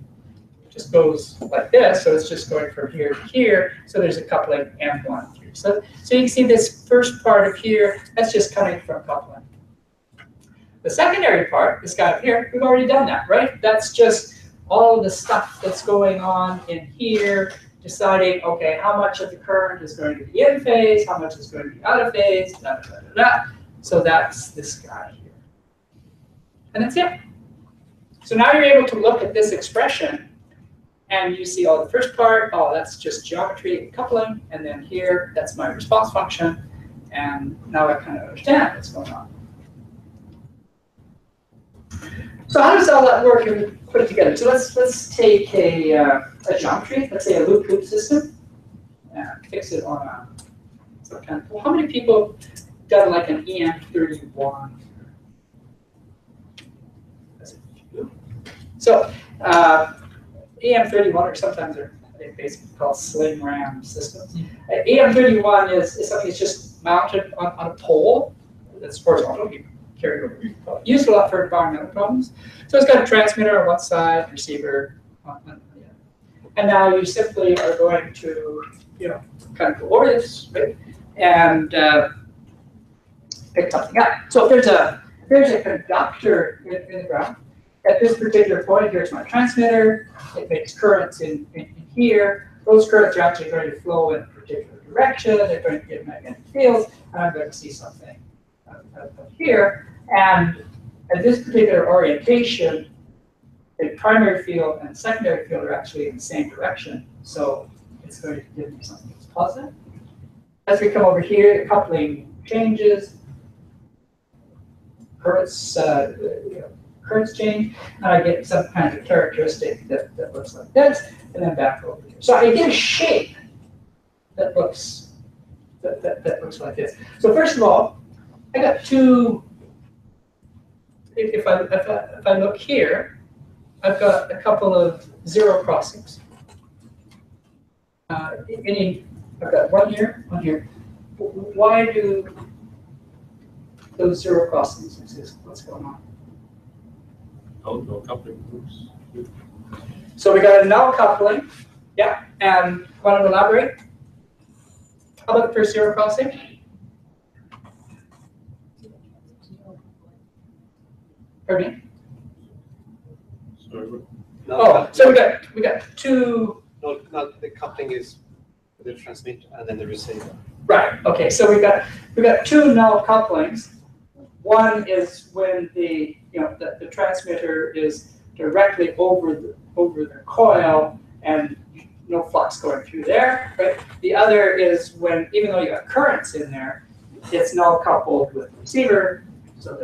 just goes like this, so it's just going from here to here. So there's a coupling M1, 3. So you can see this first part of here, that's just coming from coupling. The secondary part, this guy up here, we've already done that, right? That's just all of the stuff that's going on in here, deciding, okay, how much of the current is going to be in phase, how much is going to be out of phase, da, da, da, da. So that's this guy here. And that's it. So now you're able to look at this expression, and you see, oh, the first part, oh, that's just geometry and coupling, and then here, that's my response function, and now I kind of understand what's going on. So how does all that work if we put it together? So let's take a geometry, let's say a loop system, and fix it on some kind of, well, how many people done like an EM31? So EM31, or sometimes they're basically called sling ram systems. EM31 is something that's just mounted on a pole that's horizontal. You carry it over. Used a lot for environmental problems. So it's got a transmitter on one side, receiver on the other. And now you simply are going to, kind of go over this, right, and pick something up. So if there's a conductor in the ground, at this particular point, here's my transmitter. It makes currents in here. Those currents are actually going to flow in a particular direction. They're going to get magnetic fields, and I'm going to see something up here. And at this particular orientation, the primary field and secondary field are actually in the same direction. So it's going to give me something that's positive. As we come over here, the coupling changes. Hertz, Hertz change, and I get some kind of characteristic that looks like this, and then back over here. So I get a shape that looks that looks like this. So first of all, I got two. If I look here, I've got a couple of zero crossings. I've got one here, one here. Why do those zero crossings exist? What's going on? No coupling groups. So we got a null coupling, yeah. And want to elaborate? How about the first zero crossing? Pardon me? Oh, so we got two. No, the coupling is the transmitter and then the receiver. Right. Okay. So we got two null couplings. One is when the the transmitter is directly over the coil and no flux going through there. Right. The other is when, even though you got currents in there, it's null coupled with the receiver. So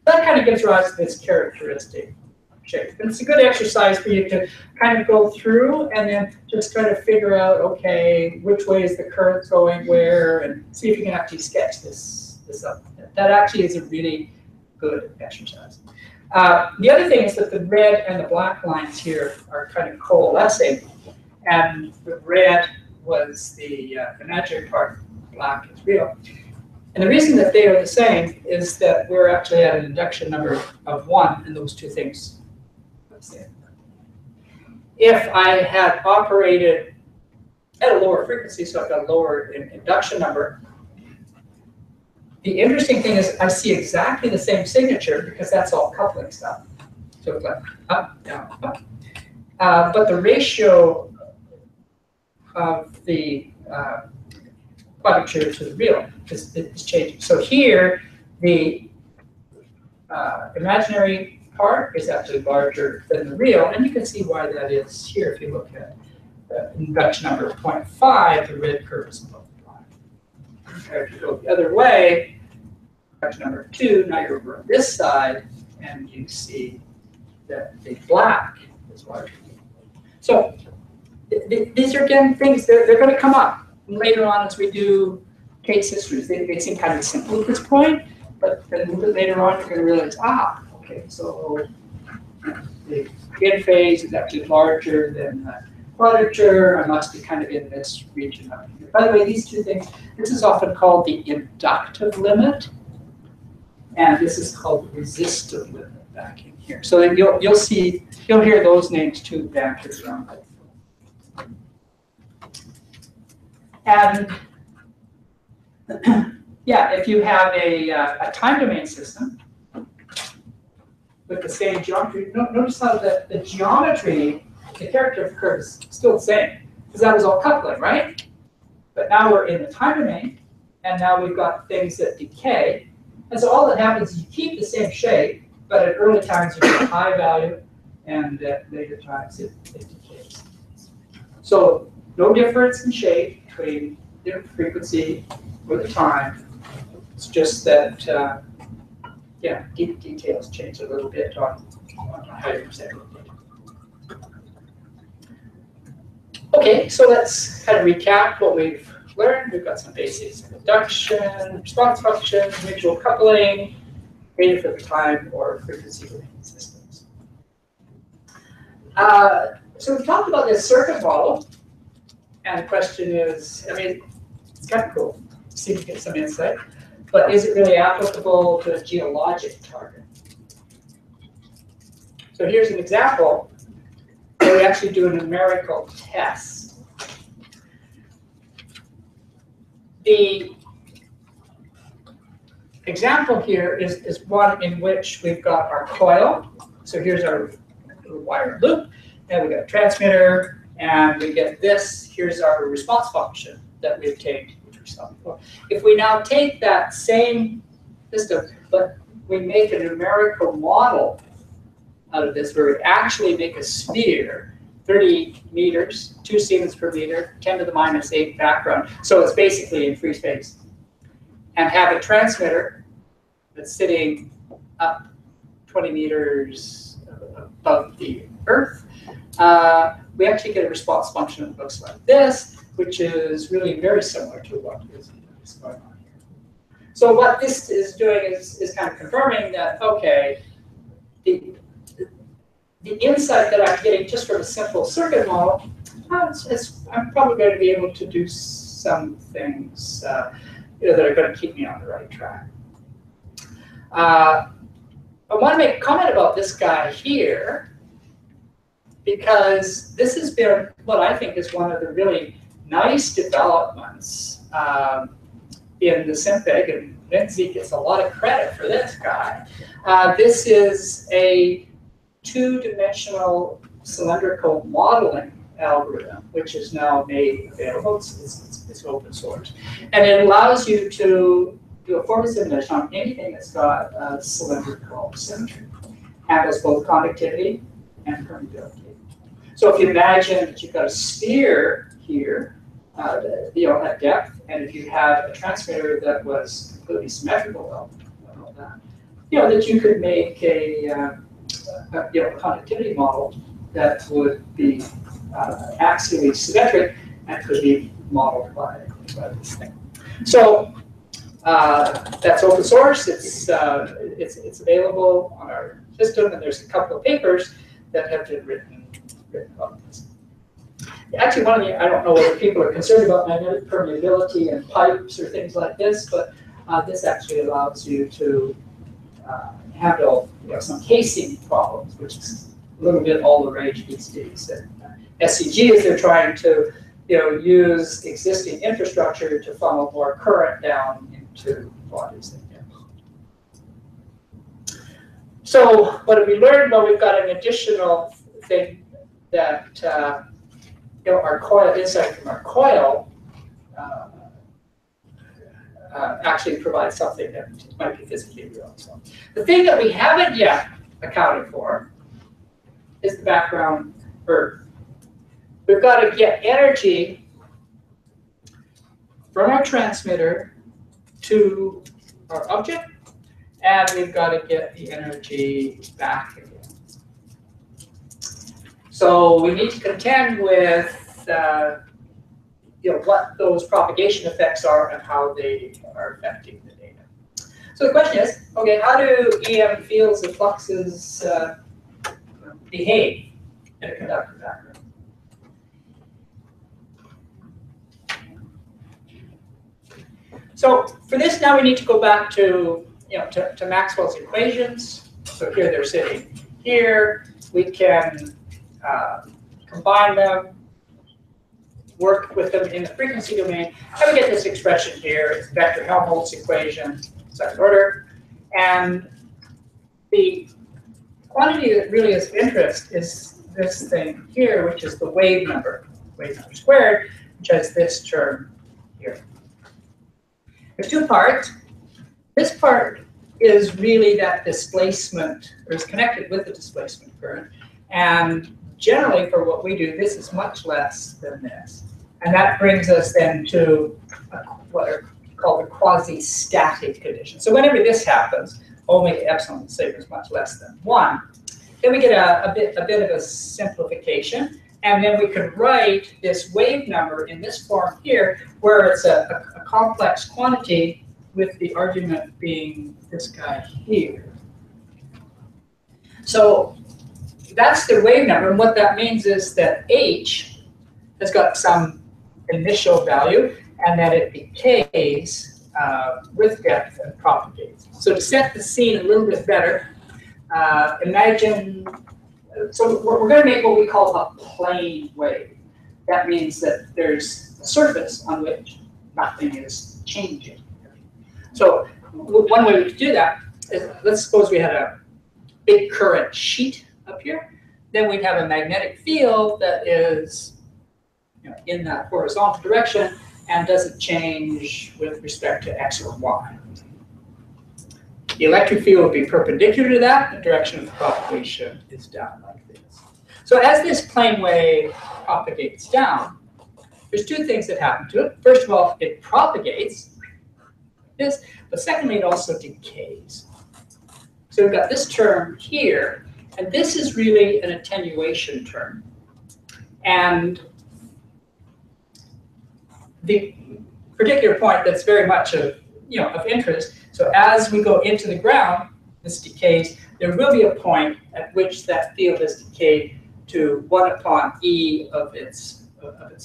that kind of gives rise to this characteristic shape. And it's a good exercise for you to kind of go through and then just try to figure out, okay, which way is the current going where, and see if you can actually sketch this up. That actually is a really good exercise. The other thing is that the red and the black lines here are kind of coalescing, and the red was the imaginary part, black is real. And the reason that they are the same is that we're actually at an induction number of 1, and those two things are the same. If I had operated at a lower frequency, so I've got a lower induction number, the interesting thing is I see exactly the same signature because that's all coupling stuff. So it's like up, down, up. But the ratio of the quadrature to the real is changing. So here, the imaginary part is actually larger than the real, and you can see why that is here. If you look at induction number 0.5, the red curve is multiplied. If you go the other way, induction number 2, now you're over on this side, and you see that the black is larger. So these are, again, things, they're going to come up later on as we do case histories. They seem kind of simple at this point, but a little bit later on, you're going to realize, okay, so the in phase is actually larger than the quadrature. I must be kind of in this region up here. By the way, these two things, this is often called the inductive limit, and this is called the resistive limit back in here. So then you'll hear those names too back around. And yeah, if you have a time domain system with the same geometry, notice how the geometry, the character of the curve is still the same, because that was all coupling, right? But now we're in the time domain, and now we've got things that decay. And so all that happens is you keep the same shape, but at early times you get a high value, and at later times it decays. So no difference in shape between the frequency or the time. It's just that, yeah, details change a little bit on how you present it. Okay, so let's kind of recap what we've learned. We've got some basics of induction, response function, mutual coupling, data for the time or frequency domain systems. So we've talked about this circuit model, and the question is, I mean, it's kind of cool to see if we get some insight, but is it really applicable to a geologic target? So here's an example where we actually do a numerical test. The example here is one in which we've got our coil. So here's our little wire loop, and we've got a transmitter, and we get this. Here's our response function that we obtained, which we saw before. If we now take that same system, but we make a numerical model out of this, where we actually make a sphere, 30 meters, 2 Siemens per meter, 10 to the minus 8 background. So it's basically in free space. And have a transmitter that's sitting up 20 meters above the Earth, we actually get a response function that looks like this, which is really very similar to what is going on here. So what this is doing is kind of confirming that, okay, the insight that I'm getting just from a simple circuit model, I'm probably going to be able to do some things that are going to keep me on the right track. I want to make a comment about this guy here, because this has been what I think is one of the really nice developments in the SIMPEG, and Lindsay gets a lot of credit for this guy. This is a two-dimensional cylindrical modeling algorithm, which is now made available. It's open source. And it allows you to do a forward simulation on anything that's got a cylindrical symmetry. Handles both conductivity and permeability. So if you imagine that you've got a sphere here, at depth, and if you had a transmitter that was completely symmetrical, that you could make a conductivity model that would be axially symmetric and could be modeled by this thing. So that's open source. It's available on our system, and there's a couple of papers that have been written about this. Actually, one of the, I don't know whether people are concerned about magnetic permeability and pipes or things like this, but this actually allows you to handle some casing problems, which is a little bit all the rage these days. And SCG is they're trying to use existing infrastructure to funnel more current down into bodies. So what have we learned? Well, we've got an additional thing that our coil, insight from our coil actually provides something that might be physically real. So the thing that we haven't yet accounted for is the background Earth. We've got to get energy from our transmitter to our object, and we've got to get the energy back again. So we need to contend with what those propagation effects are and how they are affecting the data. So the question is, okay, how do EM fields and fluxes behave in a conductor background? So for this, now we need to go back to to Maxwell's equations. So here they're sitting here. We can combine them, work with them in the frequency domain, and we get this expression here. It's vector Helmholtz equation, second order. And the quantity that really is of interest is this thing here, which is the wave number squared, which has this term here. There's two parts. This part is really that displacement, or is connected with the displacement current. And generally, for what we do, this is much less than this. And that brings us then to what are called the quasi-static condition. So whenever this happens, omega epsilon sigma is much less than 1. Then we get a bit of a simplification. And then we can write this wave number in this form here, where it's a complex quantity with the argument being this guy here. So that's the wave number, and what that means is that H has got some initial value, and that it decays with depth and propagates. So to set the scene a little bit better, imagine, so we're going to make what we call a plane wave. That means that there's a surface on which nothing is changing. So one way we could do that is, let's suppose we had a big current sheet up here. Then we'd have a magnetic field that is in that horizontal direction and doesn't change with respect to x or y. The electric field would be perpendicular to that. The direction of the propagation is down like this. So as this plane wave propagates down, there's two things that happen to it. First of all, it propagates this, but secondly, it also decays. So we've got this term here, and this is really an attenuation term. And the particular point that's very much of interest, so as we go into the ground, this decays, there will be a point at which that field is decayed to 1 upon E of its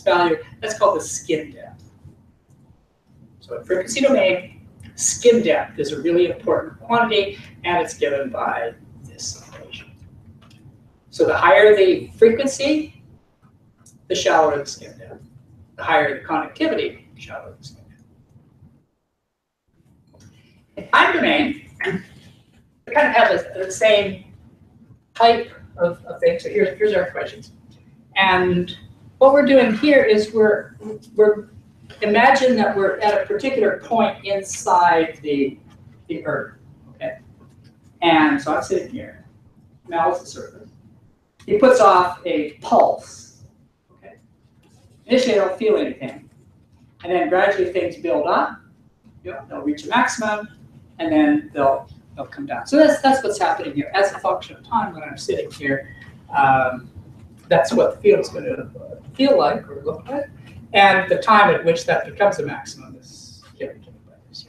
value. That's called the skin depth. So in frequency domain, skin depth is a really important quantity, and it's given by this equation. So the higher the frequency, the shallower the skin depth. The higher the conductivity, the shallower the skin depth. In time domain, we kind of have the same type of thing. So here's our equations. And what we're doing here is we're imagine that we're at a particular point inside the Earth. Okay? And so I'm sitting here. Now it's the surface. He puts off a pulse. Okay? Initially, I don't feel anything. And then gradually things build up. They'll reach a maximum, and then they'll come down. So that's what's happening here. As a function of time, when I'm sitting here, that's what the field's going to feel like or look like. And the time at which that becomes a maximum is given by this.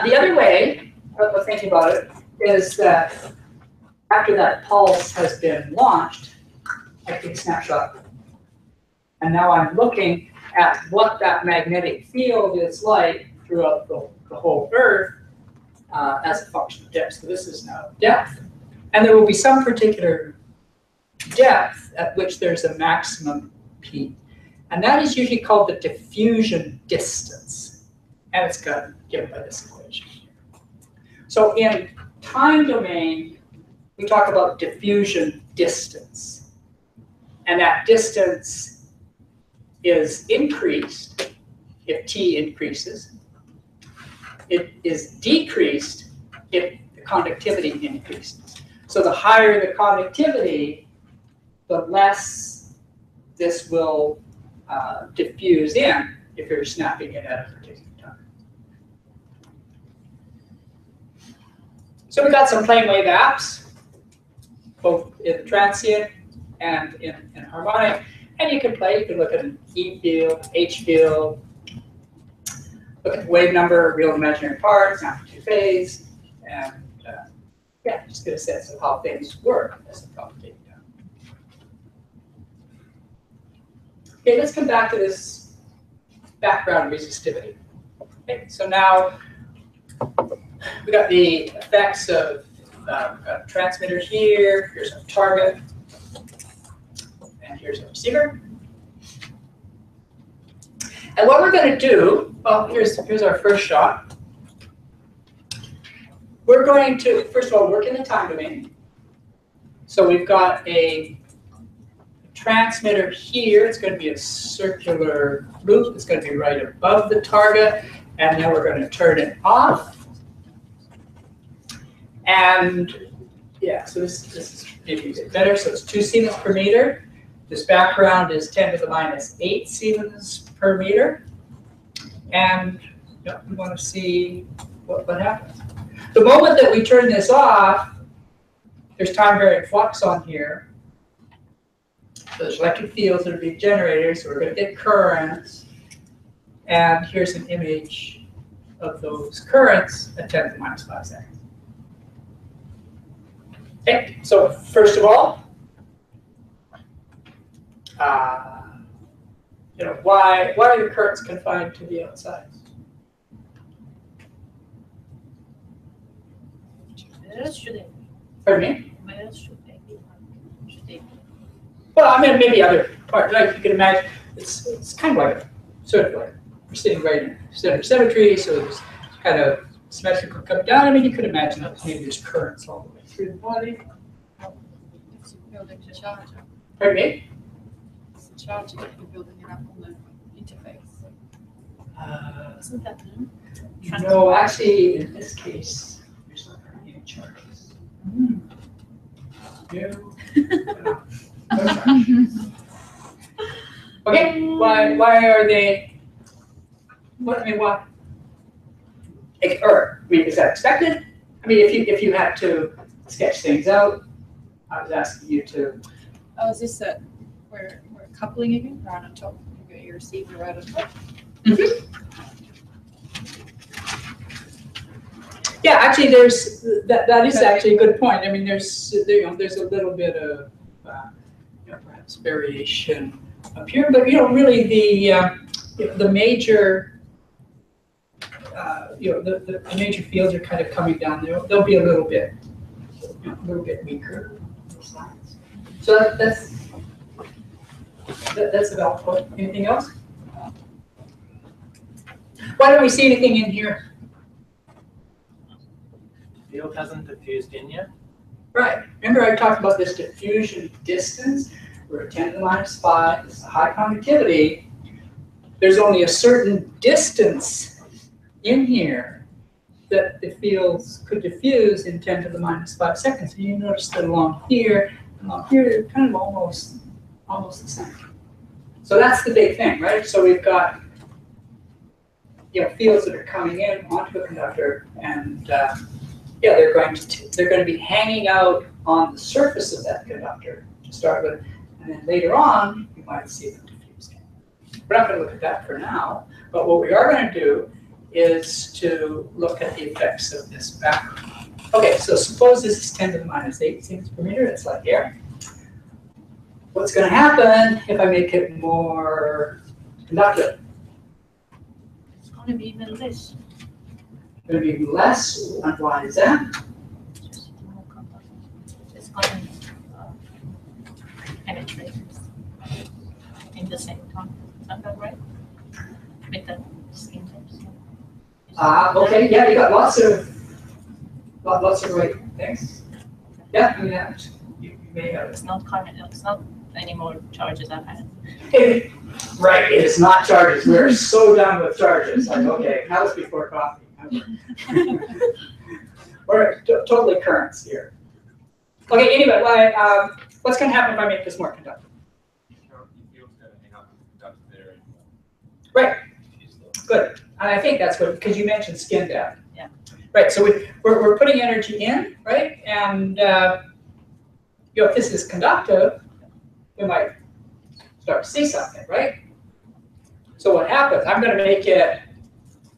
The other way of thinking about it is that after that pulse has been launched, I take a snapshot. And now I'm looking at what that magnetic field is like throughout the whole Earth as a function of depth. So this is now depth. And there will be some particular depth at which there's a maximum peak. And that is usually called the diffusion distance. And it's given by this equation here. So in time domain, we talk about diffusion distance. And that distance is increased if t increases. It is decreased if the conductivity increases. So the higher the conductivity, the less this will diffuse in if you're snapping it at a particular time. So we got some plane wave apps, both in the transient and in harmonic. And you can play, you can look at an E field, H field, look at the wave number, real and imaginary parts, amplitude phase, and yeah, just get a sense of how things work as they propagate down. Okay, let's come back to this background resistivity. Okay, so now we got the effects of got a transmitter here, here's our target, and here's our receiver. And what we're going to do, well, here's our first shot. We're going to, first of all, work in the time domain. So we've got a transmitter here. It's going to be a circular loop. It's going to be right above the target. And then we're going to turn it off. And yeah, so this is maybe a bit better. So it's 2 Siemens per meter. This background is 10 to the minus 8 Siemens per meter. And we want to see what happens. The moment that we turn this off, there's time varying flux on here. So there's electric fields that are being generated, so we're going to get currents. And here's an image of those currents at 10 to the minus 5 seconds. Okay, so first of all, why are the currents confined to the outside? Pardon me? Well, I mean, maybe other parts. Like you can imagine, it's kind of like a circular. We're sitting right in center symmetry, so there's kind of symmetrical coming down. I mean, you could imagine that maybe there's currents all the way through the body. It's building the charger. Pardon me? It's the charger that you're building it up on the interface. Isn't that new? No, actually, in this case, there's not any charges. Okay, why are they? Why? Or is that expected? I mean, if you had to sketch things out, I was asking you to. Oh, is this that we're coupling again, right on top? You got your receiver right on top. Yeah, actually, there's that is actually a good point. I mean, there's there's a little bit of perhaps variation up here, but really the major the major fields are kind of coming down there. They'll be a little bit weaker. So that's about what. Anything else? Why don't we see anything in here? Field hasn't diffused in yet. Right. Remember I talked about this diffusion distance? We're at 10 to the minus 5. It's a high conductivity. There's only a certain distance in here that the fields could diffuse in 10 to the minus 5 seconds. And you notice that along here, they're kind of almost the same. So that's the big thing, right? So we've got fields that are coming in onto a conductor, and they're going to be hanging out on the surface of that conductor to start with, and then later on you might see them diffuse. We're not going to look at that for now, but what we are going to do is to look at the effects of this background. Okay, so suppose this is 10 to the minus 8 centimeters per meter. It's like air. What's going to happen if I make it more conductive? It's going to be even less. Going to be less. And why is that? It's going to penetrate in the same time. Is that right? With the skin types. Okay. Yeah, you got lots of right things. Yeah, I mean, you may have. It's not current. It's not any more charges I've had. Right. It is not charges. We're so done with charges. Like, okay, that was before coffee. We're totally currents here. Okay, anyway, what's going to happen if I make this more conductive? Right. Good. And I think that's what, because you mentioned skin depth. Yeah. Right, so we're putting energy in, right? And if this is conductive, we might start to see something, right? So what happens? I'm going to make it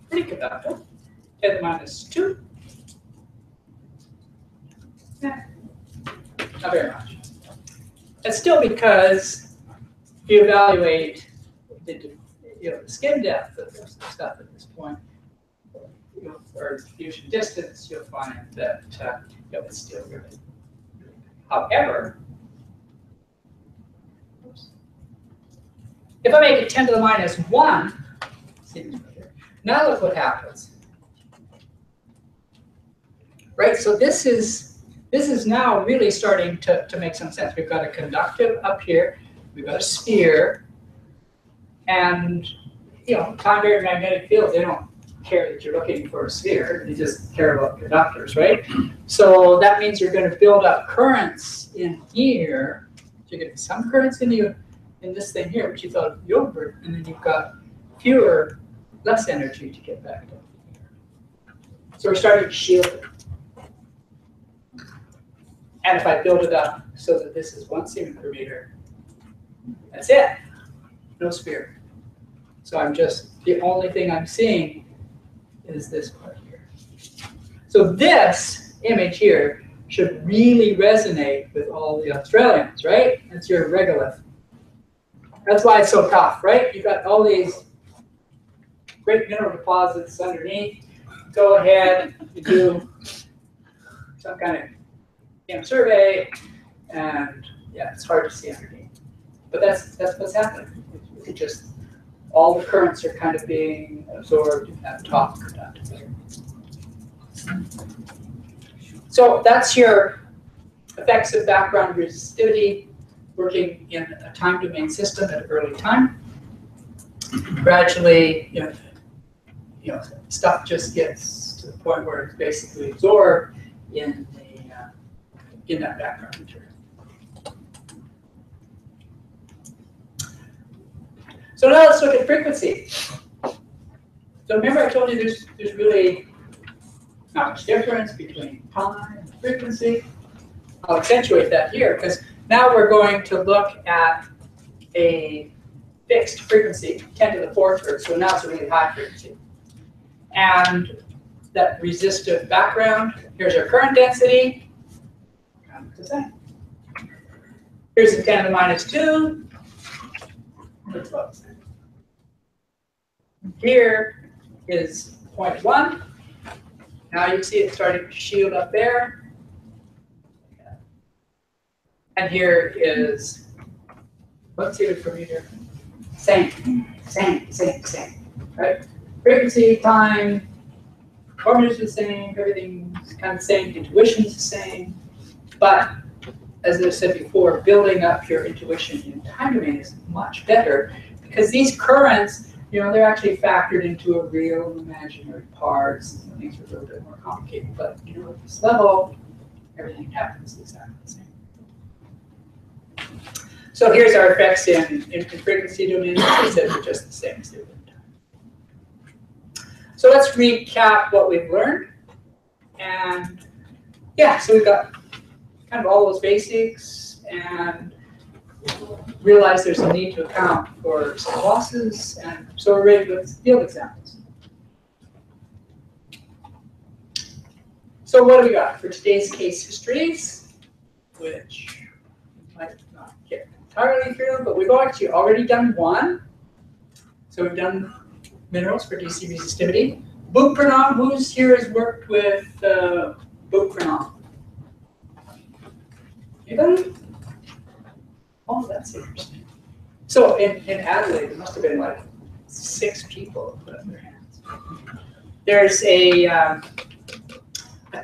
pretty conductive. 10 to the minus 2. Yeah. Not very much. That's still because if you evaluate the skin depth of this stuff at this point, or diffusion distance, you'll find that it's still really good. However, if I make it 10 to the minus 1, now look what happens. Right, so this is now really starting to make some sense. We've got a conductive up here, we've got a sphere, and time-varying magnetic fields, they don't care that you're looking for a sphere, they just care about conductors, right? So that means you're going to build up currents in here. So you're getting some currents in this thing here, which you thought of the over, and then you've got less energy to get back down here. So we're starting to shield it. And if I build it up so that this is 1 centimeter per meter, that's it. No sphere. So the only thing I'm seeing is this part here. So this image here should really resonate with all the Australians, right? That's your regolith. That's why it's so tough, right? You've got all these great mineral deposits underneath. Go ahead, you do some kind of survey, and yeah, it's hard to see underneath. But that's what's happening. It just all the currents are kind of being absorbed in that top conductor. So that's your effects of background resistivity working in a time domain system at an early time. Gradually, stuff just gets to the point where it's basically absorbed in that background material. So now let's look at frequency. So remember I told you there's really not much difference between time and frequency. I'll accentuate that here because now we're going to look at a fixed frequency, 10 to the 4th hertz, so now it's a really high frequency. And that resistive background, here's our current density. Here's the 10 to the minus 2. Here is 0.1. Now you see it starting to shield up there. And here is, let's see it from here. Same, right? Frequency, time, formulas are the same, everything's kind of the same, intuition's the same. But as I said before, building up your intuition in time domain is much better because these currents, they're actually factored into a real and imaginary parts. Things are a little bit more complicated, but at this level, everything happens exactly the same. So here's our effects in frequency domains. As I said, they're just the same as they were in time. So let's recap what we've learned. And yeah, so we've got kind of all those basics and realize there's a need to account for some losses. And so we're ready with field examples. So what do we got for today's case histories, which might not get entirely through, but we've actually already done one. So we've done minerals for DC resistivity. Buprenon, who's here has worked with buprenon? Anybody? Oh, that's interesting. So in Adelaide, there must have been like 6 people who put up their hands. There's a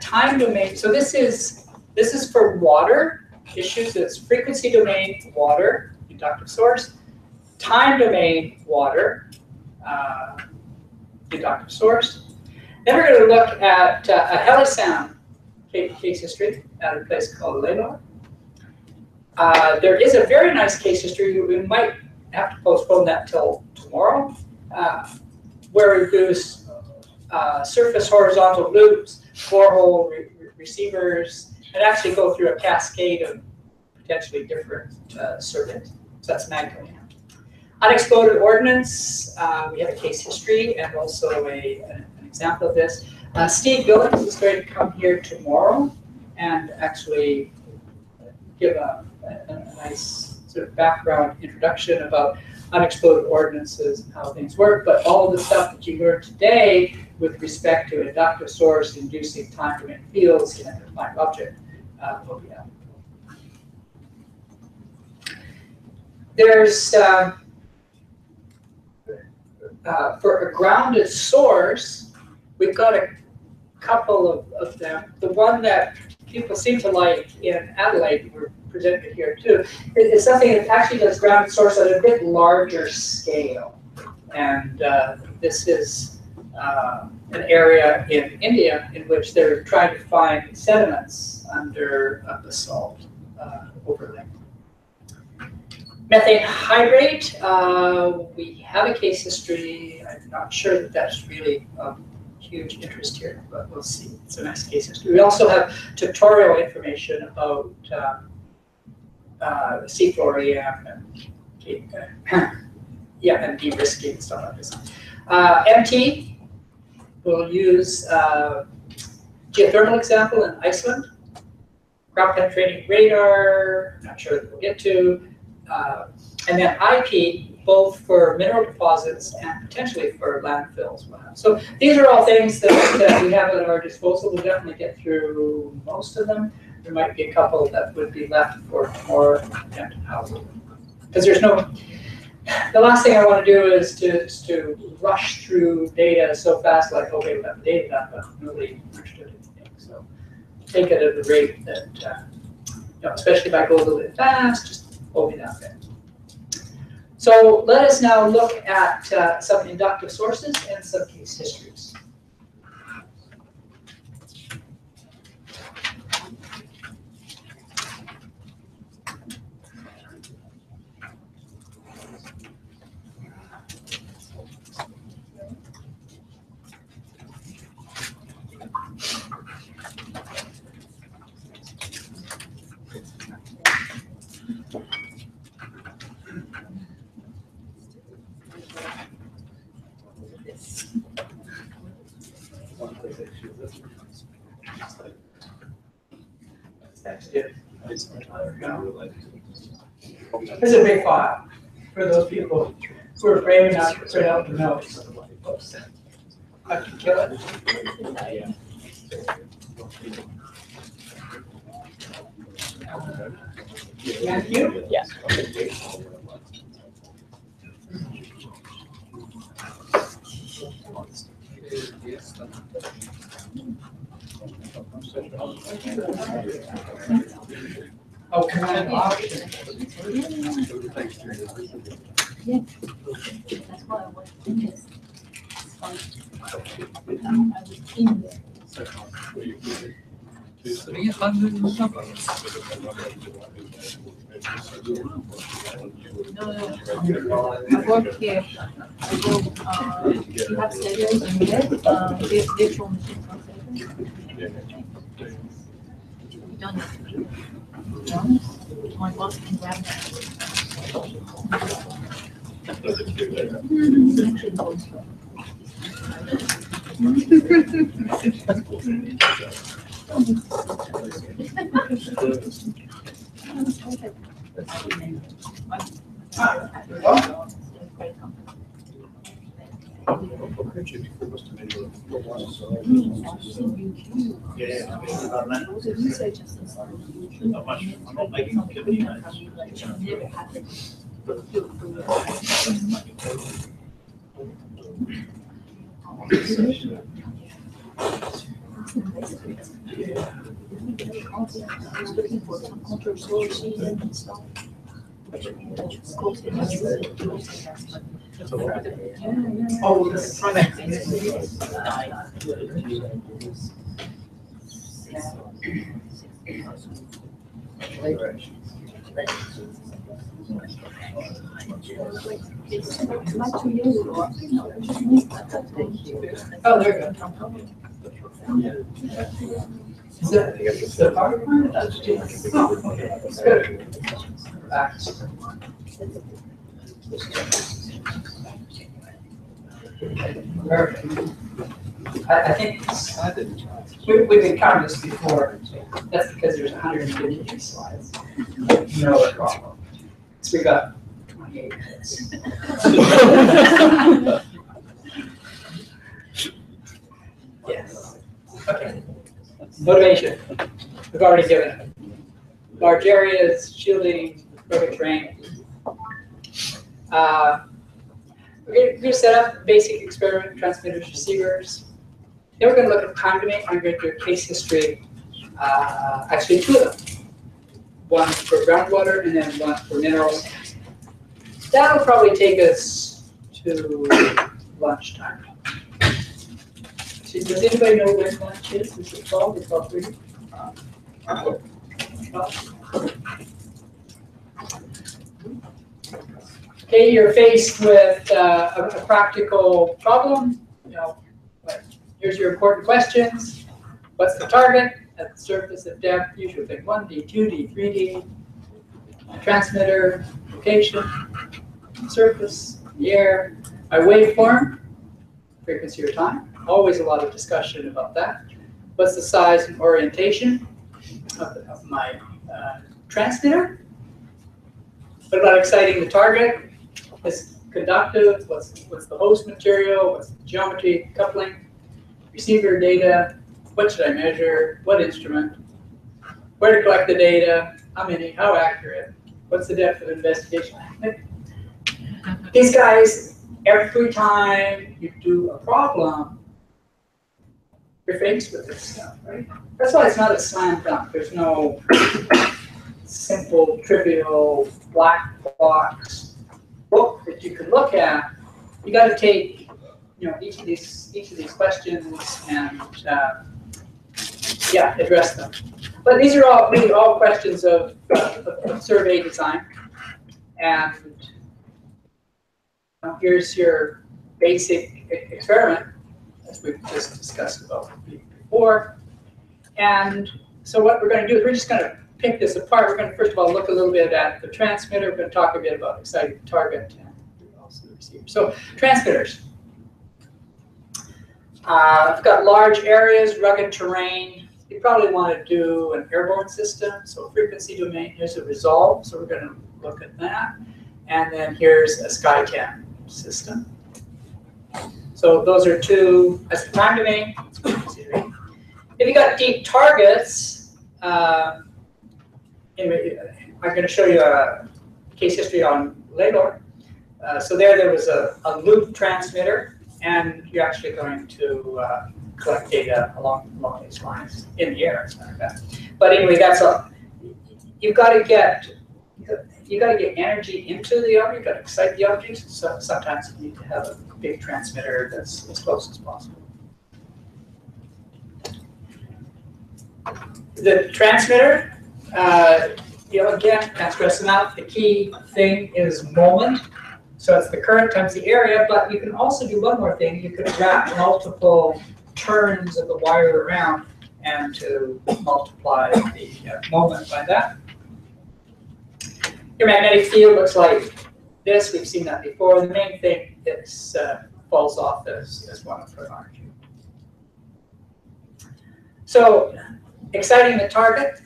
time domain. So this is for water issues. It's frequency domain water, inductive source, time domain water, inductive source. Then we're going to look at a helisound case history at a place called Lalor. There is a very nice case history. We might have to postpone that till tomorrow, where we do surface horizontal loops, borehole receivers, and actually go through a cascade of potentially different circuits. So that's Magdalena. Unexploded ordnance, we have a case history and also an example of this. Steve Billings is going to come here tomorrow and actually give a nice sort of background introduction about unexploded ordnances and how things work, but all the stuff that you learned today with respect to inductive source inducing time domain fields in a confined object will be applicable. There's, for a grounded source, we've got a couple of them. The one that people seem to like in Adelaide, we're presenting it here too, is something that actually does grounded source at a bit larger scale. And this is an area in India in which they're trying to find sediments under a basalt overlay. Methane hydrate, we have a case history. I'm not sure that that's really huge interest here, but we'll see. It's a nice case history. We also have tutorial information about seafloor EM and and de-risking and stuff like this. MT, we'll use geothermal example in Iceland. Ground penetrating radar, not sure that we'll get to. And then IP, both for mineral deposits and potentially for landfills. So these are all things that we have at our disposal. We'll definitely get through most of them. There might be a couple that would be left for more and how. Because there's no, the last thing I want to do is to rush through data so fast, like, okay, we have the data done, but nobody understood anything. So take it at the rate that, especially if I go a little bit fast, just hold me down there. So let us now look at some inductive sources and some case histories. This is a big file for those people who are brave enough to print out the notes. Oops. I can kill it. Thank you. Yes. Oh, command option. Yeah. That's why I was in this. I was in there. 300 No, I work here. I go, we have servers in there, virtual machines on servers. You don't have to be honest. My boss can grab Not much. I'm not making activity notes. looking for some control sources and stuff. Oh, this Like 2 years ago. Oh, there you go. Is that the PowerPoint? That's just, oh, okay, that's good. Facts. Perfect. I think we've encountered this before. That's because there's 150 slides. No problem. So we got 28 minutes. Yes. Okay. Motivation. We've already given it. Large areas, shielding, perfect terrain. We're going to set up basic experiment, transmitters, receivers. Then we're going to look at time domain. I'm going to do a case history, actually 2 of them. One for groundwater and then one for minerals. That'll probably take us to lunchtime. So does anybody know when lunch is? Is it 12 or 12:30? Okay, you're faced with a practical problem. You know, here's your important questions. What's the target at the surface of depth? Usually pick 1D, 2D, 3D. Transmitter, location, surface, the air. My waveform, frequency or time. Always a lot of discussion about that. What's the size and orientation of my transmitter? What about exciting the target? Is conductive? What's the host material? What's the geometry, coupling? Receiver data. What should I measure? What instrument? Where to collect the data? How many? How accurate? What's the depth of investigation? These guys, every time you do a problem, you're faced with this stuff, right? That's why it's not a slam dunk. There's no simple, trivial, black box book that you can look at. You got to take, you know, each of these questions and yeah, address them. But these are all really all questions of survey design. And here's your basic experiment, as we've just discussed about before. And so what we're going to do is we're just going to pick this apart. We're going to first of all look a little bit at the transmitter. We're going to talk a bit about exciting the target and also the receiver. So transmitters. I've got large areas, rugged terrain. You probably want to do an airborne system. So frequency domain, here's a resolve. So we're going to look at that. And then here's a SkyCam system. So those are two, as time domain. If you got deep targets, anyway, I'm going to show you a case history on Lalor. So there was a loop transmitter, and you're actually going to collect data along these lines in the air, as a matter of fact. But anyway, that's all. You've got to get energy into the object. You've got to excite the object. So sometimes you need to have a big transmitter that's as close as possible. The transmitter, again, can't stress enough. The key thing is moment. So it's the current times the area, but you can also do one more thing. You could wrap multiple turns of the wire around and to multiply the moment by that. Your magnetic field looks like this. We've seen that before. The main thing is falls off as one of her energy. So exciting the target.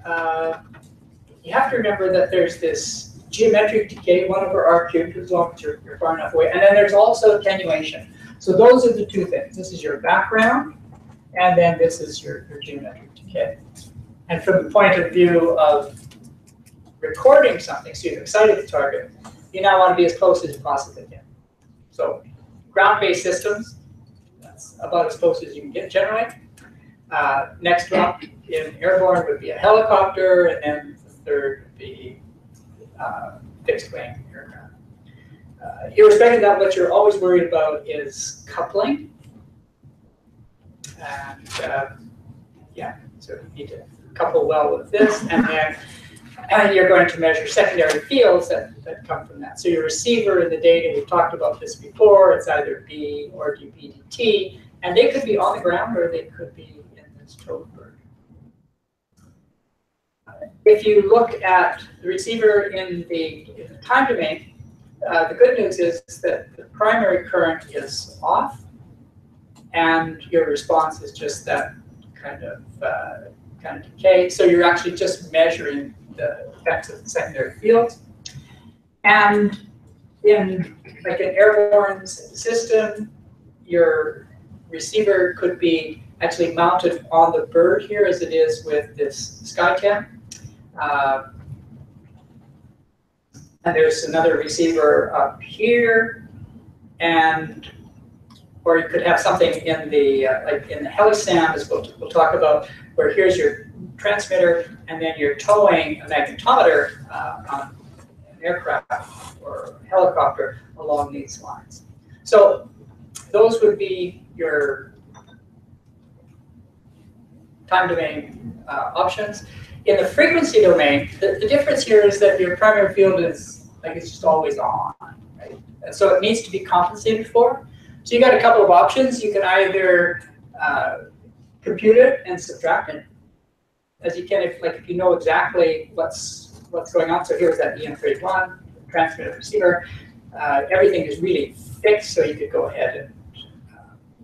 You have to remember that there's this geometric decay, 1 over r cubed, as long as you're far enough away. And then there's also attenuation. So those are the two things. This is your background, and then this is your geometric decay. And from the point of view of recording something, so you've excited the target, you now want to be as close as you possibly can. So ground-based systems, that's about as close as you can get generally. Next up in airborne would be a helicopter, and then the third would be fixed wing aircraft. Irrespective of that, what you're always worried about is coupling. And yeah, so you need to couple well with this, and then you're going to measure secondary fields that come from that. So your receiver in the data, we've talked about this before, it's either B or DP/DT, and they could be on the ground or they could be in this total bird. If you look at the receiver in the time domain, the good news is that the primary current is off, and your response is just that kind of decay. So you're actually just measuring the effects of the secondary fields. And in like an airborne system, your receiver could be actually mounted on the bird here, as it is with this SkyCam. And there's another receiver up here, and or you could have something in the like in the helisam, as we'll talk about, where here's your transmitter, and then you're towing a magnetometer on an aircraft or a helicopter along these lines. So those would be your time domain options. In the frequency domain, the difference here is that your primary field is like it's just always on, right? And so it needs to be compensated for. So you got a couple of options. You can either compute it and subtract it, as you can if you know exactly what's going on. So here's that EM31 transmitter receiver. Everything is really fixed, so you could go ahead and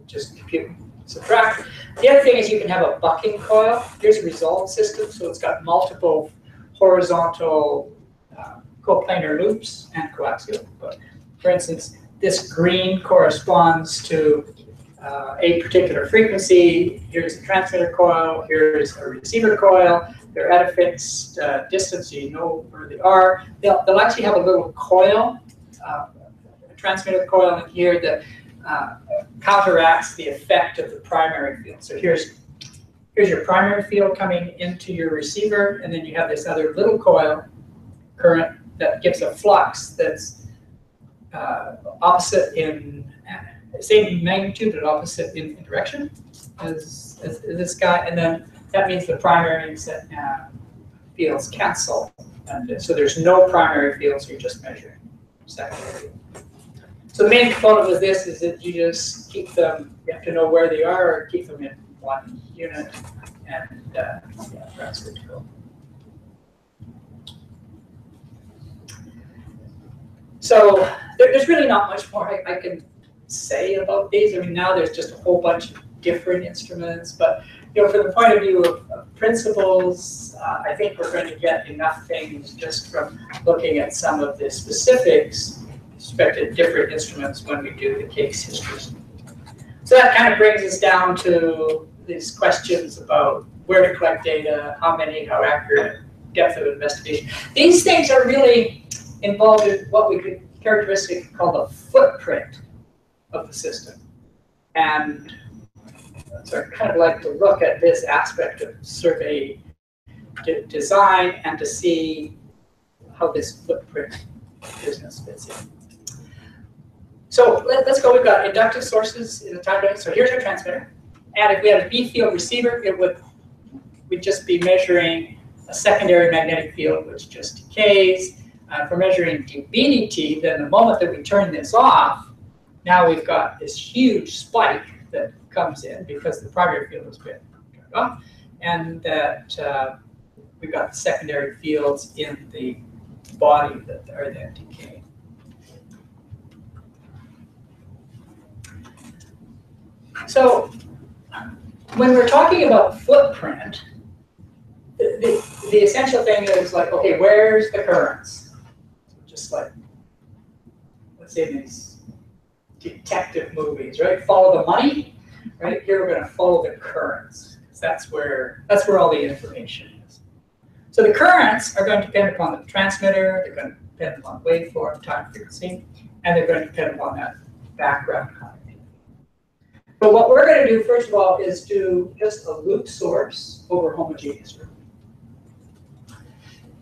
just compute and subtract. The other thing is you can have a bucking coil. Here's a resolve system, so it's got multiple horizontal coplanar loops and coaxial. But for instance, this green corresponds to a particular frequency. Here's the transmitter coil. Here's a receiver coil. They're at a fixed distance, so you know where they are. They'll actually have a little coil, a transmitter coil in here that counteracts the effect of the primary field. So here's your primary field coming into your receiver, and then you have this other little coil current that gives a flux that's opposite in same magnitude but opposite in direction as this guy, and then that means the primary fields cancel, and so there's no primary fields. You're just measuring secondary. So the main component of this is that you just keep them. You have to know where they are, or keep them in one unit, and yeah, that's good to go. So there's really not much more I can say about these. I mean, now there's just a whole bunch of different instruments, but from the point of view of principles, I think we're going to get enough things just from looking at some of the specifics with respect to different instruments when we do the case histories. So that kind of brings us down to these questions about where to collect data, how many, how accurate, depth of investigation. These things are really involved in what we could characteristically call the footprint of the system. And so I kind of like to look at this aspect of survey design and to see how this footprint business fits in. So let's go. We've got inductive sources in the time domain. So here's our transmitter. And if we had a B field receiver, we'd just be measuring a secondary magnetic field, which just decays. If we're measuring dB/dt, then the moment that we turn this off, now we've got this huge spike that comes in because the primary field has been turned off, and that we've got the secondary fields in the body that are then decaying. So when we're talking about footprint, the essential thing is like, okay, where's the currents? Just like, let's say these detective movies, right? Follow the money, right? Here we're going to follow the currents. That's where all the information is. So the currents are going to depend upon the transmitter, they're going to depend upon waveform, time, frequency, and they're going to depend upon that background connectivity. But what we're going to do, first of all, is do just a loop source over homogeneous root.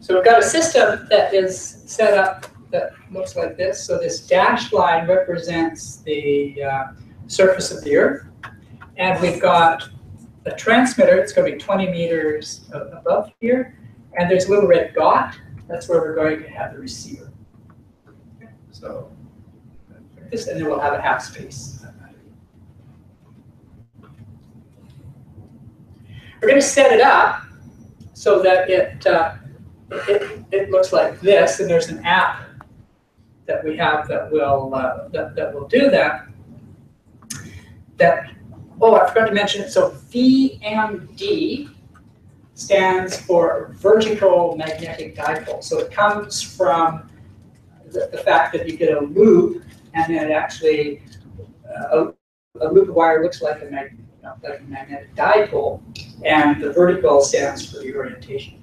So we've got a system that is set up that looks like this. So this dashed line represents the surface of the Earth. And we've got a transmitter. It's going to be 20 meters above here. And there's a little red dot. That's where we're going to have the receiver. So this, and then we'll have a half space. We're going to set it up so that it looks like this, and there's an app that we have that will do that. Oh, I forgot to mention it. So VMD stands for vertical magnetic dipole. So it comes from the fact that you get a loop, and then actually a loop of wire looks like a magnetic dipole, and the vertical stands for the orientation.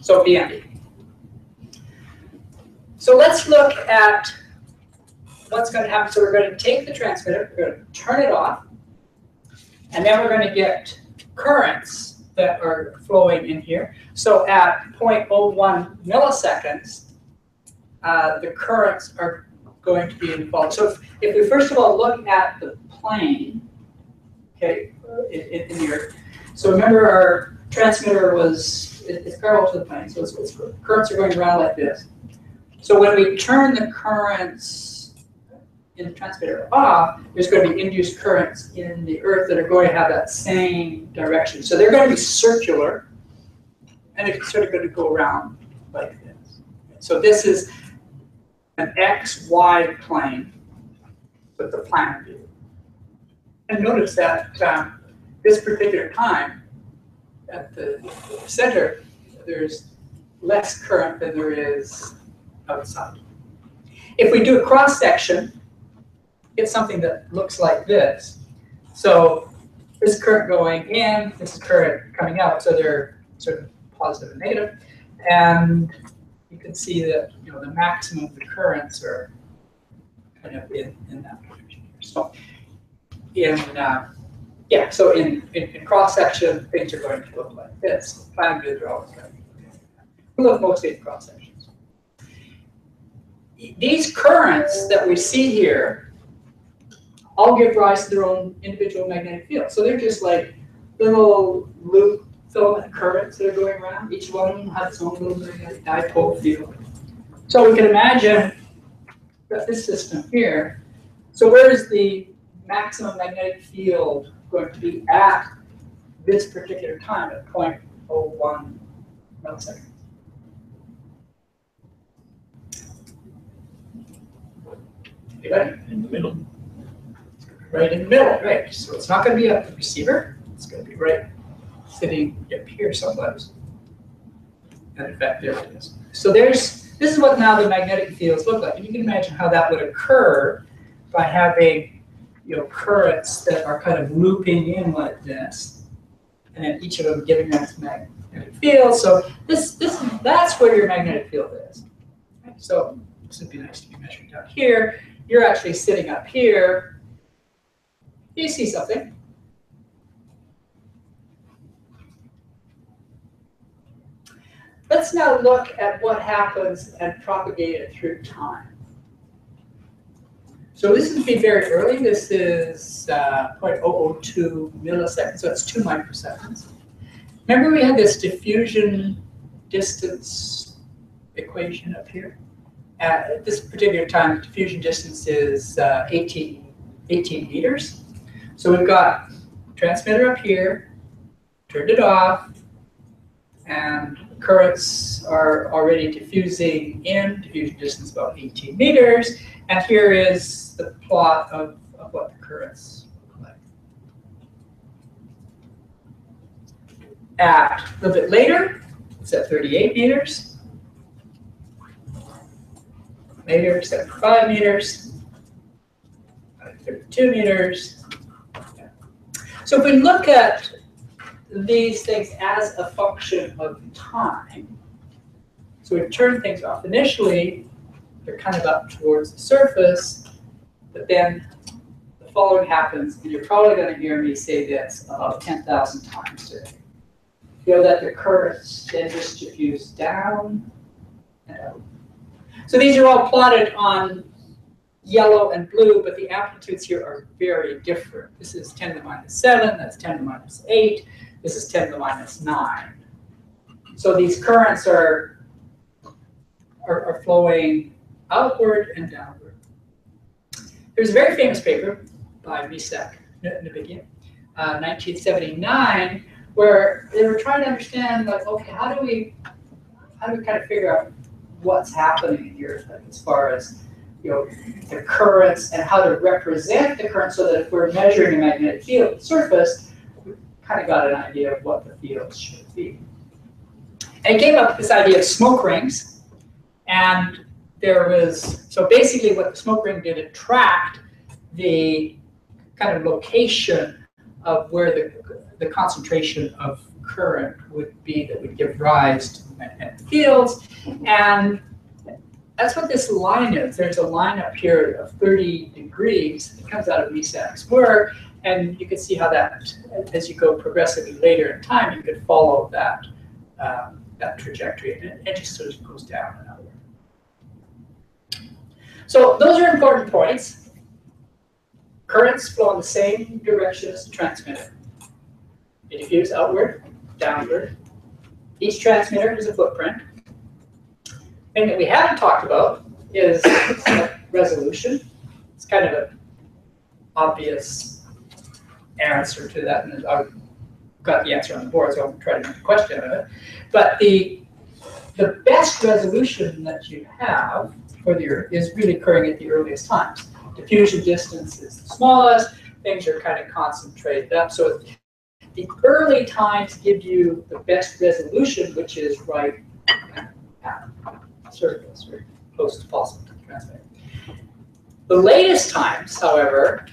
So VMD. So let's look at what's going to happen. So we're going to take the transmitter, we're going to turn it off, and then we're going to get currents that are flowing in here. So at 0.01 milliseconds, the currents are going to be involved. So if we first of all look at the plane, okay, in the Earth. So remember our transmitter it's parallel to the plane, so its currents are going around like this. So when we turn the currents in the transmitter off, there's going to be induced currents in the Earth that are going to have that same direction. So they're going to be circular, and it's sort of going to go around like this. So this is an XY plane with the planar view. And notice that this particular time, at the center, there's less current than there is outside. If we do a cross section, it's something that looks like this. So this current going in, this is current coming out, so they're sort of positive and negative. And you can see that the maximum of the currents are kind of in that direction here. So in cross section, things are going to look like this. Plan views are always going to look mostly in cross sections. These currents that we see here all give rise to their own individual magnetic field. So they're just like little loop filament currents that are going around. Each one of them has its own little magnetic dipole field. So we can imagine that this system here. So where is the maximum magnetic field going to be at this particular time at 0.01 milliseconds. Anybody? In the middle. Right in the middle, right. So it's not going to be at the receiver. It's going to be right sitting up here somewhere. And in fact, there it is. So this is what now the magnetic fields look like. And you can imagine how that would occur by having, currents that are kind of looping in like this, and then each of them giving us magnetic field. So that's where your magnetic field is. Right? So this would be nice to be measuring down here. You're actually sitting up here. You see something. Let's now look at what happens and propagate it through time. So this would be very early. This is 0.002 milliseconds, so it's 2 microseconds. Remember we had this diffusion distance equation up here? At this particular time, diffusion distance is 18 meters. So we've got transmitter up here, turned it off, and currents are already diffusing in, diffusion distance about 18 meters. And here is the plot of what the currents look like. At a little bit later, it's at 38 meters. Later, 75 meters. 32 meters. So if we look at these things as a function of time, so we turn things off. Initially, they're kind of up towards the surface, but then the following happens, and you're probably going to hear me say this about 10,000 times today. Feel that the currents then just diffuse down and out. So these are all plotted on yellow and blue, but the amplitudes here are very different. This is 10 to the minus 7, that's 10 to the minus 8, this is 10 to the minus 9. So these currents are flowing outward and downward. There's a very famous paper by Misak Nabigyan, 1979, where they were trying to understand, like, okay, how do we kind of figure out what's happening here, like, as far as the currents and how to represent the current, so that if we're measuring a magnetic field at the surface, we kind of got an idea of what the fields should be. And it came up with this idea of smoke rings. And there was, so basically what the smoke ring did, it tracked the kind of location of where the concentration of current would be that would give rise to magnetic fields. And that's what this line is. There's a line up here of 30 degrees that comes out of Misak's work. And you can see how that, as you go progressively later in time, you could follow that, that trajectory. And it just sort of goes down and outward. So those are important points. Currents flow in the same direction as the transmitter. They diffuse outward, downward. Each transmitter has a footprint. Thing that we haven't talked about is resolution. It's kind of an obvious answer to that, and I've got the answer on the board, so I won't try to make a question of it. But the best resolution that you have for the Earth is really occurring at the earliest times. Diffusion distance is the smallest. Things are kind of concentrated up. So the early times give you the best resolution, which is right at the surface, very close as possible to the transmitter. The latest times, however,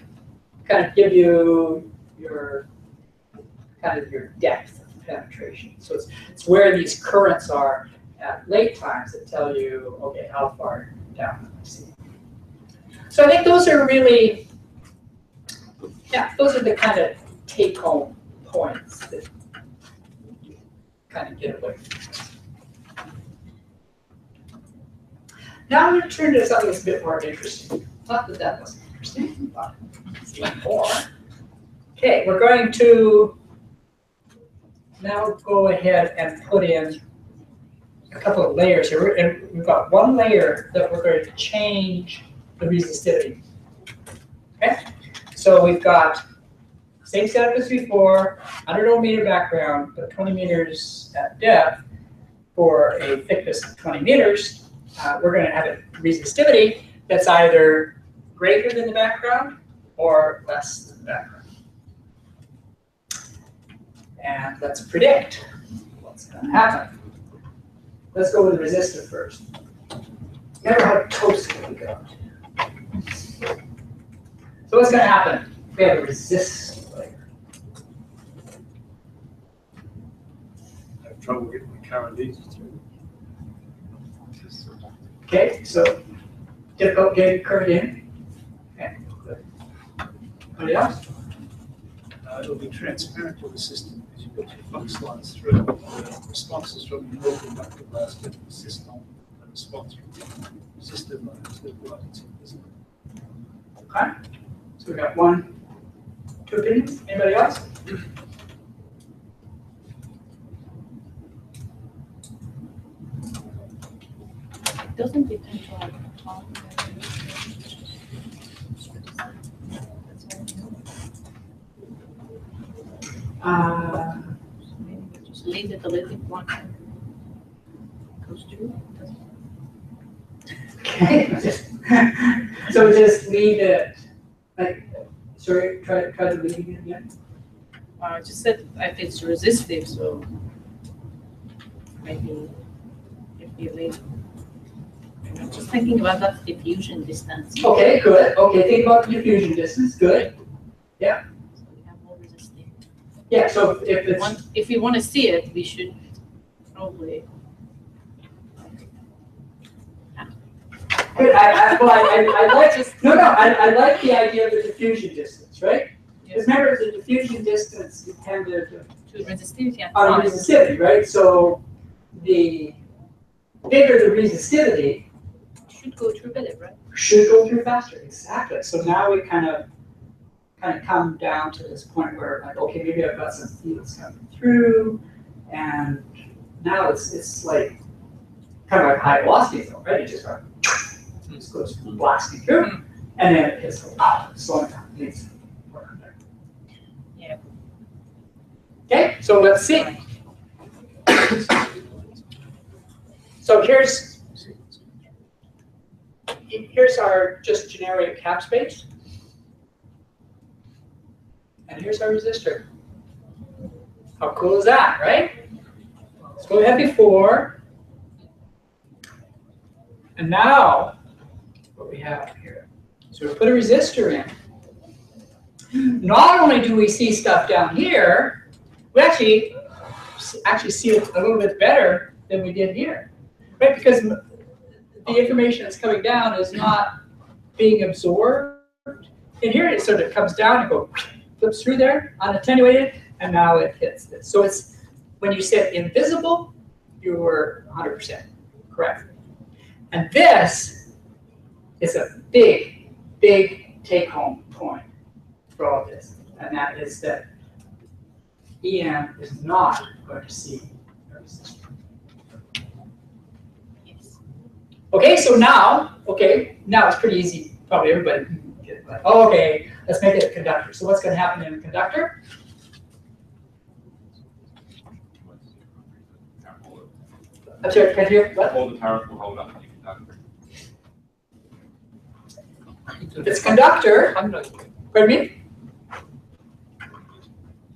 kind of give you your kind of your depth of penetration. So it's where these currents are at late times that tell you, okay, how far down am I seeing? So I think those are really, yeah, those are the kind of take-home points that you kind of get away from. Now I'm going to turn to something that's a bit more interesting. Not that that wasn't interesting, but it's even more. Okay, we're going to now go ahead and put in a couple of layers here. And we've got one layer that we're going to change the resistivity. Okay, so we've got same setup as before, 100 meter background, but 20 meters at depth for a thickness of 20 meters. We're going to have a resistivity that's either greater than the background or less than the background. And let's predict what's going to happen. Let's go with the resistor first. Remember how toasty we got. So what's going to happen? We have a resistor layer. I have trouble getting the current easy through. Okay, so difficult getting current in. Okay, good. Anybody else? It'll be transparent to the system because you've got your flux lines through. The responses from the local conductor glass get the system, the response from the system to the lights. Okay, so we got 1, 2 opinions. Anybody else? Doesn't depend on maybe we just leave it a little bit one goes through. Okay. So just leave it, like, sorry, try to leave it again. I just said if it's resistive, so maybe if you leave. I'm just thinking about that diffusion distance. Okay, good. Okay, think about the diffusion distance. Good. Yeah. So we have more resistive. Yeah, so if it's... If we want to see it, we should probably... Good. I like I like the idea of the diffusion distance, right? Because remember, the diffusion distance depended to resistivity on resistivity, right? So the bigger the resistivity, should go through better, right? Should go through faster, exactly. So now we kind of come down to this point where, like, okay, maybe I've got some fields coming through, and now it's like kind of like high velocity though, right? It just goes blasting through, and then it hits slowing down. Yeah. Okay, so let's see. So here's our just generic cap space. And here's our resistor. How cool is that, right? So we had before. And now, what we have here. So we put a resistor in. Not only do we see stuff down here, we actually see it a little bit better than we did here. Right? Because the information that's coming down is not being absorbed. And here it sort of comes down and flips through there, unattenuated, and now it hits this. So it's, when you said invisible, you were 100% correct. And this is a big, big take-home point for all this. And that is that EM is not going to see a resistor. Okay, so now it's pretty easy. Probably everybody can get it. Like, oh, okay, let's make it a conductor. So what's going to happen in a conductor? I'm sorry, can you hear what? All the current will hold up the conductor. If it's conductor, pardon me?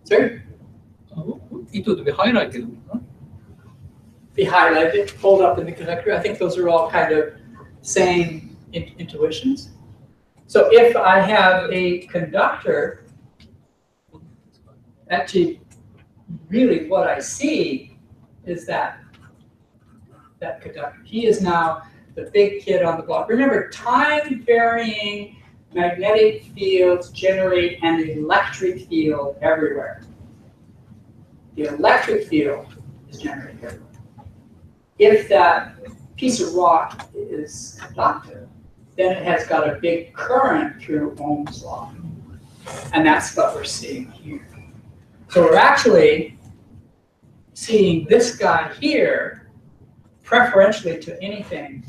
Sorry? It would be highlighted. Be highlighted, hold up in the conductor. I think those are all kind of same intuitions. So if I have a conductor, actually, really what I see is that conductor. He is now the big kid on the block. Remember, time-varying magnetic fields generate an electric field everywhere. The electric field is generated everywhere. If that piece of rock is conductive, then it has got a big current through Ohm's law. And that's what we're seeing here. So we're actually seeing this guy here preferentially to anything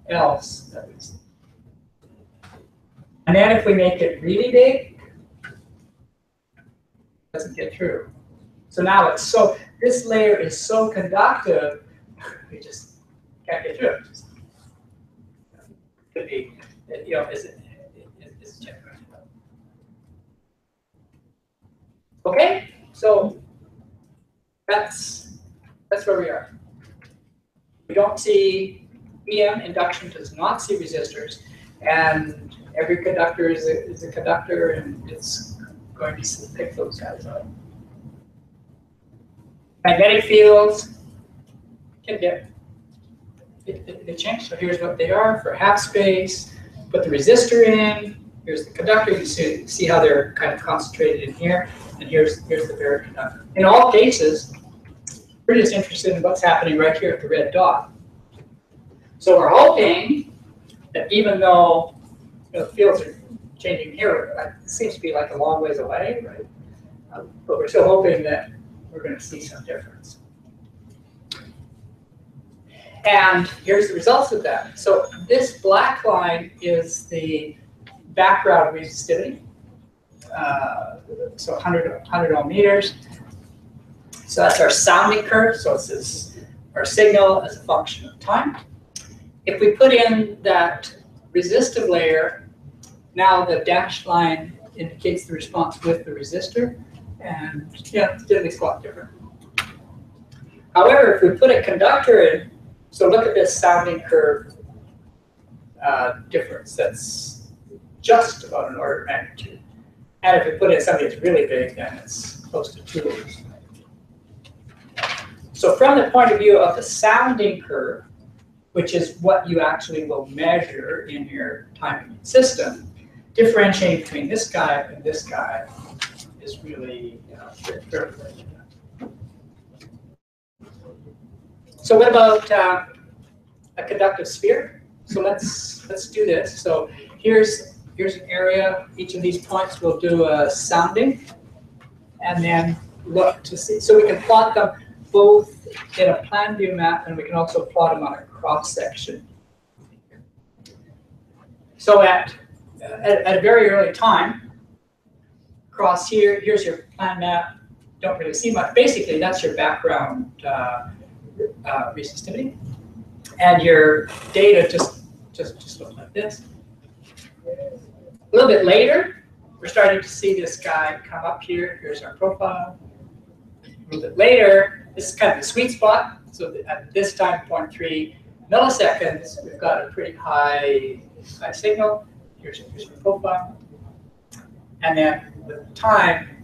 else that we see. And then if we make it really big, doesn't get through. So now this layer is so conductive, we just can't get through it. Could be, is checked. Okay, so that's where we are. We don't see EM, induction does not see resistors, and every conductor is a conductor, and it's going to pick those guys up. Magnetic fields can get, they change. So here's what they are for half space. Put the resistor in. Here's the conductor. You see how they're kind of concentrated in here. And here's the bare conductor. In all cases, we're just interested in what's happening right here at the red dot. So we're hoping that even though the fields are changing here, it seems to be like a long ways away, right? But we're still hoping that we're going to see some difference. And here's the results of that. So this black line is the background resistivity. So 100 ohm meters. So that's our sounding curve. So it's our signal as a function of time. If we put in that resistive layer, now the dashed line indicates the response with the resistor. And yeah, it's at least a lot different. However, if we put a conductor in, so look at this sounding curve difference. That's just about an order of magnitude. And if we put in something that's really big, then it's close to 2 orders. So from the point of view of the sounding curve, which is what you actually will measure in your timing system, differentiating between this guy and this guy is really fairly limited. So what about a conductive sphere? So let's do this. So here's an area. Each of these points will do a sounding, and then look to see. So we can plot them both in a plan view map, and we can also plot them on a cross section. So at a very early time, across here, here's your plan map. Don't really see much. Basically, that's your background resistivity, and your data just look like this. A little bit later, we're starting to see this guy come up here. Here's our profile. A little bit later, this is kind of the sweet spot. So at this time, 0.3 milliseconds, we've got a pretty high signal. Here's our profile. And then with time,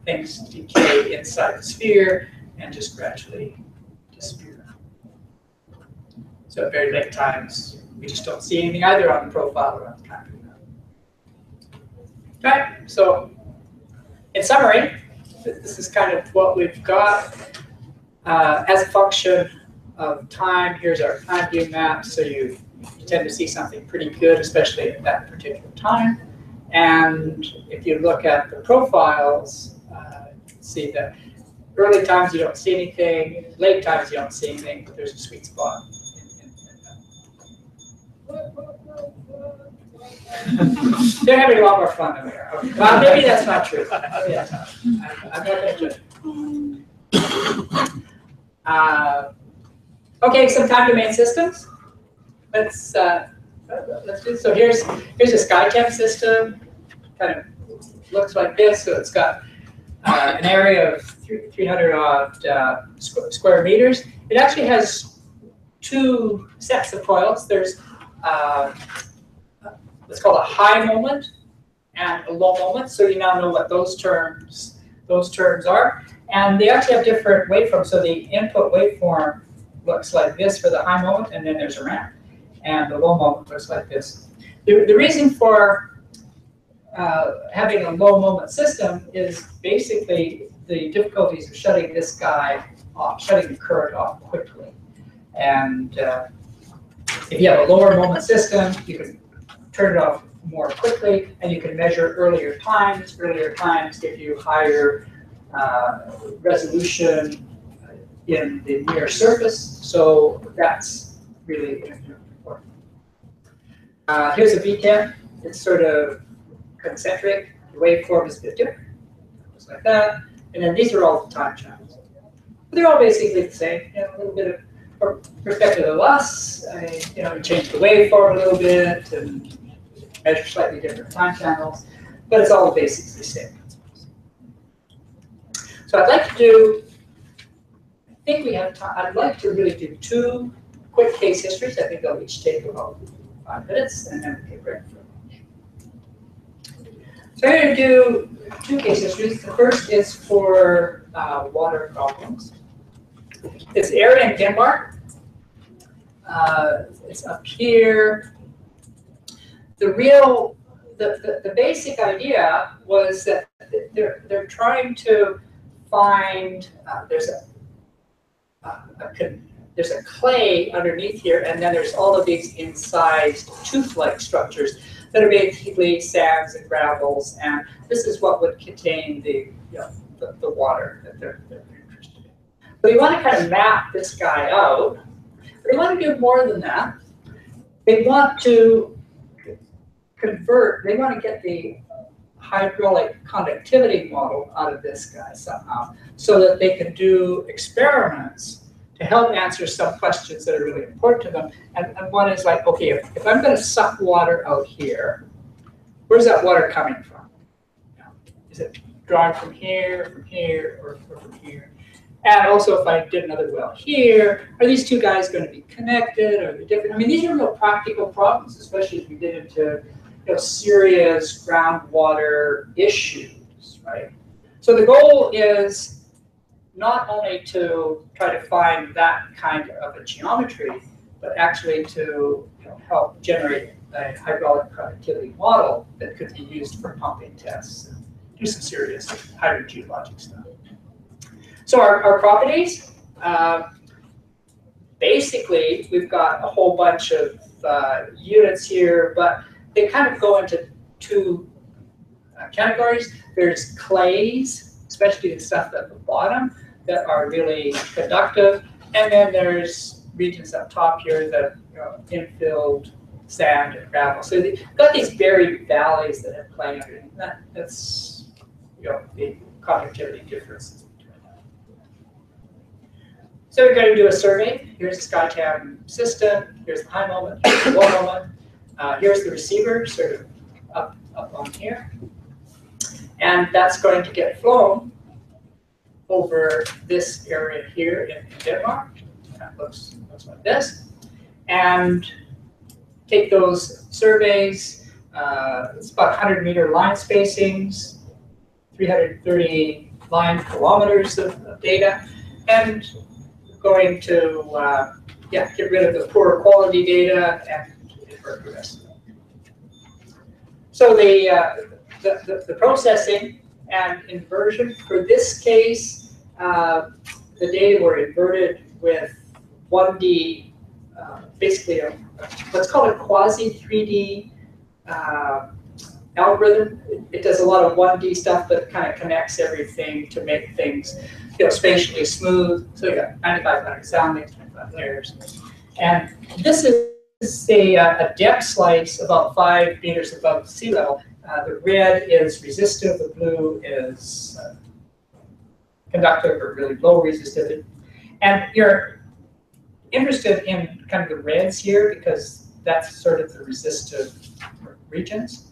things decay inside the sphere and just gradually disappear. So at very late times, we just don't see anything either on the profile or on the time. Right, so in summary, this is kind of what we've got as a function of time. Here's our time view map, so you tend to see something pretty good, especially at that particular time. And if you look at the profiles, see that early times you don't see anything, late times you don't see anything, but there's a sweet spot. They're having a lot more fun than we are. Okay. Well, maybe that's not true. Maybe that's not true. I'm not going to judge. Okay, some time domain systems. Let's do. So here's a sky temp system. Kind of looks like this. So it's got an area of 300 odd square meters. It actually has 2 sets of coils. There's what's called a high moment and a low moment. So you now know what those terms are. And they actually have different waveforms. So the input waveform looks like this for the high moment, and then there's a ramp. And the low moment looks like this. The reason for having a low moment system is basically the difficulties of shutting this guy off, shutting the current off quickly. And if you have a lower moment system, you can turn it off more quickly, and you can measure earlier times. Earlier times give you higher resolution in the near surface, so that's really important. Here's a VTEM. It's sort of concentric. The waveform is a bit different. looks like that. And then these are all the time channels. They're all basically the same. A little bit of perspective of us. Change the waveform a little bit and measure slightly different time channels, but it's all basically the same principles. So I'd like to do, I think we have time, I'd like to really do 2 quick case histories. I think they'll each take about 5 minutes, and then we can break for lunch. So I'm going to do 2 case histories. The first is for water problems. It's area in Denmark. It's up here. The basic idea was that they're trying to find there's a clay underneath here, and then there's all of these incised tooth-like structures that are basically sands and gravels, and this is what would contain the water that they're interested in. So you want to kind of map this guy out. But they want to do more than that. They want to they want to get the hydraulic conductivity model out of this guy somehow, so that they can do experiments to help answer some questions that are really important to them. And one is like, okay, if I'm going to suck water out here, where's that water coming from? Is it drawing from here, or from here? And also, if I did another well here, are these 2 guys going to be connected? Are they different? I mean, these are real practical problems, especially if you get into serious groundwater issues, right? So the goal is not only to try to find that kind of a geometry, but actually to help generate a hydraulic conductivity model that could be used for pumping tests and do some serious hydrogeologic stuff. So our properties, basically, we've got a whole bunch of units here, but they kind of go into 2 categories. There's clays, especially the stuff at the bottom, that are really conductive. And then there's regions up top here that infilled sand and gravel. So they've got these buried valleys that have clay underneath. That's the conductivity differences. So we're going to do a survey. Here's the SkyCam system. Here's the high moment. Here's the low moment. Here's the receiver, sort of up on here. And that's going to get flown over this area here in Denmark. That looks like this. And take those surveys. It's about 100-meter line spacings, 330 line kilometers of data, and going to get rid of the poor quality data and invert the rest of it. So the processing and inversion for this case, the data were inverted with 1D, basically what's called a quasi 3D algorithm. It does a lot of 1D stuff, but it kind of connects everything to make things spatially smooth. So you got 9,500 soundings, 25 layers. And this is a depth slice about 5 meters above sea level. The red is resistive, the blue is conductive or really low resistivity. And you're interested in kind of the reds here because that's sort of the resistive regions.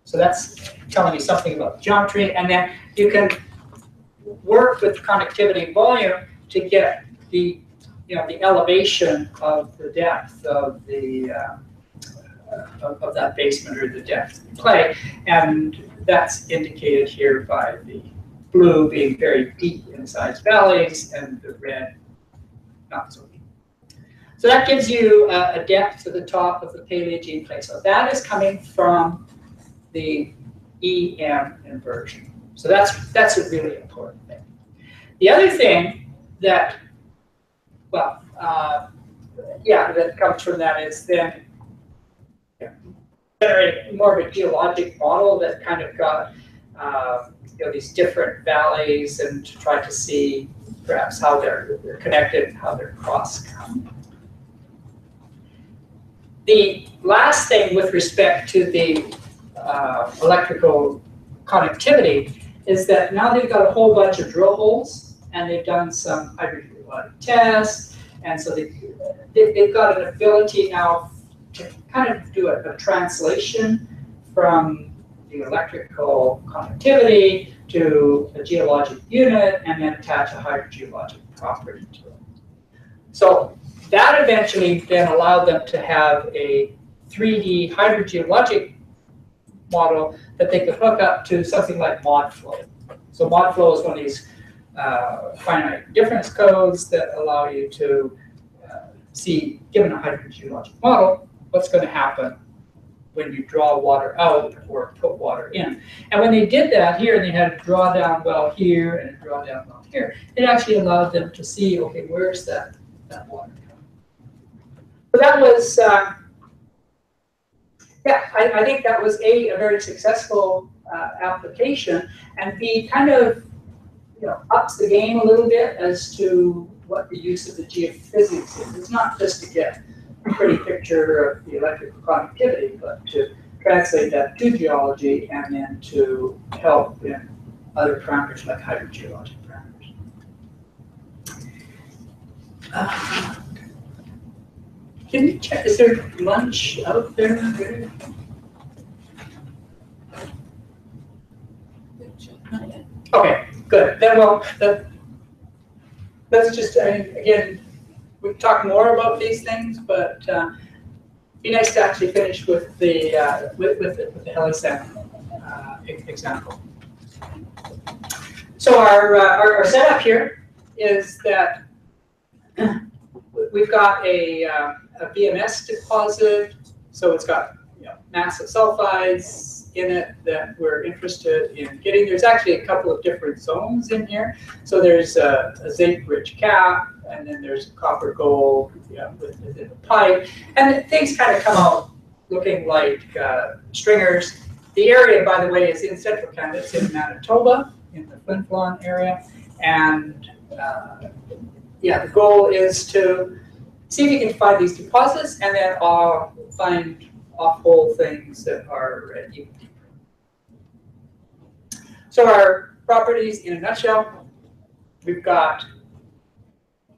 So that's telling you something about geometry. And then you can work with conductivity volume to get the the elevation of the depth of the of that basement or the depth of the clay, and that's indicated here by the blue being very deep inside valleys and the red not so deep. So that gives you a depth to the top of the Paleogene clay. So that is coming from the EM inversion. So that's a really important thing. The other thing that, well, that comes from that is then generate more of a geologic model that kind of got these different valleys and to try to see perhaps how they're connected, how they're cross-cut. The last thing with respect to the electrical connectivity is that now they've got a whole bunch of drill holes, and they've done some hydrogeologic tests, and so they've got an ability now to kind of do a translation from the electrical conductivity to a geologic unit, and then attach a hydrogeologic property to it. So that eventually then allowed them to have a 3D hydrogeologic model that they could hook up to something like ModFlow. So ModFlow is one of these finite difference codes that allow you to see, given a hydrogeologic model, what's going to happen when you draw water out or put water in. And when they did that here, and they had a drawdown well here and a drawdown well here, it actually allowed them to see, okay, where's that water coming? So that was, yeah, I think that was a very successful application, and B, kind of, you know, ups the game a little bit as to what the use of the geophysics is. It's not just to get a pretty picture of the electrical conductivity, but to translate that to geology and then to help in other parameters like hydrogeologic parameters. Can you check, is there lunch out there? Okay, good. Then, well, let's just, again, we can talk more about these things, but be nice to actually finish with the the Helicam example. So our setup here is that we've got a VMS deposit, so it's got, you know, massive sulfides in it that we're interested in getting. There's actually a couple of different zones in here. So there's a zinc-rich cap, and then there's copper gold, yeah, within the pipe, and things kind of come out looking like stringers. The area, by the way, is in central Canada. It's in Manitoba, in the Flin Flon area, and yeah, the goal is to see if you can find these deposits, and then find off-hole things that are even deeper. So our properties in a nutshell, we've got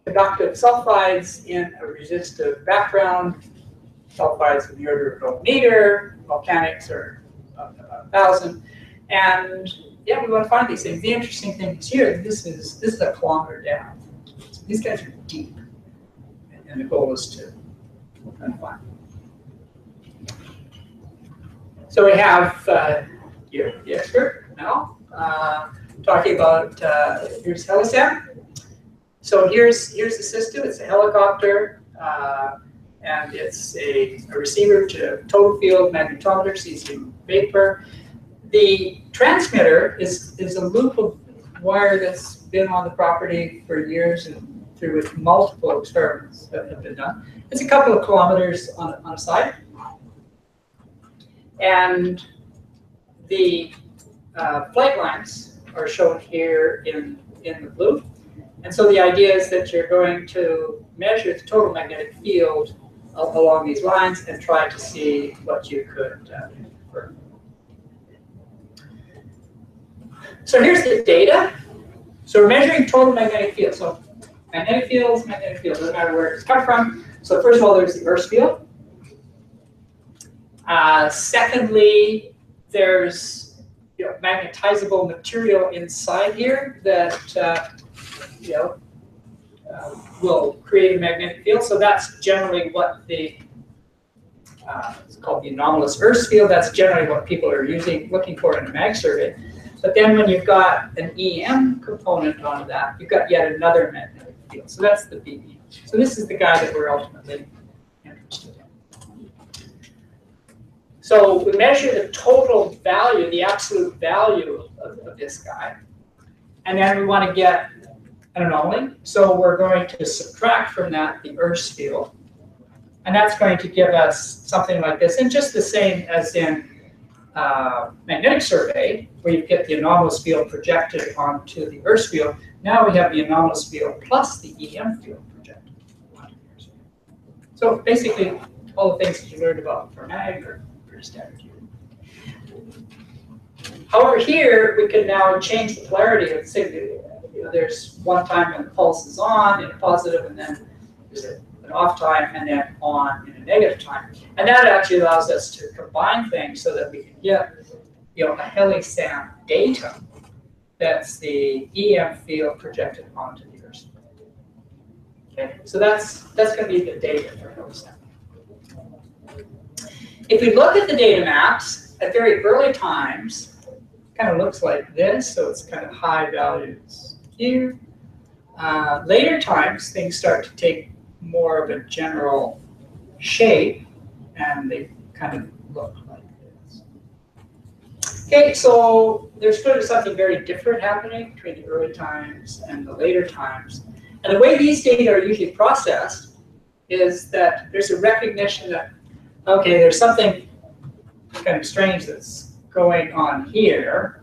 conductive sulfides in a resistive background, sulfides in the order of 1 meter, volcanics are about 1,000, and yeah, we want to find these things. The interesting thing is here, this is a kilometer down. So these guys are deep, and the goal is to find them. So we have here the expert now talking about here's Helicam. So here's the system. It's a helicopter, and it's a receiver to total field magnetometer, cesium vapor. The transmitter is a loop of wire that's been on the property for years, and through which multiple experiments have been done. It's a couple of kilometers on a side. And the flight lines are shown here in the blue. And so the idea is that you're going to measure the total magnetic field along these lines and try to see what you could infer. So here's the data. So we're measuring total magnetic field. So magnetic fields, doesn't matter where it's come from. So first of all, there's the Earth field. Secondly, there's, you know, magnetizable material inside here that you know, will create a magnetic field. So that's generally what the it's called the anomalous Earth field. That's generally what people are looking for in a mag survey. But then when you've got an EM component on that, you've got yet another magnetic field. So that's the BE. So this is the guy that we're ultimately interested in. So we measure the total value, the absolute value of this guy. And then we want to get an anomaly. So we're going to subtract from that the Earth field. And that's going to give us something like this. And just the same as in magnetic survey, where you get the anomalous field projected onto the Earth field. Now we have the anomalous field plus the EM field projected onto the Earth field. So basically, all the things that you learned about for mag are pretty standard here. However, here we can now change the polarity of the signal. You know, there's one time when the pulse is on in a positive, and then there's an off time, and then on in a negative time. And that actually allows us to combine things so that we can get, you know, a helisam datum. That's the EM field projected onto the Earth. Okay, so that's going to be the data for helisam. If we look at the data maps at very early times, it kind of looks like this. So it's kind of high values here. Later times, things start to take more of a general shape, and they kind of look like this. Okay, so there's sort of something very different happening between the early times and the later times. And the way these data are usually processed is that there's a recognition that, okay, there's something kind of strange that's going on here.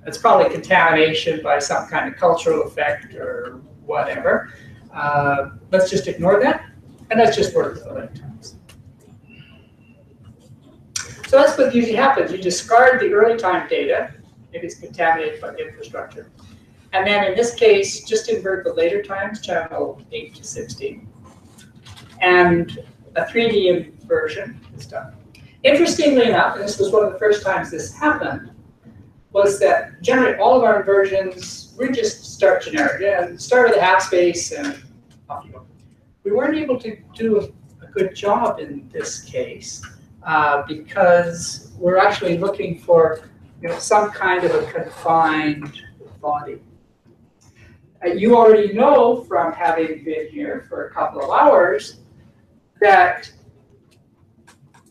It's probably contamination by some kind of cultural effect or whatever. Let's just ignore that, and let's just work with the late times. So that's what usually happens. You discard the early time data if it's contaminated by the infrastructure. And then in this case, just invert the later times, channel 8 to 16. And a 3D inversion is done. Interestingly enough, and this was one of the first times this happened, was that generally all of our inversions, we just start generic, and start with the half space and off you go. We weren't able to do a good job in this case because we're actually looking for, you know, some kind of a confined body. You already know from having been here for a couple of hours that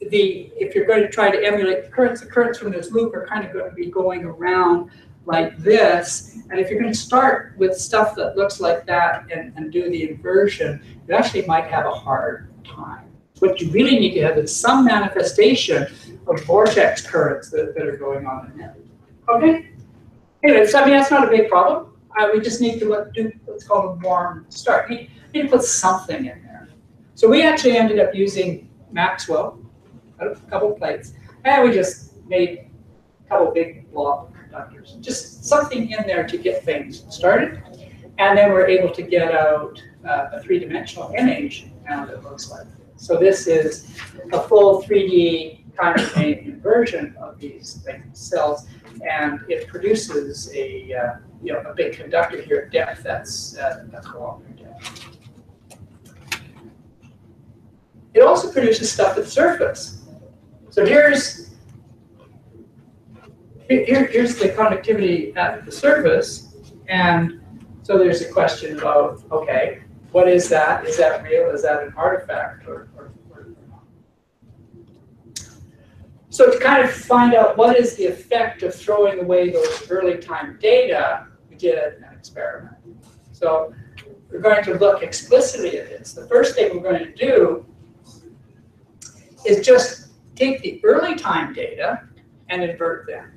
if you're going to try to emulate the currents from this loop are kind of going to be going around like this. And if you're going to start with stuff that looks like that and do the inversion, you actually might have a hard time. What you really need to have is some manifestation of vortex currents that are going on in there. Okay? Anyway, so I mean, that's not a big problem. We just need to do what's called a warm start. We need to put something in there. So we actually ended up using Maxwell, a couple plates, and we just made a couple big blob conductors. Just something in there to get things started. And then we're able to get out a three-dimensional image now that looks like this. So this is a full 3D kind of a inversion of these cells, and it produces a big conductor here at depth that's a kilometer depth. It also produces stuff at the surface. So here's the conductivity at the surface, and so there's a question about, okay, what is that? Is that real? Is that an artifact or not? So to kind of find out what is the effect of throwing away those early time data, we did an experiment. So we're going to look explicitly at this. The first thing we're going to do is just take the early time data and invert them.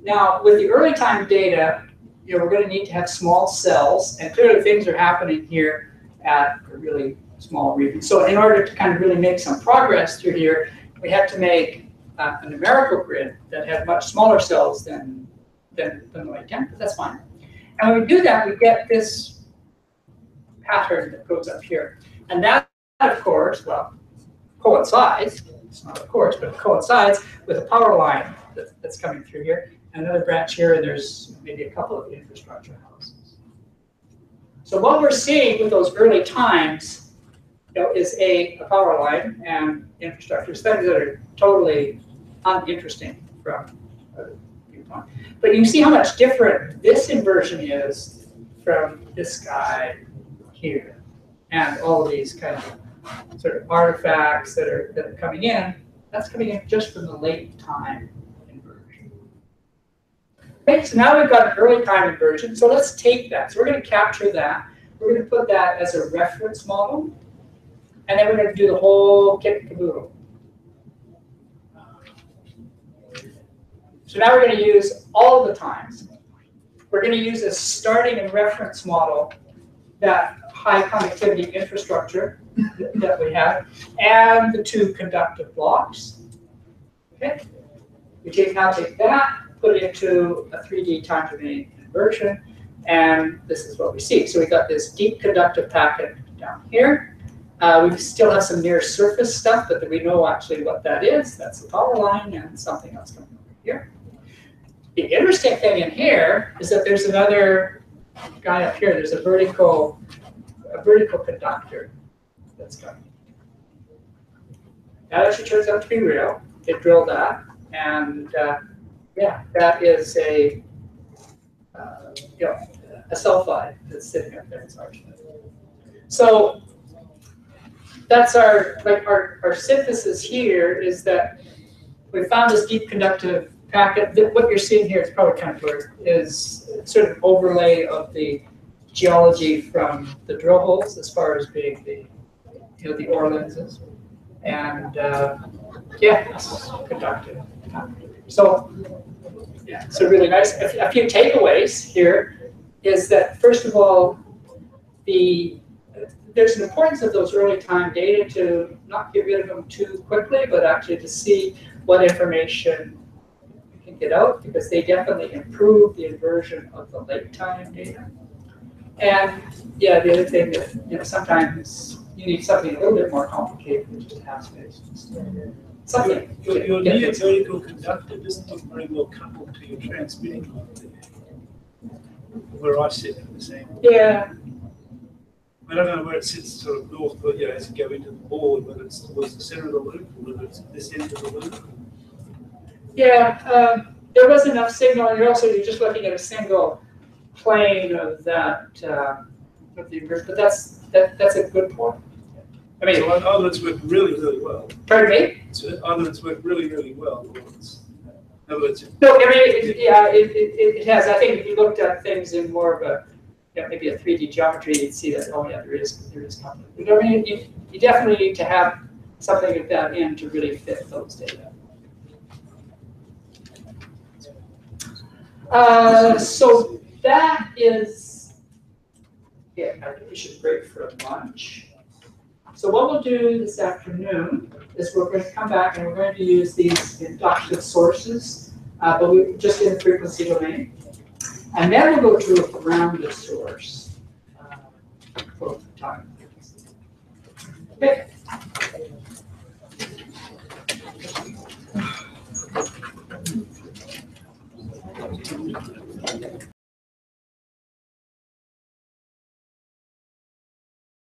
Now, with the early time data, we're going to need to have small cells, and clearly things are happening here at a really small region. So in order to kind of really make some progress through here, we had to make a numerical grid that had much smaller cells than the light temperature, but that's fine. And when we do that, we get this pattern that goes up here. And that, of course, well, coincides, it's not of course, but it coincides with a power line that's coming through here. Another branch here, and there's maybe a couple of infrastructure houses. So what we're seeing with those early times, is a power line and infrastructure, things that are totally uninteresting from a viewpoint. But you can see how much different this inversion is from this guy here, and all of these kind of sort of artifacts that are coming in. That's coming in just from the late time. Okay, so now we've got an early time inversion. So let's take that. So we're going to capture that. We're going to put that as a reference model. And then we're going to do the whole kit and caboodle. So now we're going to use all of the times. We're going to use a starting and reference model, that high conductivity infrastructure that we have, and the two conductive blocks. Okay. We now take that, put it into a 3D time domain conversion, and this is what we see. So we got this deep conductive packet down here. We still have some near surface stuff, but we know actually what that is. That's the power line and something else coming over here. The interesting thing in here is that there's another guy up here. There's a vertical conductor that's coming. That actually turns out to be real. They drilled that, and yeah, that is a a sulfide that's sitting up there. It's argent. So that's our synthesis here is that we found this deep conductive packet. What you're seeing here is probably kind of blurred, is sort of overlay of the geology from the drill holes as far as being the ore lenses, and yeah, it's conductive. So yeah, so really nice. A few takeaways here is that first of all, there's an importance of those early time data to not get rid of them too quickly, but actually to see what information we can get out, because they definitely improve the inversion of the late time data. And yeah, the other thing that sometimes you need something a little bit more complicated than just half-space. Something. Your near vertical conductor doesn't look very well coupled to your transmitting line there. Where I sit in the same. Yeah. I don't know where it sits sort of north, but yeah, as you go into the board, whether it's towards the center of the loop or whether it's this end of the loop. Yeah, there was enough signal, and you're just looking at a single plane of that of the inversion, but that's a good point. I mean, so other it's worked really, really well. Pardon me? So other it's worked really, really well. In other words, no, I mean, it has. I think if you looked at things in more of a maybe a 3D geometry, you'd see that, oh yeah, there is conflict. But I mean, you definitely need to have something like that in to really fit those data. So that is, yeah, I think we should break for lunch. So what we'll do this afternoon is we're going to come back and we're going to use these inductive sources, but we just in the frequency domain. And then we'll go to a grounded source for time. Okay.